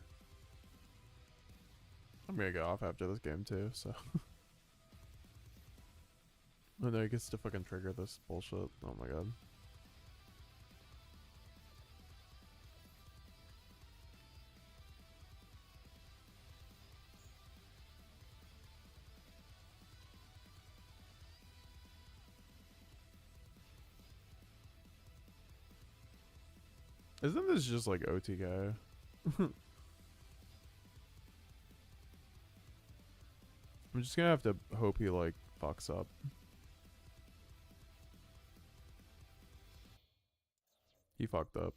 I'm gonna go off after this game too, so. Oh no, he gets to fucking trigger this bullshit. Oh my god. Isn't this just like OTK? I'm just gonna have to hope he like fucks up. He fucked up.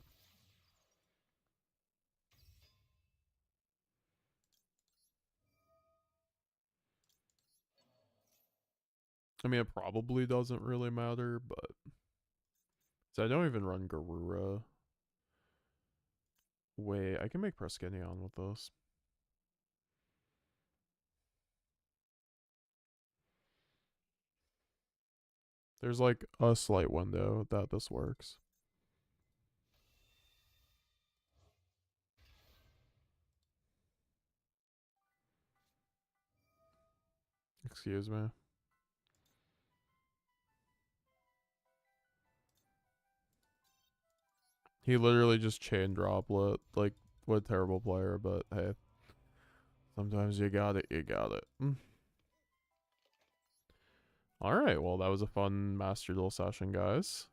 I mean, it probably doesn't really matter, but so I don't even run Garura. Wait, I can make Preskinion with this. There's like a slight window that this works. Excuse me. He literally just chain droplet. Like, what a terrible player, but hey. Sometimes you got it, you got it. Alright, well that was a fun Master Duel session, guys.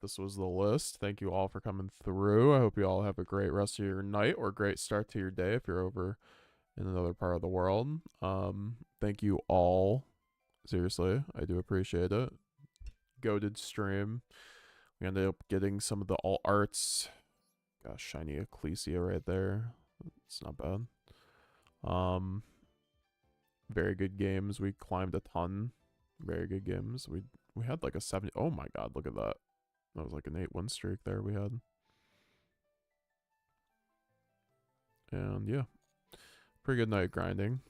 This was the list. Thank you all for coming through. I hope you all have a great rest of your night or great start to your day if you're over in another part of the world. Thank you all. Seriously, I do appreciate it. Goated stream. We ended up getting some of the alt arts. Gosh, shiny Ecclesia right there. It's not bad. Very good games. We climbed a ton. Very good games. We had like a 70. Oh my god, look at that. That was like an 8-win streak there we had. And yeah, pretty good night grinding.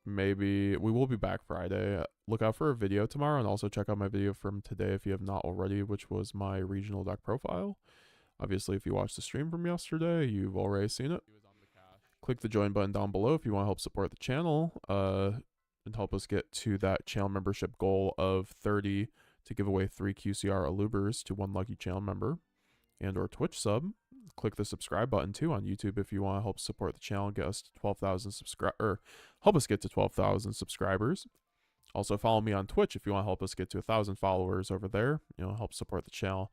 Maybe we will be back Friday. Look out for a video tomorrow, and also check out my video from today if you have not already, which was my regional deck profile. Obviously, if you watched the stream from yesterday, you've already seen it. Click the join button down below if you want to help support the channel and help us get to that channel membership goal of 30 to give away 3 QCR Alubers to 1 lucky channel member and or Twitch sub. Click the subscribe button too on YouTube if you want to help support the channel, get us to 12,000 help us get to 12,000 subscribers. Also follow me on Twitch if you want to help us get to 1,000 followers over there. You know, help support the channel,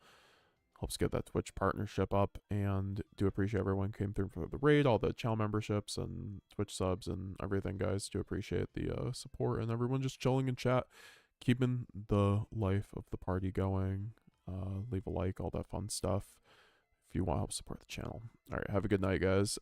helps get that Twitch partnership up, and do appreciate everyone came through for the raid, all the channel memberships and Twitch subs and everything, guys. Do appreciate the support and everyone just chilling in chat, keeping the life of the party going. Leave a like, all that fun stuff if you want to help support the channel. All right, have a good night, guys.